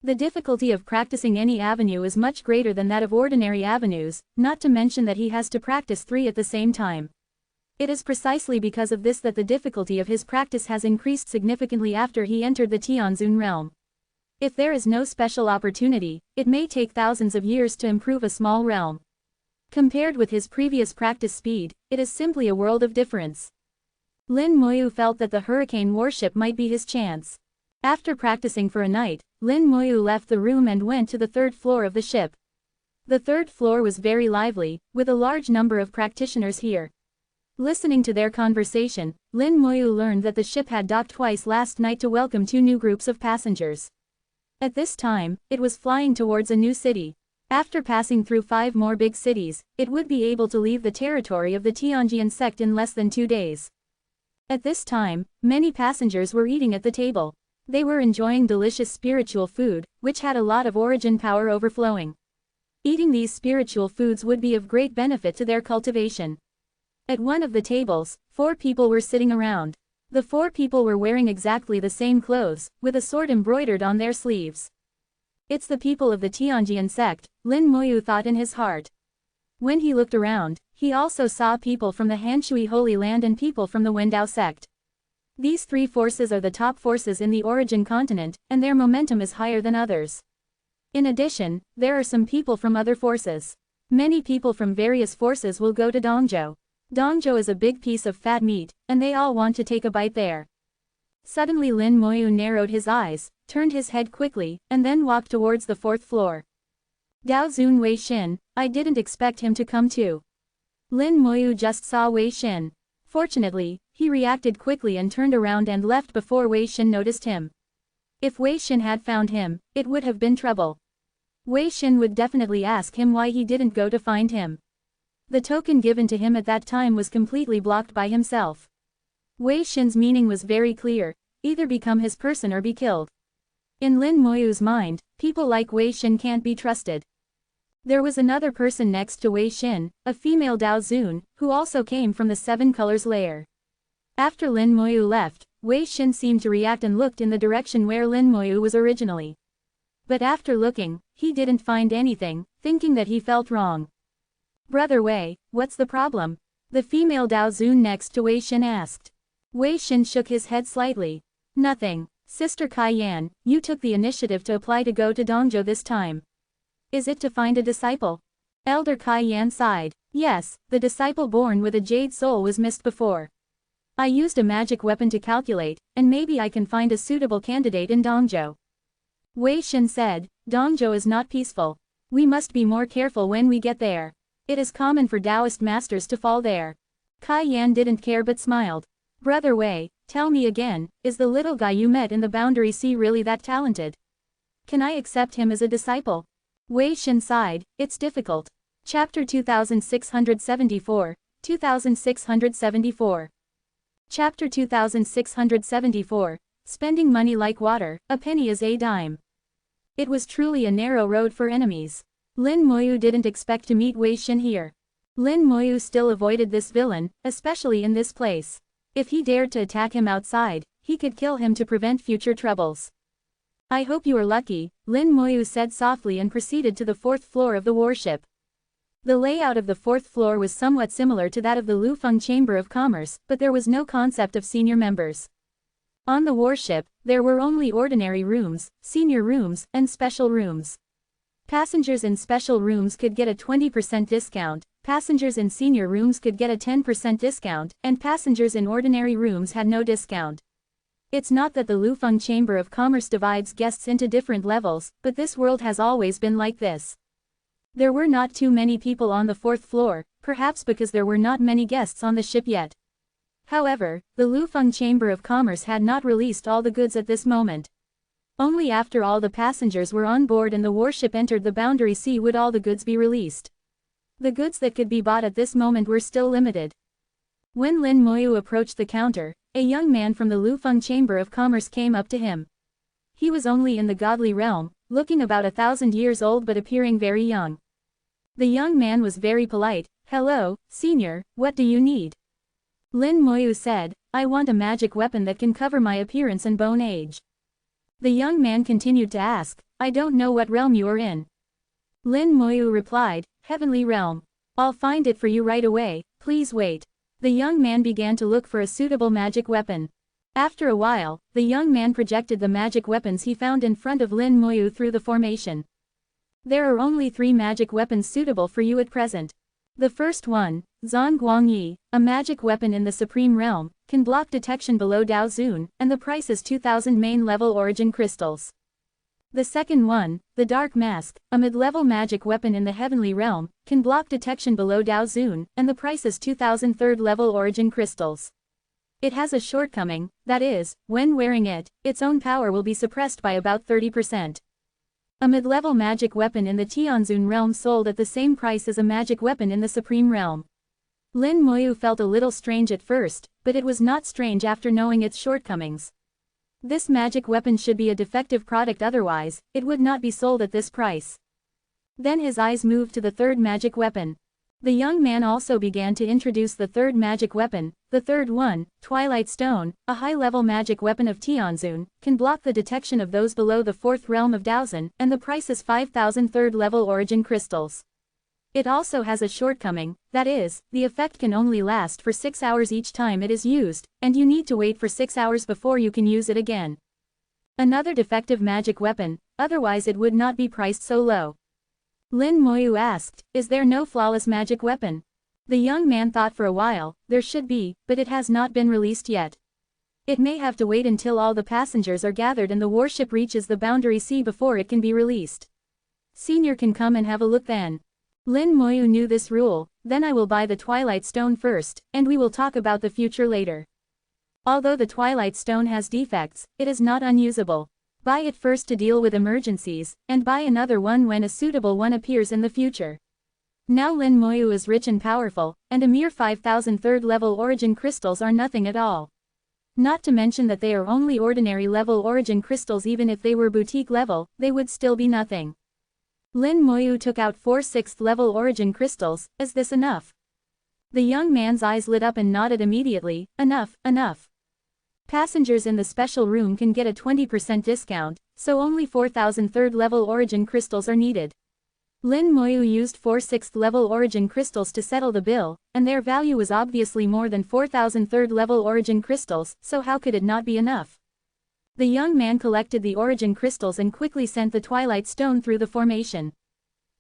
The difficulty of practicing any avenue is much greater than that of ordinary avenues, not to mention that he has to practice 3 at the same time. It is precisely because of this that the difficulty of his practice has increased significantly after he entered the Tianzun realm. If there is no special opportunity, it may take thousands of years to improve a small realm. Compared with his previous practice speed, it is simply a world of difference. Lin Moyu felt that the hurricane warship might be his chance. After practicing for a night, Lin Moyu left the room and went to the 3rd floor of the ship. The 3rd floor was very lively, with a large number of practitioners here. Listening to their conversation, Lin Moyu learned that the ship had docked twice last night to welcome 2 new groups of passengers. At this time, it was flying towards a new city. After passing through 5 more big cities, it would be able to leave the territory of the Tianjian sect in less than 2 days. At this time, many passengers were eating at the table. They were enjoying delicious spiritual food, which had a lot of origin power overflowing. Eating these spiritual foods would be of great benefit to their cultivation. At one of the tables, 4 people were sitting around. The 4 people were wearing exactly the same clothes, with a sword embroidered on their sleeves. It's the people of the Tianjian sect, Lin Moyu thought in his heart. When he looked around, he also saw people from the Hanshui Holy Land and people from the Wendao sect. These 3 forces are the top forces in the origin continent, and their momentum is higher than others. In addition, there are some people from other forces. Many people from various forces will go to Dongzhou. Dongzhou is a big piece of fat meat, and they all want to take a bite there. Suddenly Lin Moyu narrowed his eyes, turned his head quickly, and then walked towards the 4th floor. Dao Zun Wei Xin, I didn't expect him to come too. Lin Moyu just saw Wei Xin. Fortunately, he reacted quickly and turned around and left before Wei Xin noticed him. If Wei Xin had found him, it would have been trouble. Wei Xin would definitely ask him why he didn't go to find him. The token given to him at that time was completely blocked by himself. Wei Xin's meaning was very clear, either become his person or be killed. In Lin Moyu's mind, people like Wei Xin can't be trusted. There was another person next to Wei Xin, a female Dao Zun, who also came from the 7 colors layer. After Lin Moyu left, Wei Xin seemed to react and looked in the direction where Lin Moyu was originally. But after looking, he didn't find anything, thinking that he felt wrong. Brother Wei, what's the problem? The female Dao Zun next to Wei Xin asked. Wei Xin shook his head slightly. Nothing. Sister Kai Yan, you took the initiative to apply to go to Dongzhou this time. Is it to find a disciple? Elder Kai Yan sighed. Yes, the disciple born with a jade soul was missed before. I used a magic weapon to calculate, and maybe I can find a suitable candidate in Dongzhou. Wei Xin said, Dongzhou is not peaceful. We must be more careful when we get there. It is common for Taoist masters to fall there. Kai Yan didn't care but smiled. Brother Wei, tell me again, is the little guy you met in the Boundary Sea really that talented? Can I accept him as a disciple? Wei Xin sighed, it's difficult. Chapter 2674, 2674. Chapter 2674, Spending money like water, a penny is a dime. It was truly a narrow road for enemies. Lin Moyu didn't expect to meet Wei Xin here. Lin Moyu still avoided this villain, especially in this place. If he dared to attack him outside, he could kill him to prevent future troubles. I hope you are lucky, Lin Moyu said softly and proceeded to the 4th floor of the warship. The layout of the fourth floor was somewhat similar to that of the Lufeng Chamber of Commerce, but there was no concept of senior members. On the warship, there were only ordinary rooms, senior rooms, and special rooms. Passengers in special rooms could get a 20% discount, passengers in senior rooms could get a 10% discount, and passengers in ordinary rooms had no discount. It's not that the Lufeng Chamber of Commerce divides guests into different levels, but this world has always been like this. There were not too many people on the fourth floor, perhaps because there were not many guests on the ship yet. However, the Lufeng Chamber of Commerce had not released all the goods at this moment. Only after all the passengers were on board and the warship entered the boundary sea would all the goods be released. The goods that could be bought at this moment were still limited. When Lin Moyu approached the counter, a young man from the Lufeng Chamber of Commerce came up to him. He was only in the godly realm, looking about 1,000 years old but appearing very young. The young man was very polite. "Hello, senior, what do you need?" Lin Moyu said, "I want a magic weapon that can cover my appearance and bone age." The young man continued to ask, "I don't know what realm you are in." Lin Moyu replied, "Heavenly realm. I'll find it for you right away, please wait." The young man began to look for a suitable magic weapon. After a while, the young man projected the magic weapons he found in front of Lin Moyu through the formation. "There are only 3 magic weapons suitable for you at present. The first one, Zhan Guangyi, a magic weapon in the Supreme Realm, can block detection below Dao Zun, and the price is 2,000 main level origin crystals. The second one, the Dark Mask, a mid-level magic weapon in the Heavenly Realm, can block detection below Dao Zun, and the price is 2,000 third-level origin crystals. It has a shortcoming, that is, when wearing it, its own power will be suppressed by about 30%. A mid-level magic weapon in the Tianzun realm sold at the same price as a magic weapon in the Supreme Realm." Lin Moyu felt a little strange at first, but it was not strange after knowing its shortcomings. This magic weapon should be a defective product, otherwise, it would not be sold at this price. Then his eyes moved to the third magic weapon. The young man also began to introduce the third magic weapon. The third one, Twilight Stone, a high-level magic weapon of Tianzun, can block the detection of those below the fourth realm of Daozun, and the price is 5,000 third-level origin crystals. It also has a shortcoming, that is, the effect can only last for 6 hours each time it is used, and you need to wait for 6 hours before you can use it again. Another defective magic weapon, otherwise it would not be priced so low. Lin Moyu asked, "Is there no flawless magic weapon?" The young man thought for a while. "There should be, but it has not been released yet. It may have to wait until all the passengers are gathered and the warship reaches the boundary sea before it can be released. Senior can come and have a look then." Lin Moyu knew this rule. "Then I will buy the Twilight Stone first, and we will talk about the future later. Although the Twilight Stone has defects, it is not unusable. Buy it first to deal with emergencies, and buy another one when a suitable one appears in the future." Now Lin Moyu is rich and powerful, and a mere 5,000 third-level origin crystals are nothing at all. Not to mention that they are only ordinary level origin crystals. Even if they were boutique level, they would still be nothing. Lin Moyu took out 4 6th-level origin crystals. "Is this enough?" The young man's eyes lit up and nodded immediately. "Enough, enough. Passengers in the special room can get a 20% discount, so only 4,000 third-level origin crystals are needed." Lin Moyu used 4 6th-level origin crystals to settle the bill, and their value was obviously more than 4,000 third-level origin crystals, so how could it not be enough? The young man collected the origin crystals and quickly sent the Twilight Stone through the formation.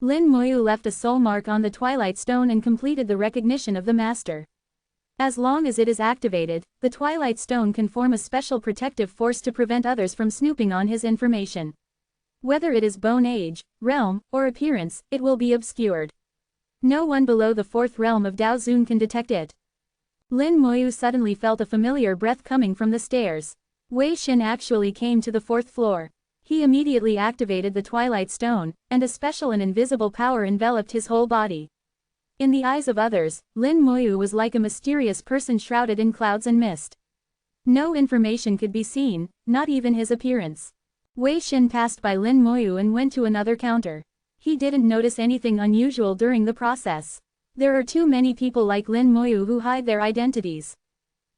Lin Moyu left a soul mark on the Twilight Stone and completed the recognition of the master. As long as it is activated, the Twilight Stone can form a special protective force to prevent others from snooping on his information. Whether it is bone age, realm, or appearance, it will be obscured. No one below the fourth realm of Dao Zun can detect it. Lin Moyu suddenly felt a familiar breath coming from the stairs. Wei Xin actually came to the fourth floor. He immediately activated the Twilight Stone, and a special and invisible power enveloped his whole body. In the eyes of others, Lin Moyu was like a mysterious person shrouded in clouds and mist. No information could be seen, not even his appearance. Wei Xin passed by Lin Moyu and went to another counter. He didn't notice anything unusual during the process. There are too many people like Lin Moyu who hide their identities.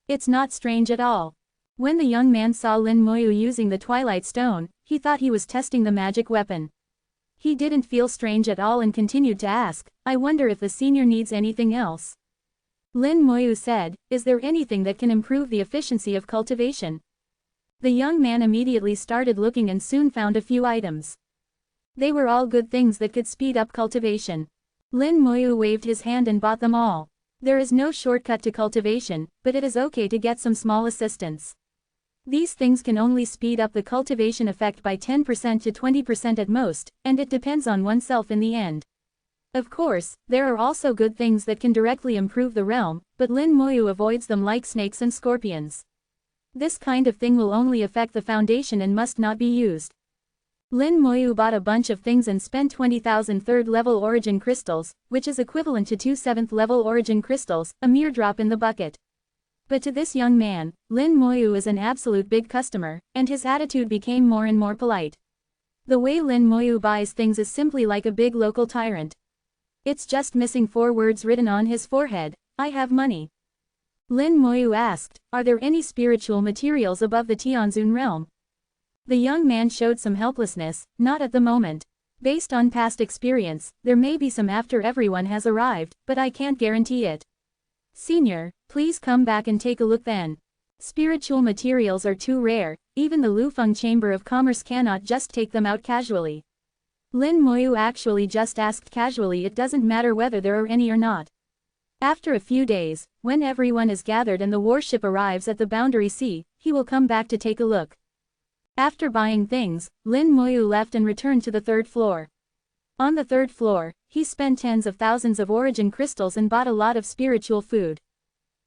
It's not strange at all. When the young man saw Lin Moyu using the Twilight Stone, he thought he was testing the magic weapon. He didn't feel strange at all and continued to ask, I wonder if the senior needs anything else. Lin Moyu said, is there anything that can improve the efficiency of cultivation? The young man immediately started looking and soon found a few items. They were all good things that could speed up cultivation. Lin Moyu waved his hand and bought them all. There is no shortcut to cultivation, but it is okay to get some small assistance. These things can only speed up the cultivation effect by 10% to 20% at most, and it depends on oneself in the end. Of course, there are also good things that can directly improve the realm, but Lin Moyu avoids them like snakes and scorpions. This kind of thing will only affect the foundation and must not be used. Lin Moyu bought a bunch of things and spent 20,000 third-level origin crystals, which is equivalent to 2 7th-level origin crystals, a mere drop in the bucket. But to this young man, Lin Moyu is an absolute big customer, and his attitude became more and more polite. The way Lin Moyu buys things is simply like a big local tyrant. It's just missing 4 words written on his forehead, I have money. Lin Moyu asked, are there any spiritual materials above the Tianzun realm? The young man showed some helplessness, not at the moment. Based on past experience, there may be some after everyone has arrived, but I can't guarantee it. Senior, please come back and take a look then. Spiritual materials are too rare, even the Lufeng Chamber of Commerce cannot just take them out casually. Lin Moyu actually just asked casually, it doesn't matter whether there are any or not. After a few days, when everyone is gathered and the warship arrives at the Boundary Sea, he will come back to take a look. After buying things, Lin Moyu left and returned to the 3rd floor. On the 3rd floor, he spent tens of thousands of origin crystals and bought a lot of spiritual food.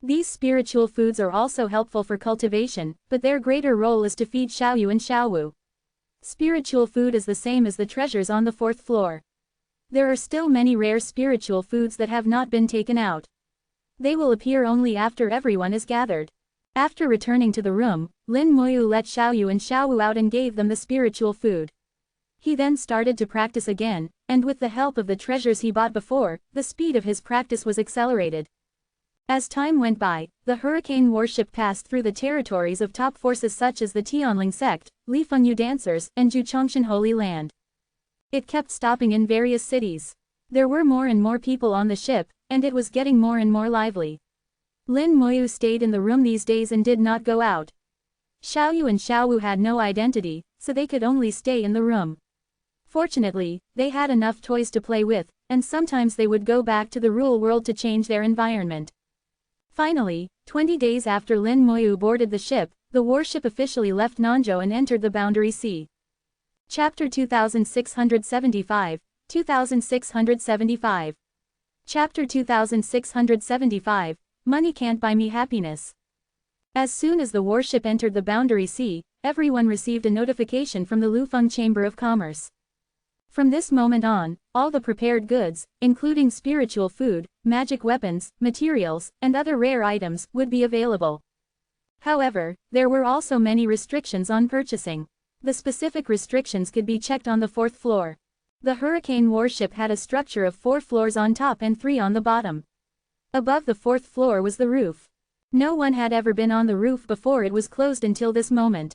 These spiritual foods are also helpful for cultivation, but their greater role is to feed Xiaoyu and Xiaowu. Spiritual food is the same as the treasures on the 4th floor. There are still many rare spiritual foods that have not been taken out. They will appear only after everyone is gathered. After returning to the room, Lin Moyu let Xiaoyu and Xiaowu out and gave them the spiritual food. He then started to practice again, and with the help of the treasures he bought before, the speed of his practice was accelerated. As time went by, the hurricane warship passed through the territories of top forces such as the Tianling sect, Li Fengyu dancers, and Juchongshan Holy Land. It kept stopping in various cities. There were more and more people on the ship, and it was getting more and more lively. Lin Moyu stayed in the room these days and did not go out. Xiaoyu and Xiaowu had no identity, so they could only stay in the room. Fortunately, they had enough toys to play with, and sometimes they would go back to the real world to change their environment. Finally, 20 days after Lin Moyu boarded the ship, the warship officially left Nanzhou and entered the Boundary Sea. Chapter 2675, 2675. Chapter 2675, Money Can't Buy Me Happiness. As soon as the warship entered the Boundary Sea, everyone received a notification from the Lufeng Chamber of Commerce. From this moment on, all the prepared goods, including spiritual food, magic weapons, materials, and other rare items, would be available. However, there were also many restrictions on purchasing. The specific restrictions could be checked on the 4th floor. The hurricane warship had a structure of 4 floors on top and 3 on the bottom. Above the 4th floor was the roof. No one had ever been on the roof before, it was closed until this moment.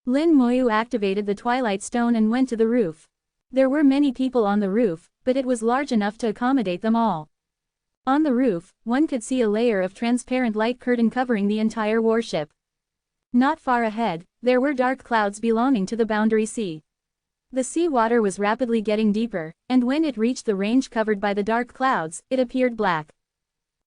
Lin Moyu activated the Twilight Stone and went to the roof. There were many people on the roof, but it was large enough to accommodate them all. On the roof, one could see a layer of transparent light curtain covering the entire warship. Not far ahead, there were dark clouds belonging to the Boundary Sea. The sea water was rapidly getting deeper, and when it reached the range covered by the dark clouds, it appeared black.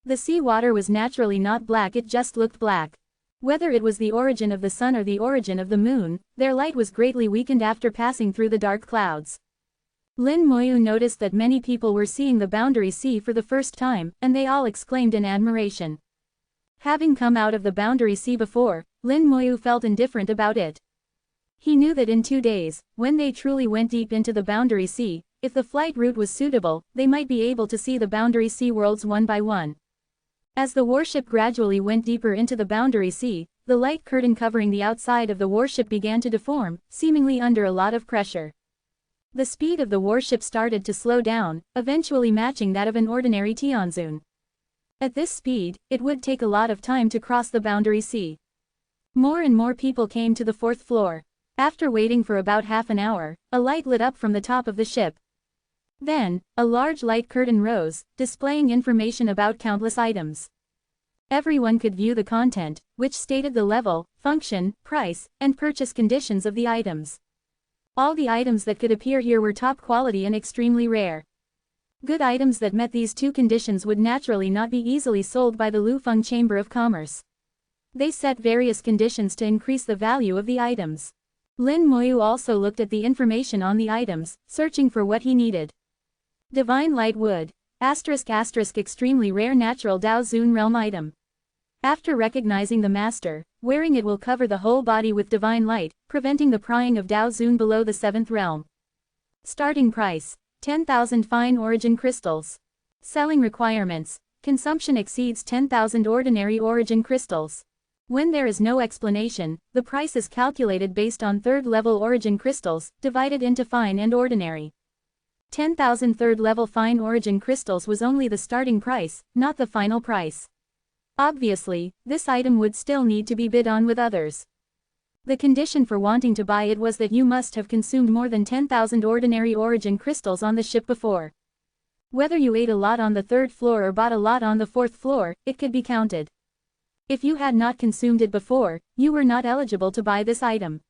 The sea water was naturally not black, it just looked black. Whether it was the origin of the sun or the origin of the moon, their light was greatly weakened after passing through the dark clouds. Lin Moyu noticed that many people were seeing the Boundary Sea for the first time, and they all exclaimed in admiration. Having come out of the Boundary Sea before, Lin Moyu felt indifferent about it. He knew that in 2 days, when they truly went deep into the Boundary Sea, if the flight route was suitable, they might be able to see the Boundary Sea worlds one by one. As the warship gradually went deeper into the Boundary Sea, the light curtain covering the outside of the warship began to deform, seemingly under a lot of pressure. The speed of the warship started to slow down, eventually matching that of an ordinary Tianzun. At this speed, it would take a lot of time to cross the Boundary Sea. More and more people came to the 4th floor. After waiting for about half an hour, a light lit up from the top of the ship. Then, a large light curtain rose, displaying information about countless items. Everyone could view the content, which stated the level, function, price, and purchase conditions of the items. All the items that could appear here were top quality and extremely rare. Good items that met these two conditions would naturally not be easily sold by the Lufeng Chamber of Commerce. They set various conditions to increase the value of the items. Lin Moyu also looked at the information on the items, searching for what he needed. Divine Light Wood. **** extremely rare natural Dao Zun realm item. After recognizing the master, wearing it will cover the whole body with divine light, preventing the prying of Dao Zun below the 7th realm. Starting price. 10,000 fine origin crystals. Selling requirements. Consumption exceeds 10,000 ordinary origin crystals. When there is no explanation, the price is calculated based on 3rd level origin crystals, divided into fine and ordinary. 10,000 3rd level fine origin crystals was only the starting price, not the final price. Obviously, this item would still need to be bid on with others. The condition for wanting to buy it was that you must have consumed more than 10,000 ordinary origin crystals on the ship before. Whether you ate a lot on the 3rd floor or bought a lot on the 4th floor, it could be counted. If you had not consumed it before, you were not eligible to buy this item.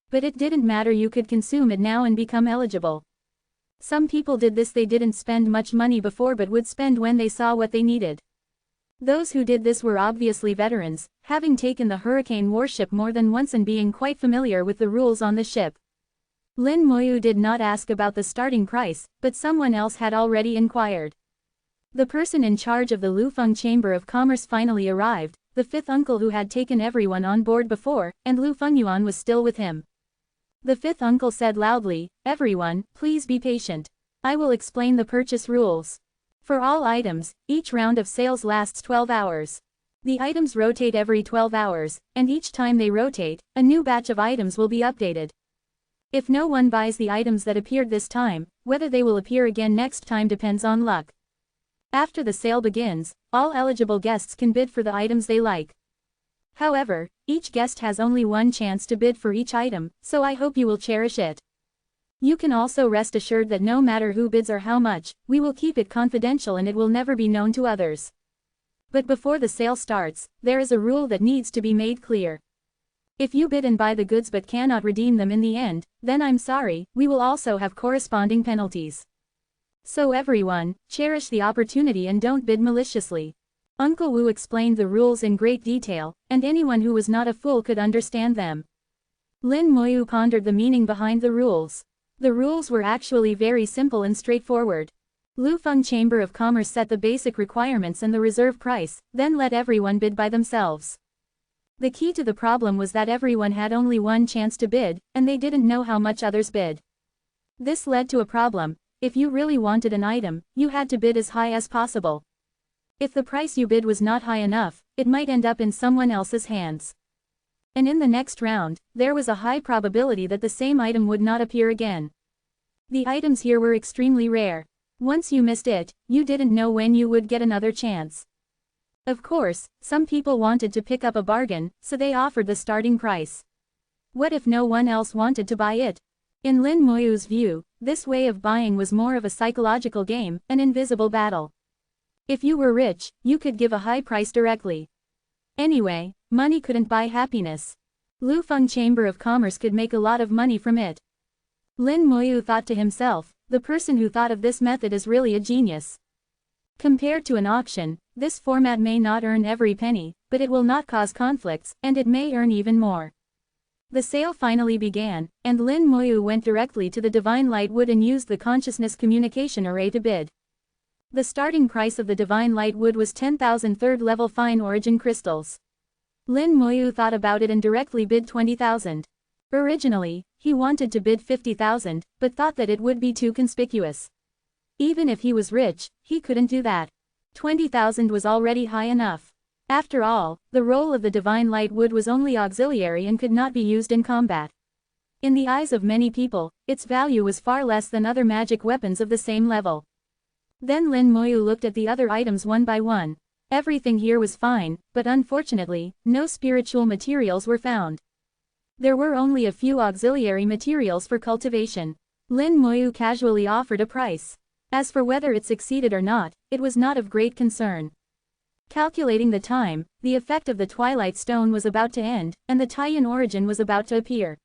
But it didn't matter, you could consume it now and become eligible. Some people did this, they didn't spend much money before but would spend when they saw what they needed. Those who did this were obviously veterans, having taken the Hurricane warship more than once and being quite familiar with the rules on the ship. Lin Moyu did not ask about the starting price, but someone else had already inquired. The person in charge of the Lufeng Chamber of Commerce finally arrived, the 5th uncle who had taken everyone on board before, and Lu Fengyuan was still with him. The 5th uncle said loudly, "Everyone, please be patient. I will explain the purchase rules. For all items, each round of sales lasts 12 hours. The items rotate every 12 hours, and each time they rotate, a new batch of items will be updated. If no one buys the items that appeared this time, whether they will appear again next time depends on luck. After the sale begins, all eligible guests can bid for the items they like. However, each guest has only one chance to bid for each item, so I hope you will cherish it. You can also rest assured that no matter who bids or how much, we will keep it confidential and it will never be known to others. But before the sale starts, there is a rule that needs to be made clear. If you bid and buy the goods but cannot redeem them in the end, then I'm sorry, we will also have corresponding penalties. So everyone, cherish the opportunity and don't bid maliciously." Uncle Wu explained the rules in great detail, and anyone who was not a fool could understand them. Lin Moyu pondered the meaning behind the rules. The rules were actually very simple and straightforward. Lufeng Chamber of Commerce set the basic requirements and the reserve price, then let everyone bid by themselves. The key to the problem was that everyone had only one chance to bid, and they didn't know how much others bid. This led to a problem. If you really wanted an item, you had to bid as high as possible. If the price you bid was not high enough, it might end up in someone else's hands. And in the next round, there was a high probability that the same item would not appear again. The items here were extremely rare. Once you missed it, you didn't know when you would get another chance. Of course, some people wanted to pick up a bargain, so they offered the starting price. What if no one else wanted to buy it? In Lin Moyu's view, this way of buying was more of a psychological game, an invisible battle. If you were rich, you could give a high price directly. Anyway, money couldn't buy happiness. Lufeng Chamber of Commerce could make a lot of money from it. Lin Moyu thought to himself, the person who thought of this method is really a genius. Compared to an auction, this format may not earn every penny, but it will not cause conflicts, and it may earn even more. The sale finally began, and Lin Moyu went directly to the Divine Light Wood and used the consciousness communication array to bid. The starting price of the Divine Light Wood was 10,000 3rd-level fine origin crystals. Lin Moyu thought about it and directly bid 20,000. Originally, he wanted to bid 50,000, but thought that it would be too conspicuous. Even if he was rich, he couldn't do that. 20,000 was already high enough. After all, the role of the Divine Light Wood was only auxiliary and could not be used in combat. In the eyes of many people, its value was far less than other magic weapons of the same level. Then Lin Moyu looked at the other items one by one. Everything here was fine, but unfortunately, no spiritual materials were found. There were only a few auxiliary materials for cultivation. Lin Moyu casually offered a price. As for whether it succeeded or not, it was not of great concern. Calculating the time, the effect of the Twilight Stone was about to end, and the Taiyan origin was about to appear.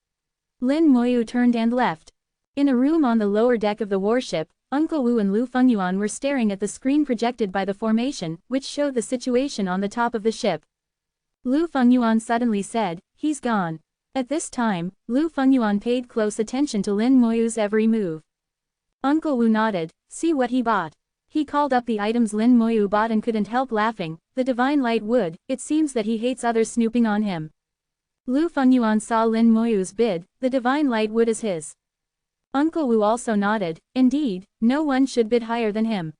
Lin Moyu turned and left. In a room on the lower deck of the warship, Uncle Wu and Lu Fengyuan were staring at the screen projected by the formation, which showed the situation on the top of the ship. Lu Fengyuan suddenly said, "He's gone." At this time, Lu Fengyuan paid close attention to Lin Moyu's every move. Uncle Wu nodded. "See what he bought." He called up the items Lin Moyu bought and couldn't help laughing. The divine light wood, it seems that he hates others snooping on him. Lu Fengyuan saw Lin Moyu's bid, the divine light wood is his. Uncle Wu also nodded. Indeed, no one should bid higher than him.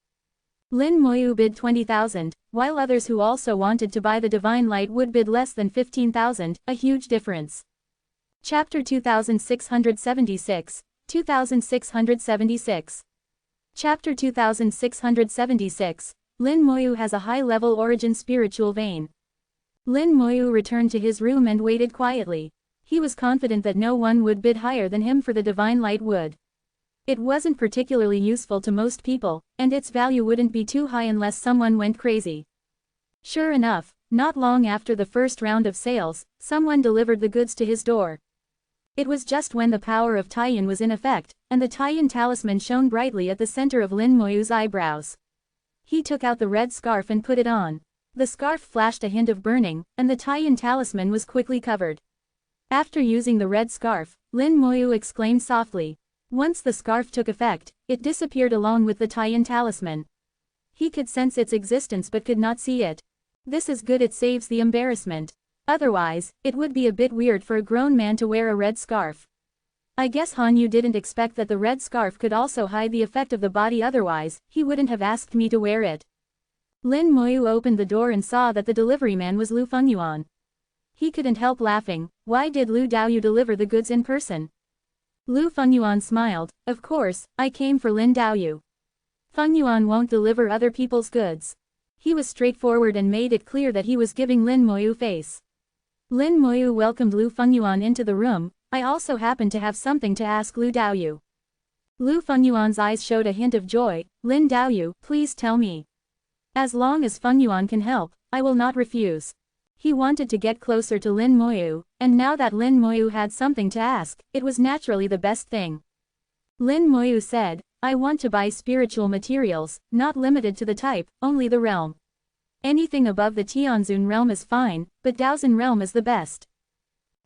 Lin Moyu bid 20,000, while others who also wanted to buy the divine light would bid less than 15,000, a huge difference. Chapter 2676, 2676. Chapter 2676, Lin Moyu has a high-level origin spiritual vein. Lin Moyu returned to his room and waited quietly. He was confident that no one would bid higher than him for the divine light wood. It wasn't particularly useful to most people, and its value wouldn't be too high unless someone went crazy. Sure enough, not long after the first round of sales, someone delivered the goods to his door. It was just when the power of Taiyan was in effect, and the Taiyan talisman shone brightly at the center of Lin Moyu's eyebrows. He took out the red scarf and put it on. The scarf flashed a hint of burning, and the Taiyan talisman was quickly covered. After using the red scarf, Lin Moyu exclaimed softly. Once the scarf took effect, it disappeared along with the Taiyan talisman. He could sense its existence but could not see it. This is good, it saves the embarrassment. Otherwise, it would be a bit weird for a grown man to wear a red scarf. I guess Hanyu didn't expect that the red scarf could also hide the effect of the body, otherwise, he wouldn't have asked me to wear it. Lin Moyu opened the door and saw that the delivery man was Lu Fengyuan. He couldn't help laughing. Why did Lu Daoyu deliver the goods in person? Lu Fengyuan smiled. Of course, I came for Lin Daoyu. Fengyuan won't deliver other people's goods. He was straightforward and made it clear that he was giving Lin Moyu face. Lin Moyu welcomed Lu Fengyuan into the room. I also happen to have something to ask Lu Daoyu. Lu Fengyuan's eyes showed a hint of joy. Lin Daoyu, please tell me. As long as Fengyuan can help, I will not refuse. He wanted to get closer to Lin Moyu, and now that Lin Moyu had something to ask, it was naturally the best thing. Lin Moyu said, I want to buy spiritual materials, not limited to the type, only the realm. Anything above the Tianzun realm is fine, but Daozun realm is the best.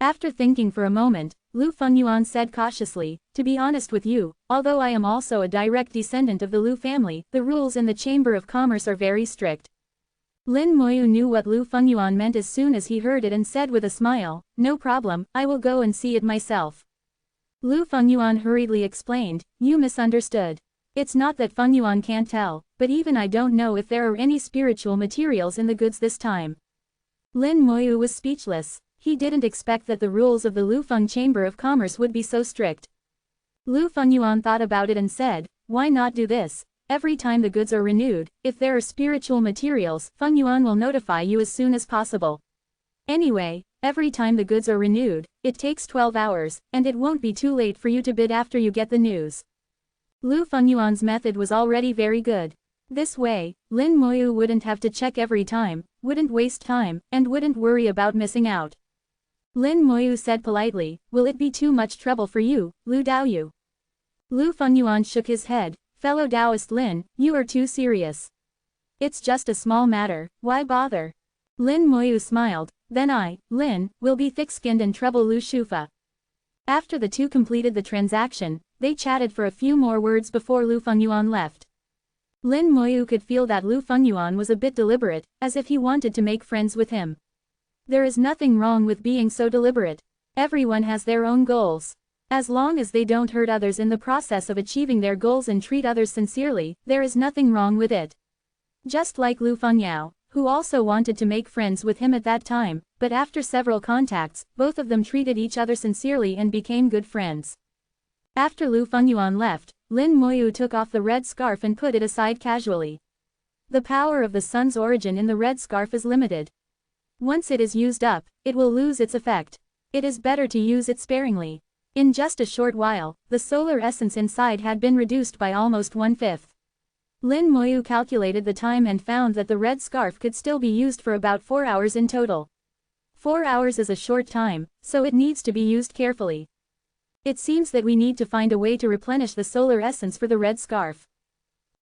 After thinking for a moment, Lu Fengyuan said cautiously, to be honest with you, although I am also a direct descendant of the Lu family, the rules in the Chamber of Commerce are very strict. Lin Moyu knew what Lu Fengyuan meant as soon as he heard it and said with a smile, no problem, I will go and see it myself. Lu Fengyuan hurriedly explained, you misunderstood. It's not that Fengyuan can't tell, but even I don't know if there are any spiritual materials in the goods this time. Lin Moyu was speechless. He didn't expect that the rules of the Lufeng Chamber of Commerce would be so strict. Lu Fengyuan thought about it and said, why not do this? Every time the goods are renewed, if there are spiritual materials, Fengyuan will notify you as soon as possible. Anyway, every time the goods are renewed, it takes 12 hours, and it won't be too late for you to bid after you get the news. Lu Fengyuan's method was already very good. This way, Lin Moyu wouldn't have to check every time, wouldn't waste time, and wouldn't worry about missing out. Lin Moyu said politely, will it be too much trouble for you, Lu Daoyu? Lu Fengyuan shook his head, fellow Taoist Lin, you are too serious. It's just a small matter, why bother? Lin Moyu smiled, then I, Lin, will be thick-skinned and trouble Lu Shufa. After the two completed the transaction, they chatted for a few more words before Lu Fengyuan left. Lin Moyu could feel that Lu Fengyuan was a bit deliberate, as if he wanted to make friends with him. There is nothing wrong with being so deliberate. Everyone has their own goals. As long as they don't hurt others in the process of achieving their goals and treat others sincerely, there is nothing wrong with it. Just like Lu Fengyao, who also wanted to make friends with him at that time, but after several contacts, both of them treated each other sincerely and became good friends. After Lu Fengyuan left, Lin Moyu took off the red scarf and put it aside casually. The power of the sun's origin in the red scarf is limited. Once it is used up, it will lose its effect. It is better to use it sparingly. In just a short while, the solar essence inside had been reduced by almost 1/5. Lin Moyu calculated the time and found that the red scarf could still be used for about 4 hours in total. 4 hours is a short time, so it needs to be used carefully. It seems that we need to find a way to replenish the solar essence for the red scarf.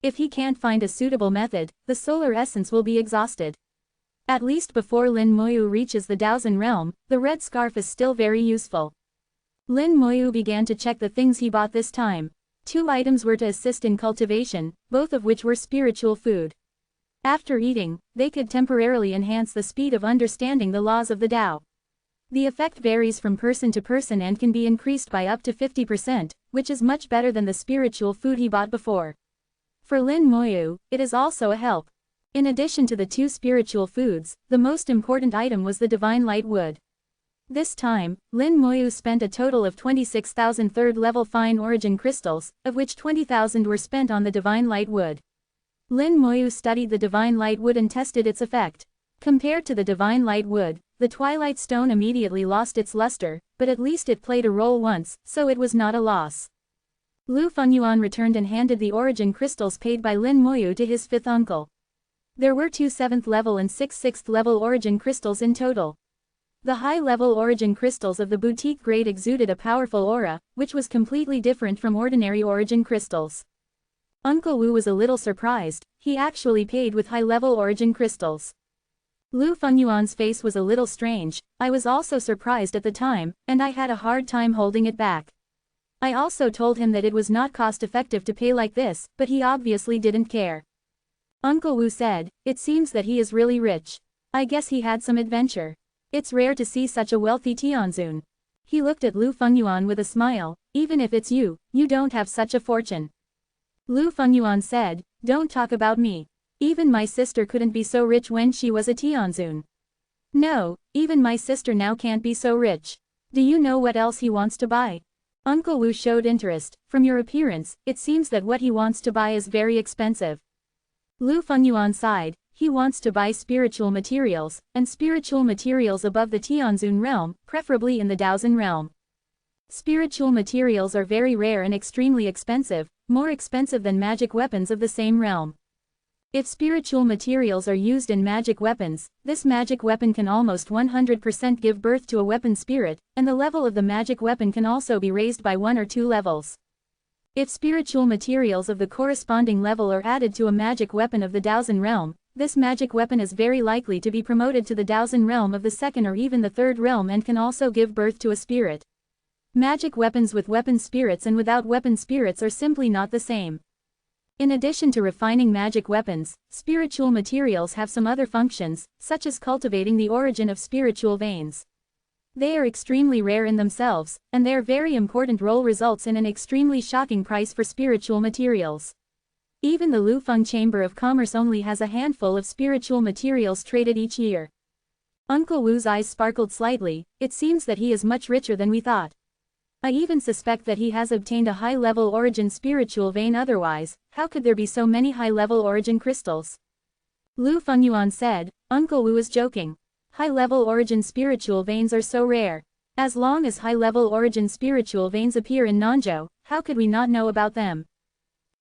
If he can't find a suitable method, the solar essence will be exhausted. At least before Lin Moyu reaches the Daozen realm, the red scarf is still very useful. Lin Moyu began to check the things he bought this time. 2 items were to assist in cultivation, both of which were spiritual food. After eating, they could temporarily enhance the speed of understanding the laws of the Tao. The effect varies from person to person and can be increased by up to 50%, which is much better than the spiritual food he bought before. For Lin Moyu, it is also a help. In addition to the 2 spiritual foods, the most important item was the divine light wood. This time, Lin Moyu spent a total of 26,000 third-level fine origin crystals, of which 20,000 were spent on the divine light wood. Lin Moyu studied the divine light wood and tested its effect. Compared to the divine light wood, the twilight stone immediately lost its luster, but at least it played a role once, so it was not a loss. Lu Fengyuan returned and handed the origin crystals paid by Lin Moyu to his 5th uncle. There were 2 7th-level and 6 6th-level origin crystals in total. The high-level origin crystals of the boutique grade exuded a powerful aura, which was completely different from ordinary origin crystals. Uncle Wu was a little surprised, he actually paid with high-level origin crystals. Lu Fengyuan's face was a little strange. I was also surprised at the time, and I had a hard time holding it back. I also told him that it was not cost-effective to pay like this, but he obviously didn't care. Uncle Wu said, "It seems that he is really rich. I guess he had some adventure. It's rare to see such a wealthy Tianzun." He looked at Lu Fengyuan with a smile. "Even if it's you, you don't have such a fortune." Lu Fengyuan said, "Don't talk about me. Even my sister couldn't be so rich when she was a Tianzun. No, even my sister now can't be so rich. Do you know what else he wants to buy?" Uncle Wu showed interest. "From your appearance, it seems that what he wants to buy is very expensive." Lu Fengyuan sighed. He wants to buy spiritual materials, and spiritual materials above the Tianzun realm, preferably in the Daozen realm. Spiritual materials are very rare and extremely expensive, more expensive than magic weapons of the same realm. If spiritual materials are used in magic weapons, this magic weapon can almost 100% give birth to a weapon spirit, and the level of the magic weapon can also be raised by 1 or 2 levels. If spiritual materials of the corresponding level are added to a magic weapon of the Daozen realm, this magic weapon is very likely to be promoted to the Daozen realm of the 2nd or even the 3rd realm and can also give birth to a spirit. Magic weapons with weapon spirits and without weapon spirits are simply not the same. In addition to refining magic weapons, spiritual materials have some other functions, such as cultivating the origin of spiritual veins. They are extremely rare in themselves, and their very important role results in an extremely shocking price for spiritual materials. Even the Lufeng Chamber of Commerce only has a handful of spiritual materials traded each year. Uncle Wu's eyes sparkled slightly. It seems that he is much richer than we thought. I even suspect that he has obtained a high-level origin spiritual vein, otherwise, how could there be so many high-level origin crystals? Lu Fengyuan said. Uncle Wu is joking. High-level origin spiritual veins are so rare. As long as high-level origin spiritual veins appear in Nanzhou, how could we not know about them?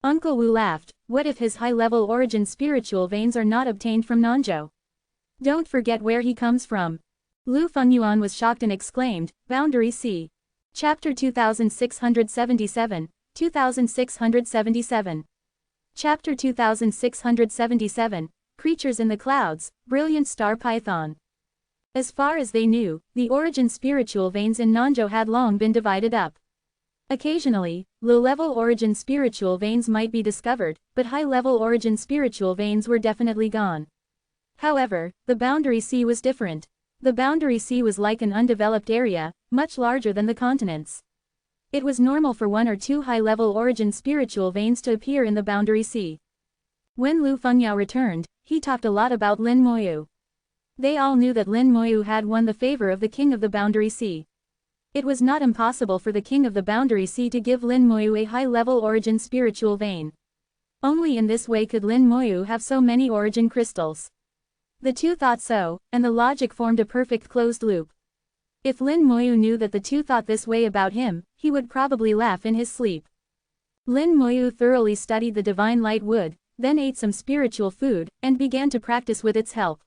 Uncle Wu laughed. What if his high-level origin spiritual veins are not obtained from Nanzhou? Don't forget where he comes from. Lu Fengyuan was shocked and exclaimed, Boundary Sea. Chapter 2677, 2677. Chapter 2677, Creatures in the Clouds, Brilliant Star Python. As far as they knew, the origin spiritual veins in Nanzhou had long been divided up. Occasionally, low-level origin spiritual veins might be discovered, but high-level origin spiritual veins were definitely gone. However, the Boundary Sea was different. The Boundary Sea was like an undeveloped area, much larger than the continents. It was normal for 1 or 2 high-level origin spiritual veins to appear in the Boundary Sea. When Lu Fengyao returned, he talked a lot about Lin Moyu. They all knew that Lin Moyu had won the favor of the King of the Boundary Sea. It was not impossible for the King of the Boundary Sea to give Lin Moyu a high-level origin spiritual vein. Only in this way could Lin Moyu have so many origin crystals. The two thought so, and the logic formed a perfect closed loop. If Lin Moyu knew that the two thought this way about him, he would probably laugh in his sleep. Lin Moyu thoroughly studied the divine light wood, then ate some spiritual food, and began to practice with its help.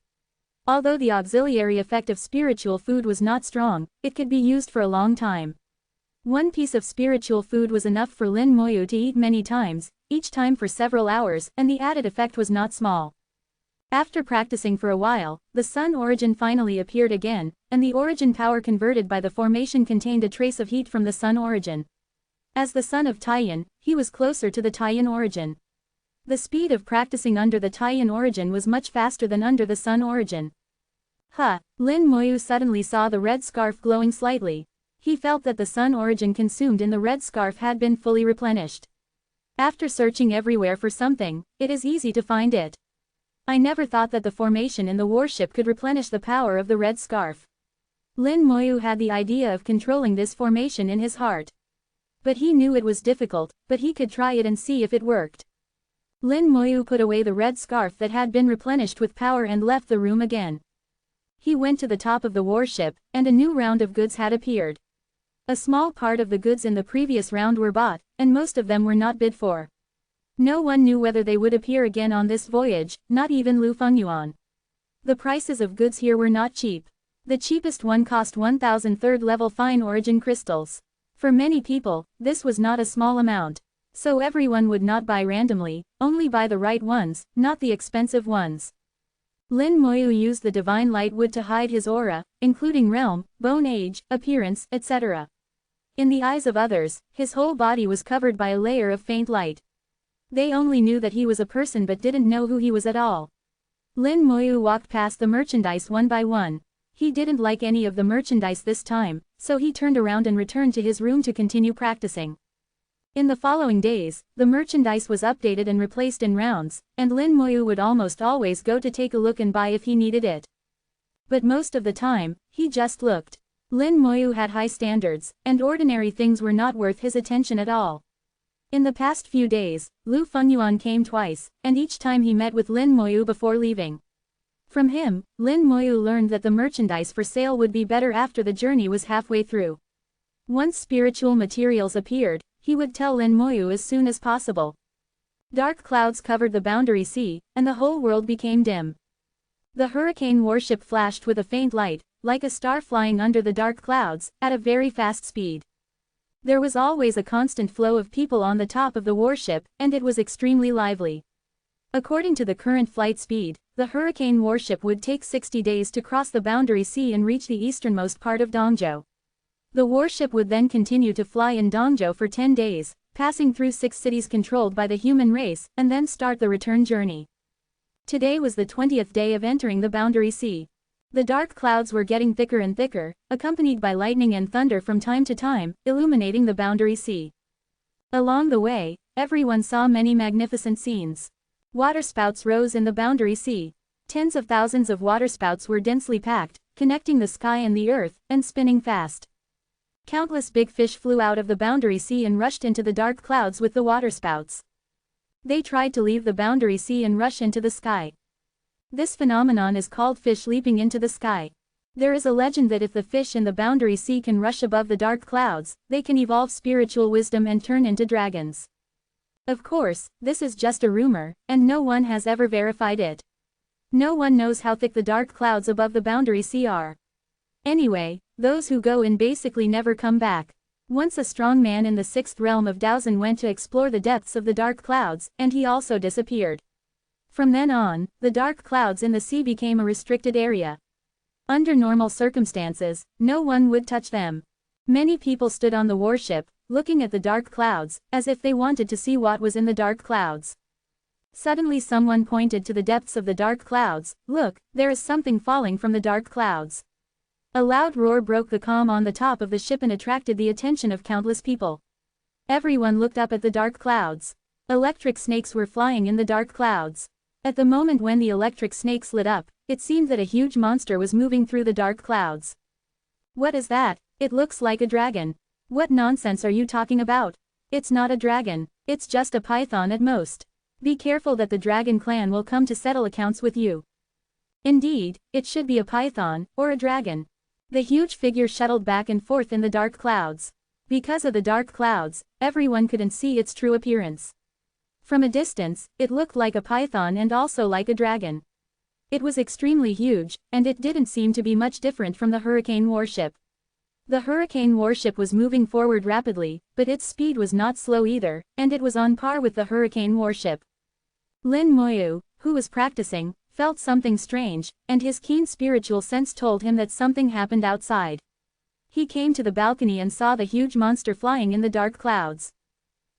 Although the auxiliary effect of spiritual food was not strong, it could be used for a long time. One piece of spiritual food was enough for Lin Moyu to eat many times, each time for several hours, and the added effect was not small. After practicing for a while, the sun origin finally appeared again, and the origin power converted by the formation contained a trace of heat from the sun origin. As the son of Taiyan, he was closer to the Taiyan origin. The speed of practicing under the Taiyan origin was much faster than under the sun origin. Lin Moyu suddenly saw the red scarf glowing slightly. He felt that the sun origin consumed in the red scarf had been fully replenished. After searching everywhere for something, it is easy to find it. I never thought that the formation in the warship could replenish the power of the red scarf. Lin Moyu had the idea of controlling this formation in his heart. But he knew it was difficult, but he could try it and see if it worked. Lin Moyu put away the red scarf that had been replenished with power and left the room again. He went to the top of the warship, and a new round of goods had appeared. A small part of the goods in the previous round were bought, and most of them were not bid for. No one knew whether they would appear again on this voyage, not even Lu Fengyuan. The prices of goods here were not cheap. The cheapest one cost 1,000 third-level fine origin crystals. For many people, this was not a small amount. So everyone would not buy randomly, only buy the right ones, not the expensive ones. Lin Moyu used the divine light wood to hide his aura, including realm, bone age, appearance, etc. In the eyes of others, his whole body was covered by a layer of faint light. They only knew that he was a person but didn't know who he was at all. Lin Moyu walked past the merchandise one by one. He didn't like any of the merchandise this time, so he turned around and returned to his room to continue practicing. In the following days, the merchandise was updated and replaced in rounds, and Lin Moyu would almost always go to take a look and buy if he needed it. But most of the time, he just looked. Lin Moyu had high standards, and ordinary things were not worth his attention at all. In the past few days, Lu Fengyuan came twice, and each time he met with Lin Moyu before leaving. From him, Lin Moyu learned that the merchandise for sale would be better after the journey was halfway through. Once spiritual materials appeared, he would tell Lin Moyu as soon as possible. Dark clouds covered the boundary sea, and the whole world became dim. The hurricane warship flashed with a faint light, like a star flying under the dark clouds, at a very fast speed. There was always a constant flow of people on the top of the warship, and it was extremely lively. According to the current flight speed, the hurricane warship would take 60 days to cross the boundary sea and reach the easternmost part of Dongzhou. The warship would then continue to fly in Dongzhou for 10 days, passing through 6 cities controlled by the human race, and then start the return journey. Today was the 20th day of entering the boundary sea. The dark clouds were getting thicker and thicker, accompanied by lightning and thunder from time to time, illuminating the boundary sea. Along the way, everyone saw many magnificent scenes. Waterspouts rose in the boundary sea. Tens of thousands of waterspouts were densely packed, connecting the sky and the earth, and spinning fast. Countless big fish flew out of the boundary sea and rushed into the dark clouds with the waterspouts. They tried to leave the boundary sea and rush into the sky. This phenomenon is called fish leaping into the sky. There is a legend that if the fish in the boundary sea can rush above the dark clouds, they can evolve spiritual wisdom and turn into dragons. Of course, this is just a rumor, and no one has ever verified it. No one knows how thick the dark clouds above the boundary sea are. Anyway, those who go in basically never come back. Once a strong man in the 6th realm of Daozhen went to explore the depths of the dark clouds, and he also disappeared. From then on, the dark clouds in the sea became a restricted area. Under normal circumstances, no one would touch them. Many people stood on the warship, looking at the dark clouds, as if they wanted to see what was in the dark clouds. Suddenly someone pointed to the depths of the dark clouds. "Look, there is something falling from the dark clouds." A loud roar broke the calm on the top of the ship and attracted the attention of countless people. Everyone looked up at the dark clouds. Electric snakes were flying in the dark clouds. At the moment when the electric snakes lit up, it seemed that a huge monster was moving through the dark clouds. "What is that? It looks like a dragon." "What nonsense are you talking about? It's not a dragon, it's just a python at most. Be careful that the dragon clan will come to settle accounts with you." Indeed, it should be a python, or a dragon. The huge figure shuttled back and forth in the dark clouds. Because of the dark clouds, everyone couldn't see its true appearance. From a distance, it looked like a python and also like a dragon. It was extremely huge, and it didn't seem to be much different from the hurricane warship. The hurricane warship was moving forward rapidly, but its speed was not slow either, and it was on par with the hurricane warship. Lin Moyu, who was practicing, felt something strange, and his keen spiritual sense told him that something happened outside. He came to the balcony and saw the huge monster flying in the dark clouds.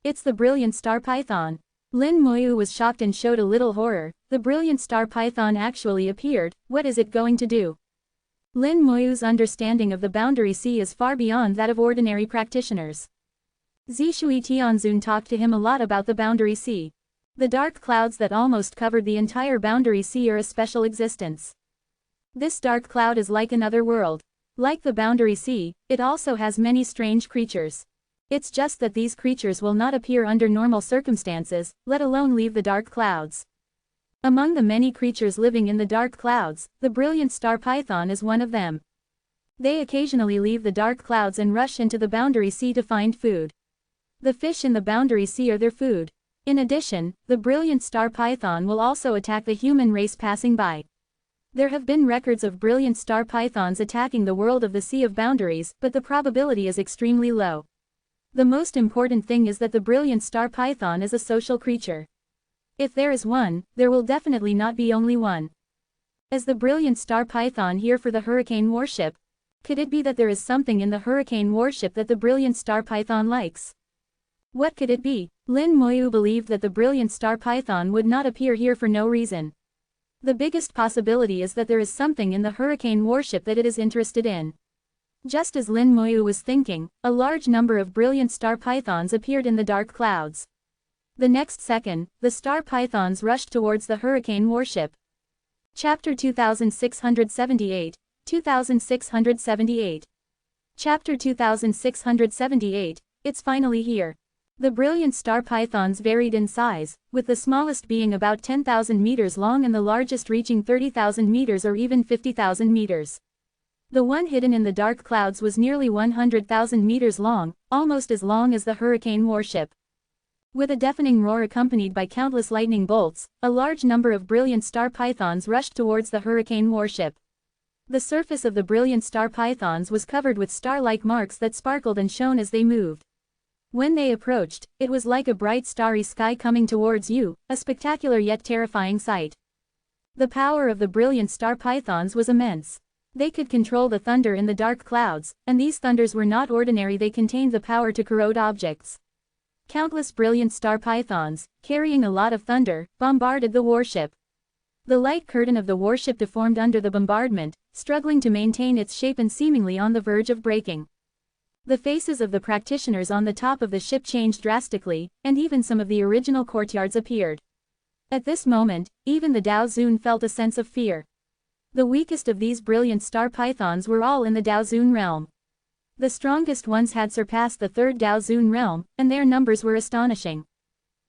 It's the brilliant star python. Lin Moyu was shocked and showed a little horror. The brilliant star python actually appeared. What is it going to do? Lin Moyu's understanding of the boundary sea is far beyond that of ordinary practitioners. Zishui Tianzun talked to him a lot about the boundary sea. The dark clouds that almost covered the entire boundary sea are a special existence. This dark cloud is like another world. Like the boundary sea, it also has many strange creatures. It's just that these creatures will not appear under normal circumstances, let alone leave the dark clouds. Among the many creatures living in the dark clouds, the brilliant star python is one of them. They occasionally leave the dark clouds and rush into the boundary sea to find food. The fish in the boundary sea are their food. In addition, the brilliant star python will also attack the human race passing by. There have been records of brilliant star pythons attacking the world of the Sea of Boundaries, but the probability is extremely low. The most important thing is that the brilliant star python is a social creature. If there is one, there will definitely not be only one. Is the brilliant star python here for the hurricane warship? Could it be that there is something in the hurricane warship that the brilliant star python likes? What could it be? Lin Moyu believed that the brilliant star python would not appear here for no reason. The biggest possibility is that there is something in the hurricane warship that it is interested in. Just as Lin Moyu was thinking, a large number of brilliant star pythons appeared in the dark clouds. The next second, the star pythons rushed towards the hurricane warship. Chapter 2678, 2678. Chapter 2678, it's finally here. The brilliant star pythons varied in size, with the smallest being about 10,000 meters long and the largest reaching 30,000 meters or even 50,000 meters. The one hidden in the dark clouds was nearly 100,000 meters long, almost as long as the hurricane warship. With a deafening roar accompanied by countless lightning bolts, a large number of brilliant star pythons rushed towards the hurricane warship. The surface of the brilliant star pythons was covered with star-like marks that sparkled and shone as they moved. When they approached, it was like a bright starry sky coming towards you, a spectacular yet terrifying sight. The power of the brilliant star pythons was immense. They could control the thunder in the dark clouds, and these thunders were not ordinary. They contained the power to corrode objects. Countless brilliant star pythons, carrying a lot of thunder, bombarded the warship. The light curtain of the warship deformed under the bombardment, struggling to maintain its shape and seemingly on the verge of breaking. The faces of the practitioners on the top of the ship changed drastically, and even some of the original courtyards appeared. At this moment, even the Dao Zun felt a sense of fear. The weakest of these brilliant star pythons were all in the Dao Zun realm. The strongest ones had surpassed the third Dao Zun realm, and their numbers were astonishing.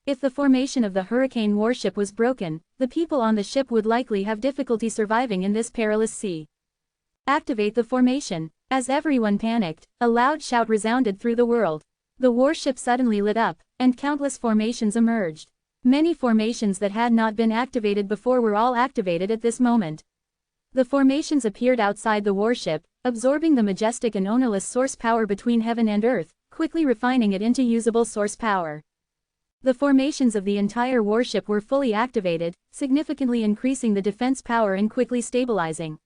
If the formation of the hurricane warship was broken, the people on the ship would likely have difficulty surviving in this perilous sea. Activate the formation. As everyone panicked, a loud shout resounded through the world. The warship suddenly lit up, and countless formations emerged. Many formations that had not been activated before were all activated at this moment. The formations appeared outside the warship, absorbing the majestic and ownerless source power between heaven and earth, quickly refining it into usable source power. The formations of the entire warship were fully activated, significantly increasing the defense power and quickly stabilizing.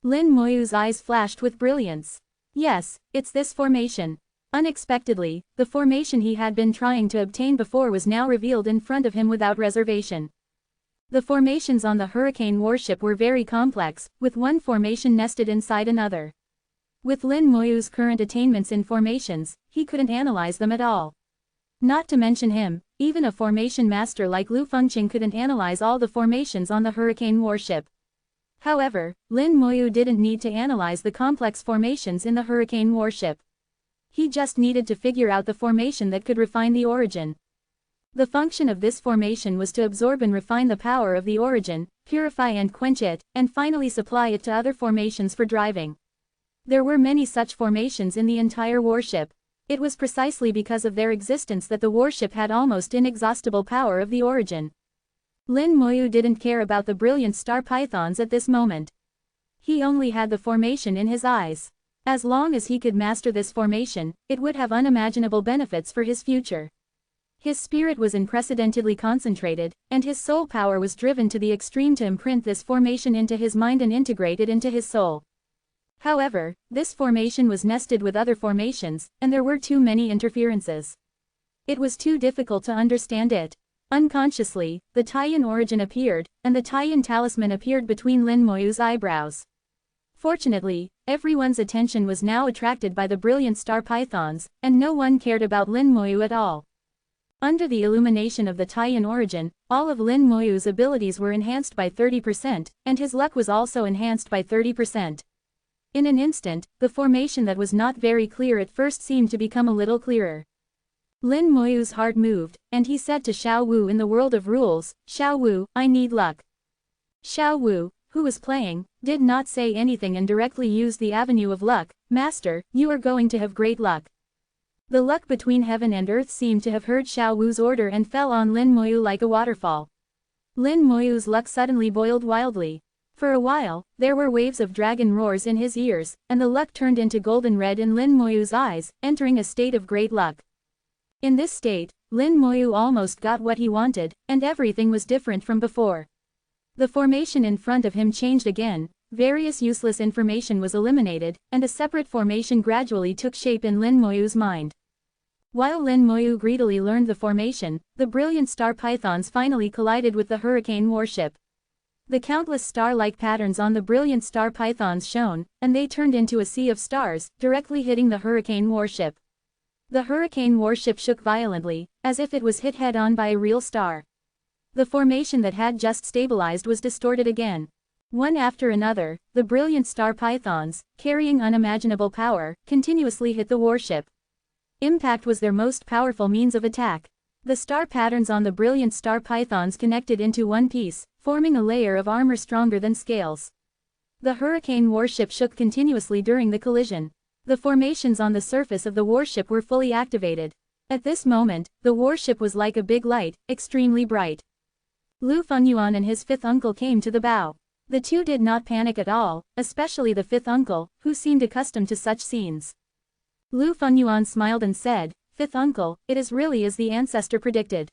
Lin Moyu's eyes flashed with brilliance. Yes, it's this formation. Unexpectedly, the formation he had been trying to obtain before was now revealed in front of him without reservation. The formations on the hurricane warship were very complex, with one formation nested inside another. With Lin Moyu's current attainments in formations, he couldn't analyze them at all. Not to mention him, even a formation master like Lu Fengqing couldn't analyze all the formations on the hurricane warship. However, Lin Moyu didn't need to analyze the complex formations in the hurricane warship. He just needed to figure out the formation that could refine the origin. The function of this formation was to absorb and refine the power of the origin, purify and quench it, and finally supply it to other formations for driving. There were many such formations in the entire warship. It was precisely because of their existence that the warship had almost inexhaustible power of the origin. Lin Moyu didn't care about the brilliant star pythons at this moment. He only had the formation in his eyes. As long as he could master this formation, it would have unimaginable benefits for his future. His spirit was unprecedentedly concentrated, and his soul power was driven to the extreme to imprint this formation into his mind and integrate it into his soul. However, this formation was nested with other formations, and there were too many interferences. It was too difficult to understand it. Unconsciously, the Taiyan origin appeared, and the Taiyan talisman appeared between Lin Moyu's eyebrows. Fortunately, everyone's attention was now attracted by the brilliant star pythons, and no one cared about Lin Moyu at all. Under the illumination of the Taiyan origin, all of Lin Moyu's abilities were enhanced by 30%, and his luck was also enhanced by 30%. In an instant, the formation that was not very clear at first seemed to become a little clearer. Lin Moyu's heart moved, and he said to Xiao Wu in the world of rules, "Xiao Wu, I need luck." Xiao Wu, who was playing, did not say anything and directly used the avenue of luck. "Master, you are going to have great luck." The luck between heaven and earth seemed to have heard Xiao Wu's order and fell on Lin Moyu like a waterfall. Lin Moyu's luck suddenly boiled wildly. For a while, there were waves of dragon roars in his ears, and the luck turned into golden red in Lin Moyu's eyes, entering a state of great luck. In this state, Lin Moyu almost got what he wanted, and everything was different from before. The formation in front of him changed again, various useless information was eliminated, and a separate formation gradually took shape in Lin Moyu's mind. While Lin Moyu greedily learned the formation, the brilliant star pythons finally collided with the hurricane warship. The countless star-like patterns on the brilliant star pythons shone, and they turned into a sea of stars, directly hitting the hurricane warship. The hurricane warship shook violently, as if it was hit head-on by a real star. The formation that had just stabilized was distorted again. One after another, the brilliant star pythons, carrying unimaginable power, continuously hit the warship. Impact was their most powerful means of attack. The star patterns on the brilliant star pythons connected into one piece, forming a layer of armor stronger than scales. The hurricane warship shook continuously during the collision. The formations on the surface of the warship were fully activated. At this moment, the warship was like a big light, extremely bright. Lu Fenyuan and his fifth uncle came to the bow. The two did not panic at all, especially the fifth uncle, who seemed accustomed to such scenes. Lu Fenyuan smiled and said, "Fifth uncle, it is really as the ancestor predicted.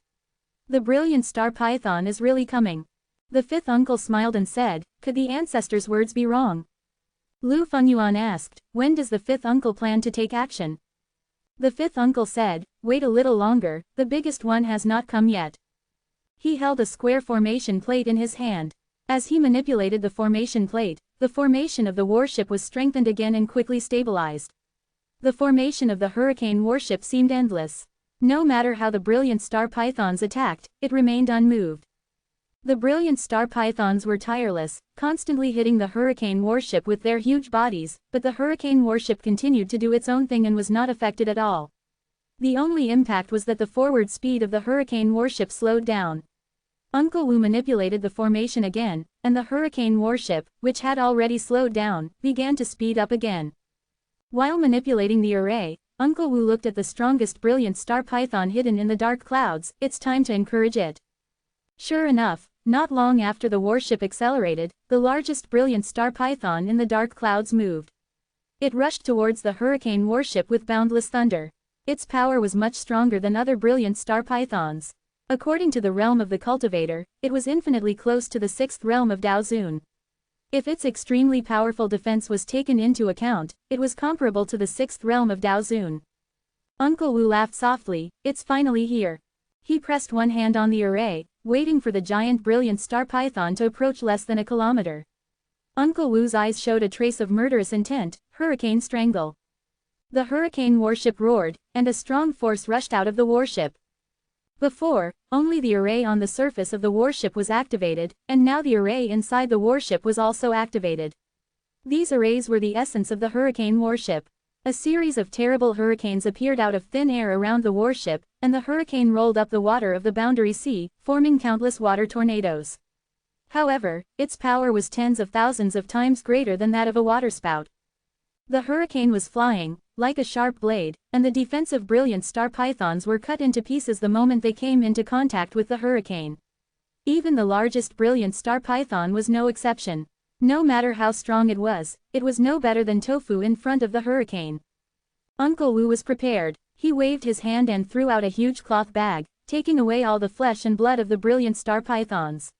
The brilliant star python is really coming." The fifth uncle smiled and said, "Could the ancestor's words be wrong?" Lu Fenyuan asked, "When does the fifth uncle plan to take action?" The fifth uncle said, "Wait a little longer, the biggest one has not come yet." He held a square formation plate in his hand. As he manipulated the formation plate, the formation of the warship was strengthened again and quickly stabilized. The formation of the hurricane warship seemed endless. No matter how the brilliant star pythons attacked, it remained unmoved. The brilliant star pythons were tireless, constantly hitting the hurricane warship with their huge bodies, but the hurricane warship continued to do its own thing and was not affected at all. The only impact was that the forward speed of the hurricane warship slowed down. Uncle Wu manipulated the formation again, and the hurricane warship, which had already slowed down, began to speed up again. While manipulating the array, Uncle Wu looked at the strongest brilliant star python hidden in the dark clouds. "It's time to encourage it." Sure enough, not long after the warship accelerated, the largest brilliant star python in the dark clouds moved. It rushed towards the hurricane warship with boundless thunder. Its power was much stronger than other brilliant star pythons. According to the realm of the cultivator, it was infinitely close to the sixth realm of Daozun. If its extremely powerful defense was taken into account, it was comparable to the sixth realm of Daozun. Uncle Wu laughed softly, "It's finally here." He pressed one hand on the array, waiting for the giant brilliant star python to approach less than a kilometer. Uncle Wu's eyes showed a trace of murderous intent, hurricane strangle. The hurricane warship roared, and a strong force rushed out of the warship. Before, only the array on the surface of the warship was activated, and now the array inside the warship was also activated. These arrays were the essence of the hurricane warship. A series of terrible hurricanes appeared out of thin air around the warship, and the hurricane rolled up the water of the boundary sea, forming countless water tornadoes. However, its power was tens of thousands of times greater than that of a waterspout. The hurricane was flying, like a sharp blade, and the defensive brilliant star pythons were cut into pieces the moment they came into contact with the hurricane. Even the largest brilliant star python was no exception. No matter how strong it was no better than tofu in front of the hurricane. Uncle Wu was prepared. He waved his hand and threw out a huge cloth bag, taking away all the flesh and blood of the brilliant star pythons.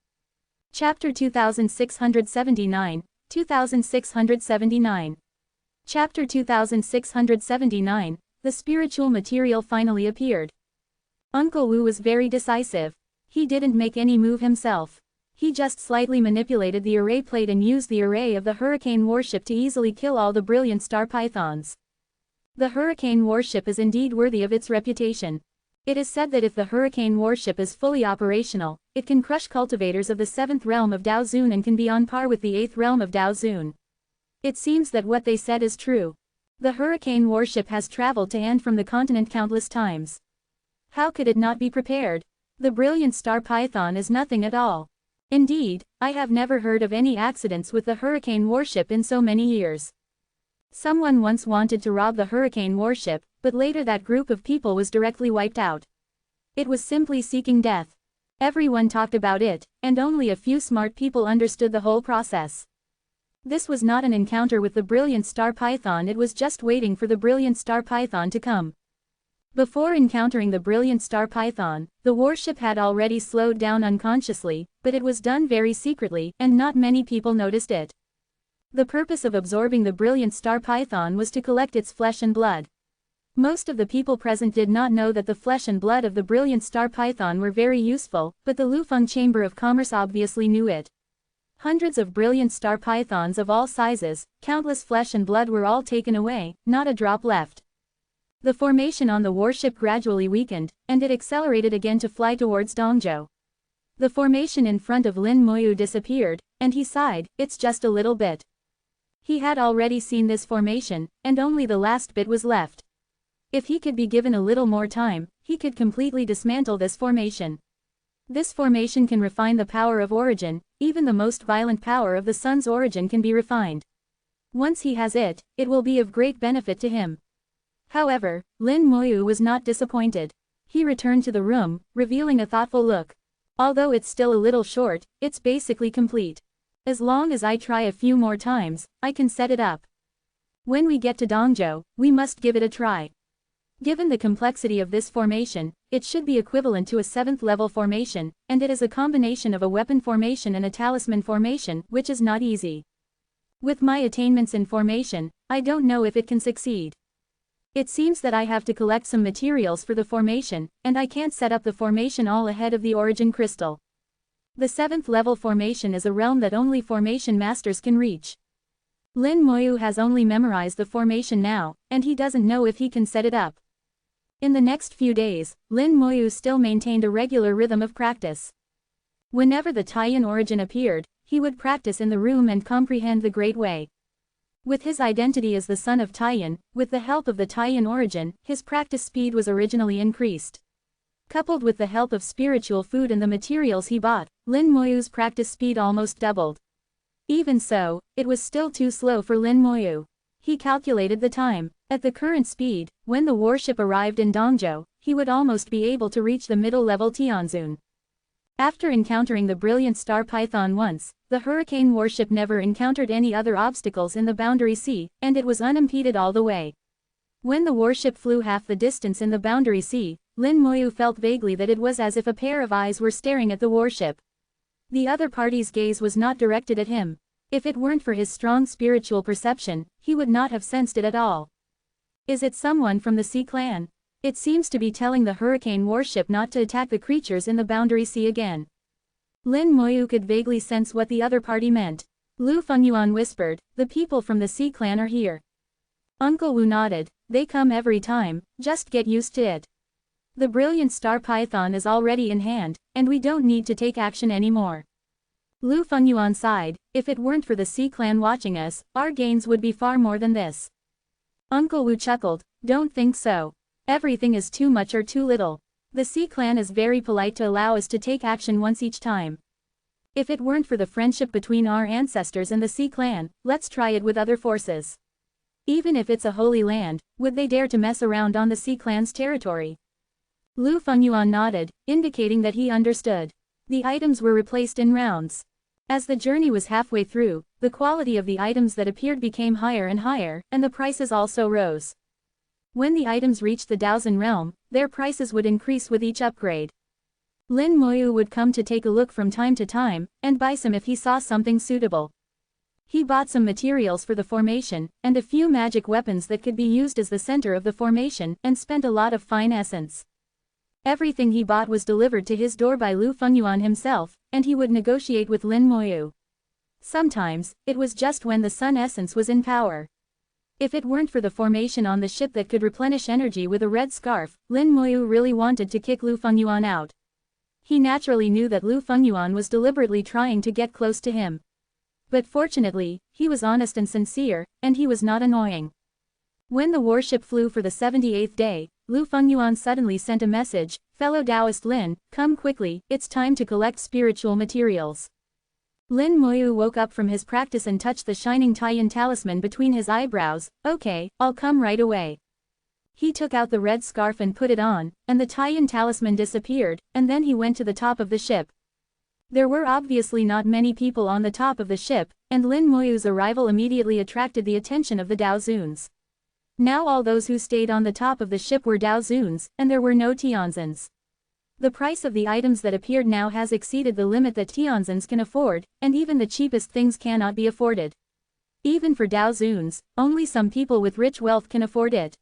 Chapter 2679, 2679. Chapter 2679, the spiritual material finally appeared. Uncle Wu was very decisive. He didn't make any move himself. He just slightly manipulated the array plate and used the array of the hurricane warship to easily kill all the brilliant star pythons. The hurricane warship is indeed worthy of its reputation. It is said that if the hurricane warship is fully operational, it can crush cultivators of the 7th realm of Daozun and can be on par with the 8th realm of Daozun. It seems that what they said is true. The hurricane warship has traveled to and from the continent countless times. How could it not be prepared? The brilliant star python is nothing at all. Indeed, I have never heard of any accidents with the hurricane warship in so many years. Someone once wanted to rob the hurricane warship, but later that group of people was directly wiped out. It was simply seeking death. Everyone talked about it, and only a few smart people understood the whole process. This was not an encounter with the brilliant star python, it was just waiting for the brilliant star python to come. Before encountering the brilliant star python, the warship had already slowed down unconsciously, but it was done very secretly, and not many people noticed it. The purpose of absorbing the brilliant star python was to collect its flesh and blood. Most of the people present did not know that the flesh and blood of the brilliant star python were very useful, but the Lufeng Chamber of Commerce obviously knew it. Hundreds of brilliant star pythons of all sizes, countless flesh and blood were all taken away, not a drop left. The formation on the warship gradually weakened, and it accelerated again to fly towards Dongzhou. The formation in front of Lin Moyu disappeared, and he sighed, it's just a little bit. He had already seen this formation, and only the last bit was left. If he could be given a little more time, he could completely dismantle this formation. This formation can refine the power of origin, even the most violent power of the sun's origin can be refined. Once he has it, it will be of great benefit to him. However, Lin Moyu was not disappointed. He returned to the room, revealing a thoughtful look. Although it's still a little short, it's basically complete. As long as I try a few more times, I can set it up. When we get to Dongzhou, we must give it a try. Given the complexity of this formation, it should be equivalent to a 7th level formation, and it is a combination of a weapon formation and a talisman formation, which is not easy. With my attainments in formation, I don't know if it can succeed. It seems that I have to collect some materials for the formation, and I can't set up the formation all ahead of the origin crystal. The 7th level formation is a realm that only formation masters can reach. Lin Moyu has only memorized the formation now, and he doesn't know if he can set it up. In the next few days, Lin Moyu still maintained a regular rhythm of practice. Whenever the Taiyan origin appeared, he would practice in the room and comprehend the Great Way. With his identity as the son of Taiyan, with the help of the Taiyan origin, his practice speed was originally increased. Coupled with the help of spiritual food and the materials he bought, Lin Moyu's practice speed almost doubled. Even so, it was still too slow for Lin Moyu. He calculated the time. At the current speed, when the warship arrived in Dongzhou, he would almost be able to reach the middle-level Tianzun. After encountering the brilliant star python once, the hurricane warship never encountered any other obstacles in the boundary sea, and it was unimpeded all the way. When the warship flew half the distance in the boundary sea, Lin Moyu felt vaguely that it was as if a pair of eyes were staring at the warship. The other party's gaze was not directed at him. If it weren't for his strong spiritual perception, he would not have sensed it at all. Is it someone from the Sea Clan? It seems to be telling the hurricane warship not to attack the creatures in the boundary sea again. Lin Moyu could vaguely sense what the other party meant. Lu Fengyuan whispered, the people from the Sea Clan are here. Uncle Wu nodded, they come every time, just get used to it. The brilliant star python is already in hand, and we don't need to take action anymore. Lu Fengyuan sighed, if it weren't for the Sea Clan watching us, our gains would be far more than this. Uncle Wu chuckled, don't think so. Everything is too much or too little. The Sea Clan is very polite to allow us to take action once each time. If it weren't for the friendship between our ancestors and the Sea Clan, let's try it with other forces. Even if it's a holy land, would they dare to mess around on the Sea Clan's territory? Lu Fengyuan nodded, indicating that he understood. The items were replaced in rounds. As the journey was halfway through, the quality of the items that appeared became higher and higher, and the prices also rose. When the items reached the Daozan realm, their prices would increase with each upgrade. Lin Moyu would come to take a look from time to time, and buy some if he saw something suitable. He bought some materials for the formation, and a few magic weapons that could be used as the center of the formation, and spent a lot of fine essence. Everything he bought was delivered to his door by Lu Fengyuan himself, and he would negotiate with Lin Moyu. Sometimes, it was just when the sun essence was in power. If it weren't for the formation on the ship that could replenish energy with a red scarf, Lin Moyu really wanted to kick Lu Fengyuan out. He naturally knew that Lu Fengyuan was deliberately trying to get close to him. But fortunately, he was honest and sincere, and he was not annoying. When the warship flew for the 78th day, Lu Fengyuan suddenly sent a message, "Fellow Taoist Lin, come quickly, it's time to collect spiritual materials." Lin Moyu woke up from his practice and touched the shining Taiyan talisman between his eyebrows. "Okay, I'll come right away." He took out the red scarf and put it on, and the Taiyan talisman disappeared, and then he went to the top of the ship. There were obviously not many people on the top of the ship, and Lin Moyu's arrival immediately attracted the attention of the Daozuns. Now all those who stayed on the top of the ship were Daozuns, and there were no Tianzins. The price of the items that appeared now has exceeded the limit that Tianzins can afford, and even the cheapest things cannot be afforded. Even for Daozuns, only some people with rich wealth can afford it.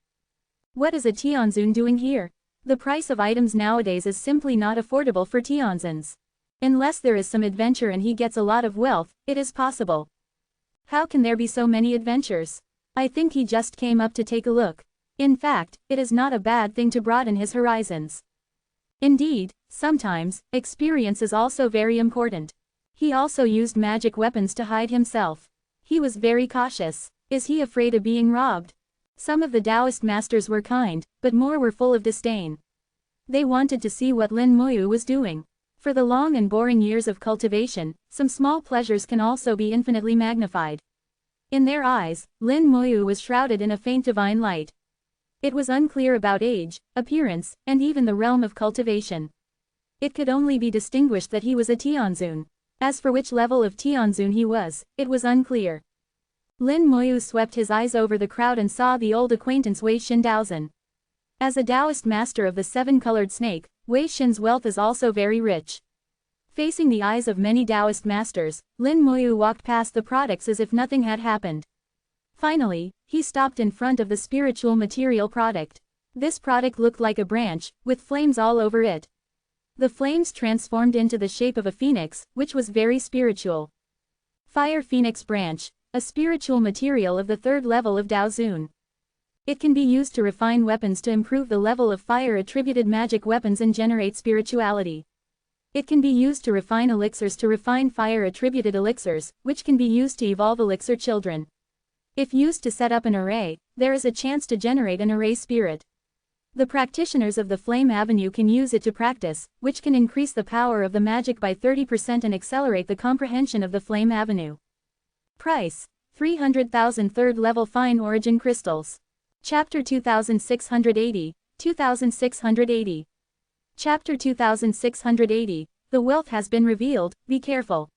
What is a Tianzun doing here? The price of items nowadays is simply not affordable for Tianzins. Unless there is some adventure and he gets a lot of wealth, it is possible. How can there be so many adventures? I think he just came up to take a look. In fact, it is not a bad thing to broaden his horizons. Indeed, sometimes, experience is also very important. He also used magic weapons to hide himself. He was very cautious. Is he afraid of being robbed? Some of the Taoist masters were kind, but more were full of disdain. They wanted to see what Lin Moyu was doing. For the long and boring years of cultivation, some small pleasures can also be infinitely magnified. In their eyes, Lin Moyu was shrouded in a faint divine light. It was unclear about age, appearance, and even the realm of cultivation. It could only be distinguished that he was a Tianzun. As for which level of Tianzun he was, it was unclear. Lin Moyu swept his eyes over the crowd and saw the old acquaintance Wei Xin Daozan. As a Taoist master of the seven-colored snake, Wei Xin's wealth is also very rich. Facing the eyes of many Taoist masters, Lin Moyu walked past the products as if nothing had happened. Finally, he stopped in front of the spiritual material product. This product looked like a branch, with flames all over it. The flames transformed into the shape of a phoenix, which was very spiritual. Fire Phoenix Branch, a spiritual material of the third level of Daozun. It can be used to refine weapons to improve the level of fire-attributed magic weapons and generate spirituality. It can be used to refine elixirs to refine fire-attributed elixirs, which can be used to evolve elixir children. If used to set up an array, there is a chance to generate an array spirit. The practitioners of the Flame Avenue can use it to practice, which can increase the power of the magic by 30% and accelerate the comprehension of the Flame Avenue. Price: 300,000 third-level fine origin crystals. Chapter 2680, 2680. Chapter 2680, The wealth has been revealed, be careful.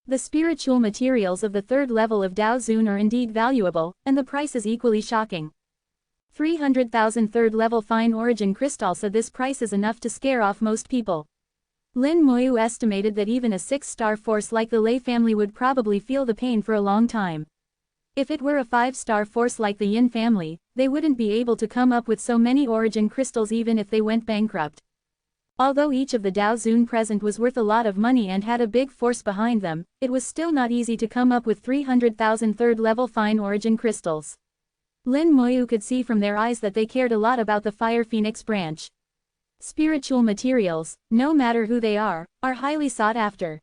The spiritual materials of the third level of Daozun are indeed valuable, and the price is equally shocking. 300,000 third-level fine origin crystals, so this price is enough to scare off most people. Lin Moyu estimated that even a 6-star force like the Lei family would probably feel the pain for a long time. If it were a 5-star force like the Yin family, they wouldn't be able to come up with so many origin crystals even if they went bankrupt. Although each of the Daozun present was worth a lot of money and had a big force behind them, it was still not easy to come up with 300,000 third-level fine origin crystals. Lin Moyu could see from their eyes that they cared a lot about the Fire Phoenix branch. Spiritual materials, no matter who they are highly sought after.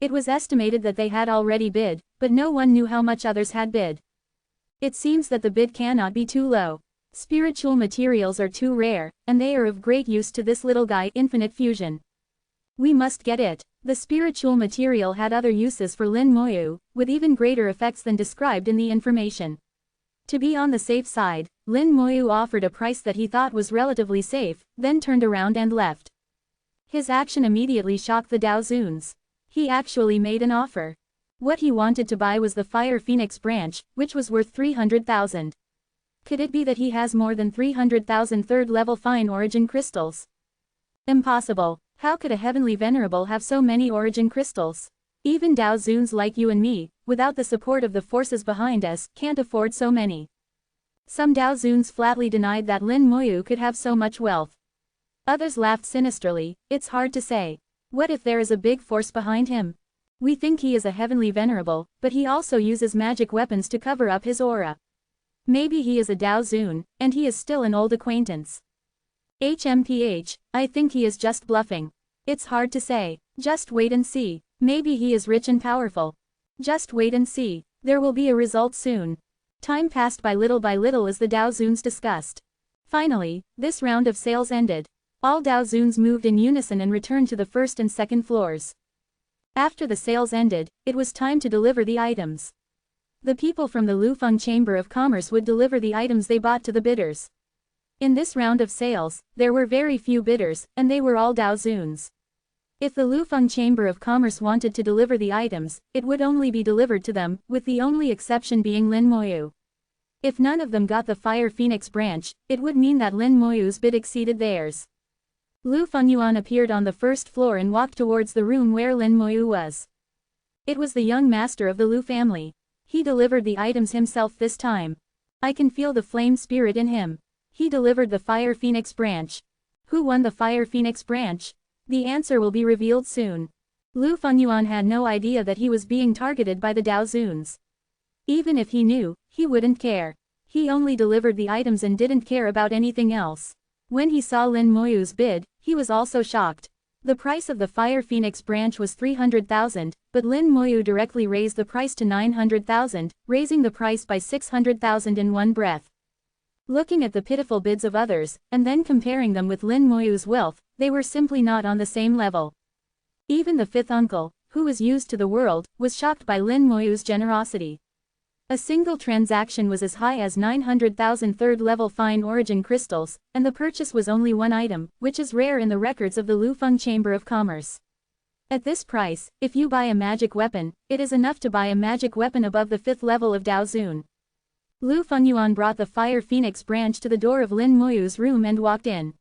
It was estimated that they had already bid, but no one knew how much others had bid. It seems that the bid cannot be too low. Spiritual materials are too rare, and they are of great use to this little guy, Infinite Fusion. We must get it. The spiritual material had other uses for Lin Moyu, with even greater effects than described in the information. To be on the safe side, Lin Moyu offered a price that he thought was relatively safe, then turned around and left. His action immediately shocked the Daozuns. He actually made an offer. What he wanted to buy was the Fire Phoenix branch, which was worth 300,000. Could it be that he has more than 300,000 third-level fine origin crystals? Impossible. How could a heavenly venerable have so many origin crystals? Even Daozuns like you and me, without the support of the forces behind us, can't afford so many. Some Daozuns flatly denied that Lin Moyu could have so much wealth. Others laughed sinisterly. It's hard to say. What if there is a big force behind him? We think he is a heavenly venerable, but he also uses magic weapons to cover up his aura. Maybe he is a Daozun, and he is still an old acquaintance. HMPH, I think he is just bluffing. It's hard to say. Just wait and see. Maybe he is rich and powerful. Just wait and see. There will be a result soon. Time passed by little as the Daozuns discussed. Finally, this round of sales ended. All Daozuns moved in unison and returned to the first and second floors. After the sales ended, it was time to deliver the items. The people from the Lufeng Chamber of Commerce would deliver the items they bought to the bidders. In this round of sales, there were very few bidders, and they were all Daozuns. If the Lufeng Chamber of Commerce wanted to deliver the items, it would only be delivered to them, with the only exception being Lin Moyu. If none of them got the Fire Phoenix branch, it would mean that Lin Moyu's bid exceeded theirs. Lu Fengyuan appeared on the first floor and walked towards the room where Lin Moyu was. It was the young master of the Lu family. He delivered the items himself this time. I can feel the flame spirit in him. He delivered the Fire Phoenix branch. Who won the Fire Phoenix branch? The answer will be revealed soon. Lu Fengyuan had no idea that he was being targeted by the Daozuns. Even if he knew, he wouldn't care. He only delivered the items and didn't care about anything else. When he saw Lin Moyu's bid, he was also shocked. The price of the Fire Phoenix branch was 300,000, but Lin Moyu directly raised the price to 900,000, raising the price by 600,000 in one breath. Looking at the pitiful bids of others, and then comparing them with Lin Moyu's wealth, they were simply not on the same level. Even the fifth uncle, who was used to the world, was shocked by Lin Moyu's generosity. A single transaction was as high as 900,000 third-level fine origin crystals, and the purchase was only one item, which is rare in the records of the Lufeng Chamber of Commerce. At this price, if you buy a magic weapon, it is enough to buy a magic weapon above the 5th level of Daozun. Lu Fengyuan brought the Fire Phoenix branch to the door of Lin Moyu's room and walked in.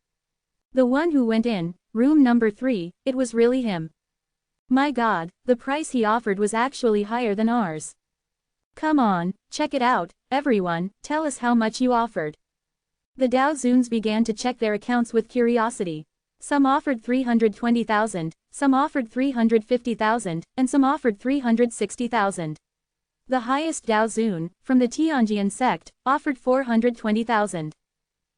The one who went in, room number 3, it was really him. My God, the price he offered was actually higher than ours. Come on, check it out, everyone, tell us how much you offered. The Daozuns began to check their accounts with curiosity. Some offered 320,000, some offered 350,000, and some offered 360,000. The highest Daozun, from the Tianjian sect, offered 420,000.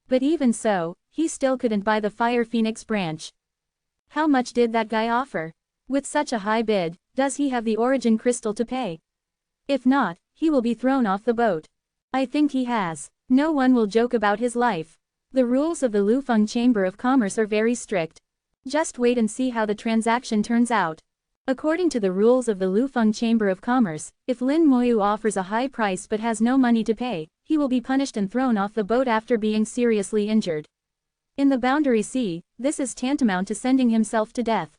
But even so, he still couldn't buy the Fire Phoenix branch. How much did that guy offer? With such a high bid, does he have the origin crystal to pay? If not, he will be thrown off the boat. I think he has. No one will joke about his life. The rules of the Lufeng Chamber of Commerce are very strict. Just wait and see how the transaction turns out. According to the rules of the Lufeng Chamber of Commerce, if Lin Moyu offers a high price but has no money to pay, he will be punished and thrown off the boat after being seriously injured. In the Boundary Sea, this is tantamount to sending himself to death.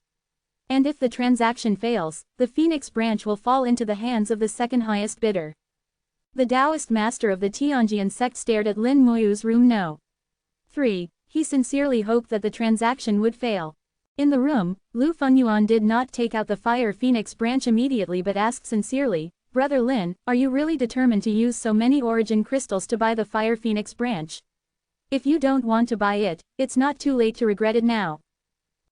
And if the transaction fails, the Phoenix branch will fall into the hands of the second highest bidder. The Taoist master of the Tianjian sect stared at Lin Moyu's room No. 3. He sincerely hoped that the transaction would fail. In the room, Lu Fengyuan did not take out the Fire Phoenix branch immediately but asked sincerely, Brother Lin, are you really determined to use so many origin crystals to buy the Fire Phoenix branch? If you don't want to buy it, it's not too late to regret it now.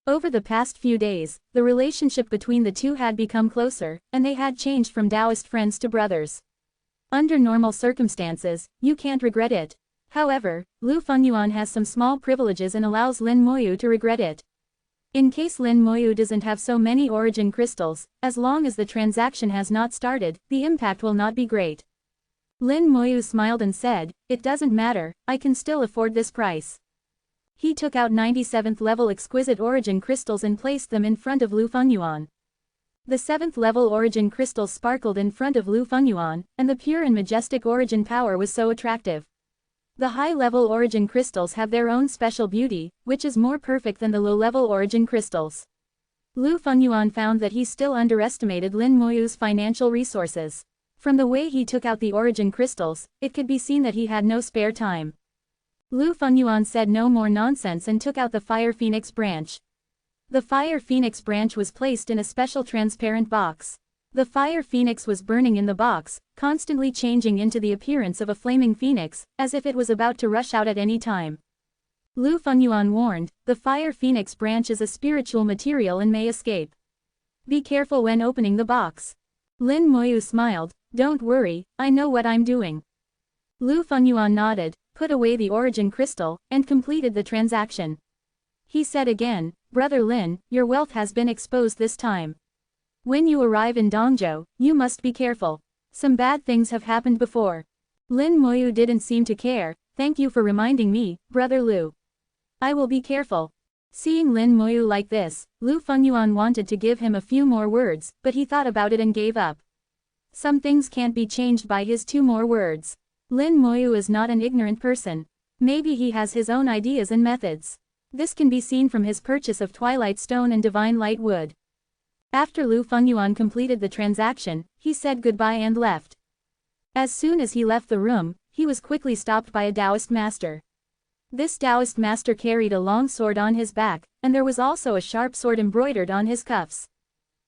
Over the past few days, the relationship between the two had become closer, and they had changed from Taoist friends to brothers. Under normal circumstances, you can't regret it. However, Lu Fengyuan has some small privileges and allows Lin Moyu to regret it. In case Lin Moyu doesn't have so many origin crystals, as long as the transaction has not started, the impact will not be great. Lin Moyu smiled and said, it doesn't matter, I can still afford this price. He took out 97th level exquisite origin crystals and placed them in front of Lu Fengyuan. The 7th level origin crystals sparkled in front of Lu Fengyuan, and the pure and majestic origin power was so attractive. The high-level origin crystals have their own special beauty, which is more perfect than the low-level origin crystals. Lu Fengyuan found that he still underestimated Lin Moyu's financial resources. From the way he took out the origin crystals, it could be seen that he had no spare time. Lu Fengyuan said no more nonsense and took out the Fire Phoenix branch. The Fire Phoenix branch was placed in a special transparent box. The Fire Phoenix was burning in the box, constantly changing into the appearance of a flaming phoenix, as if it was about to rush out at any time. Lu Fengyuan warned, the Fire Phoenix branch is a spiritual material and may escape. Be careful when opening the box. Lin Moyu smiled, don't worry, I know what I'm doing. Lu Fengyuan nodded, put away the origin crystal, and completed the transaction. He said again, Brother Lin, your wealth has been exposed this time. When you arrive in Dongzhou, you must be careful. Some bad things have happened before. Lin Moyu didn't seem to care, thank you for reminding me, Brother Lu. I will be careful. Seeing Lin Moyu like this, Lu Fengyuan wanted to give him a few more words, but he thought about it and gave up. Some things can't be changed by his 2 more words. Lin Moyu is not an ignorant person. Maybe he has his own ideas and methods. This can be seen from his purchase of Twilight Stone and Divine Light Wood. After Lu Fengyuan completed the transaction, he said goodbye and left. As soon as he left the room, he was quickly stopped by a Taoist master. This Taoist master carried a long sword on his back, and there was also a sharp sword embroidered on his cuffs.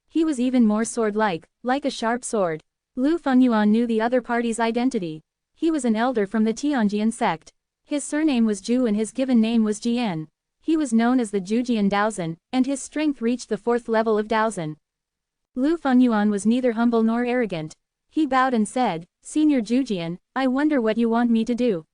He was even more sword-like, like a sharp sword. Lu Fengyuan knew the other party's identity. He was an elder from the Tianjian sect. His surname was Zhu and his given name was Jian. He was known as the Zhujian Daozan, and his strength reached the 4th level of Daozan. Lu Fengyuan was neither humble nor arrogant. He bowed and said, Senior Zhujian, I wonder what you want me to do.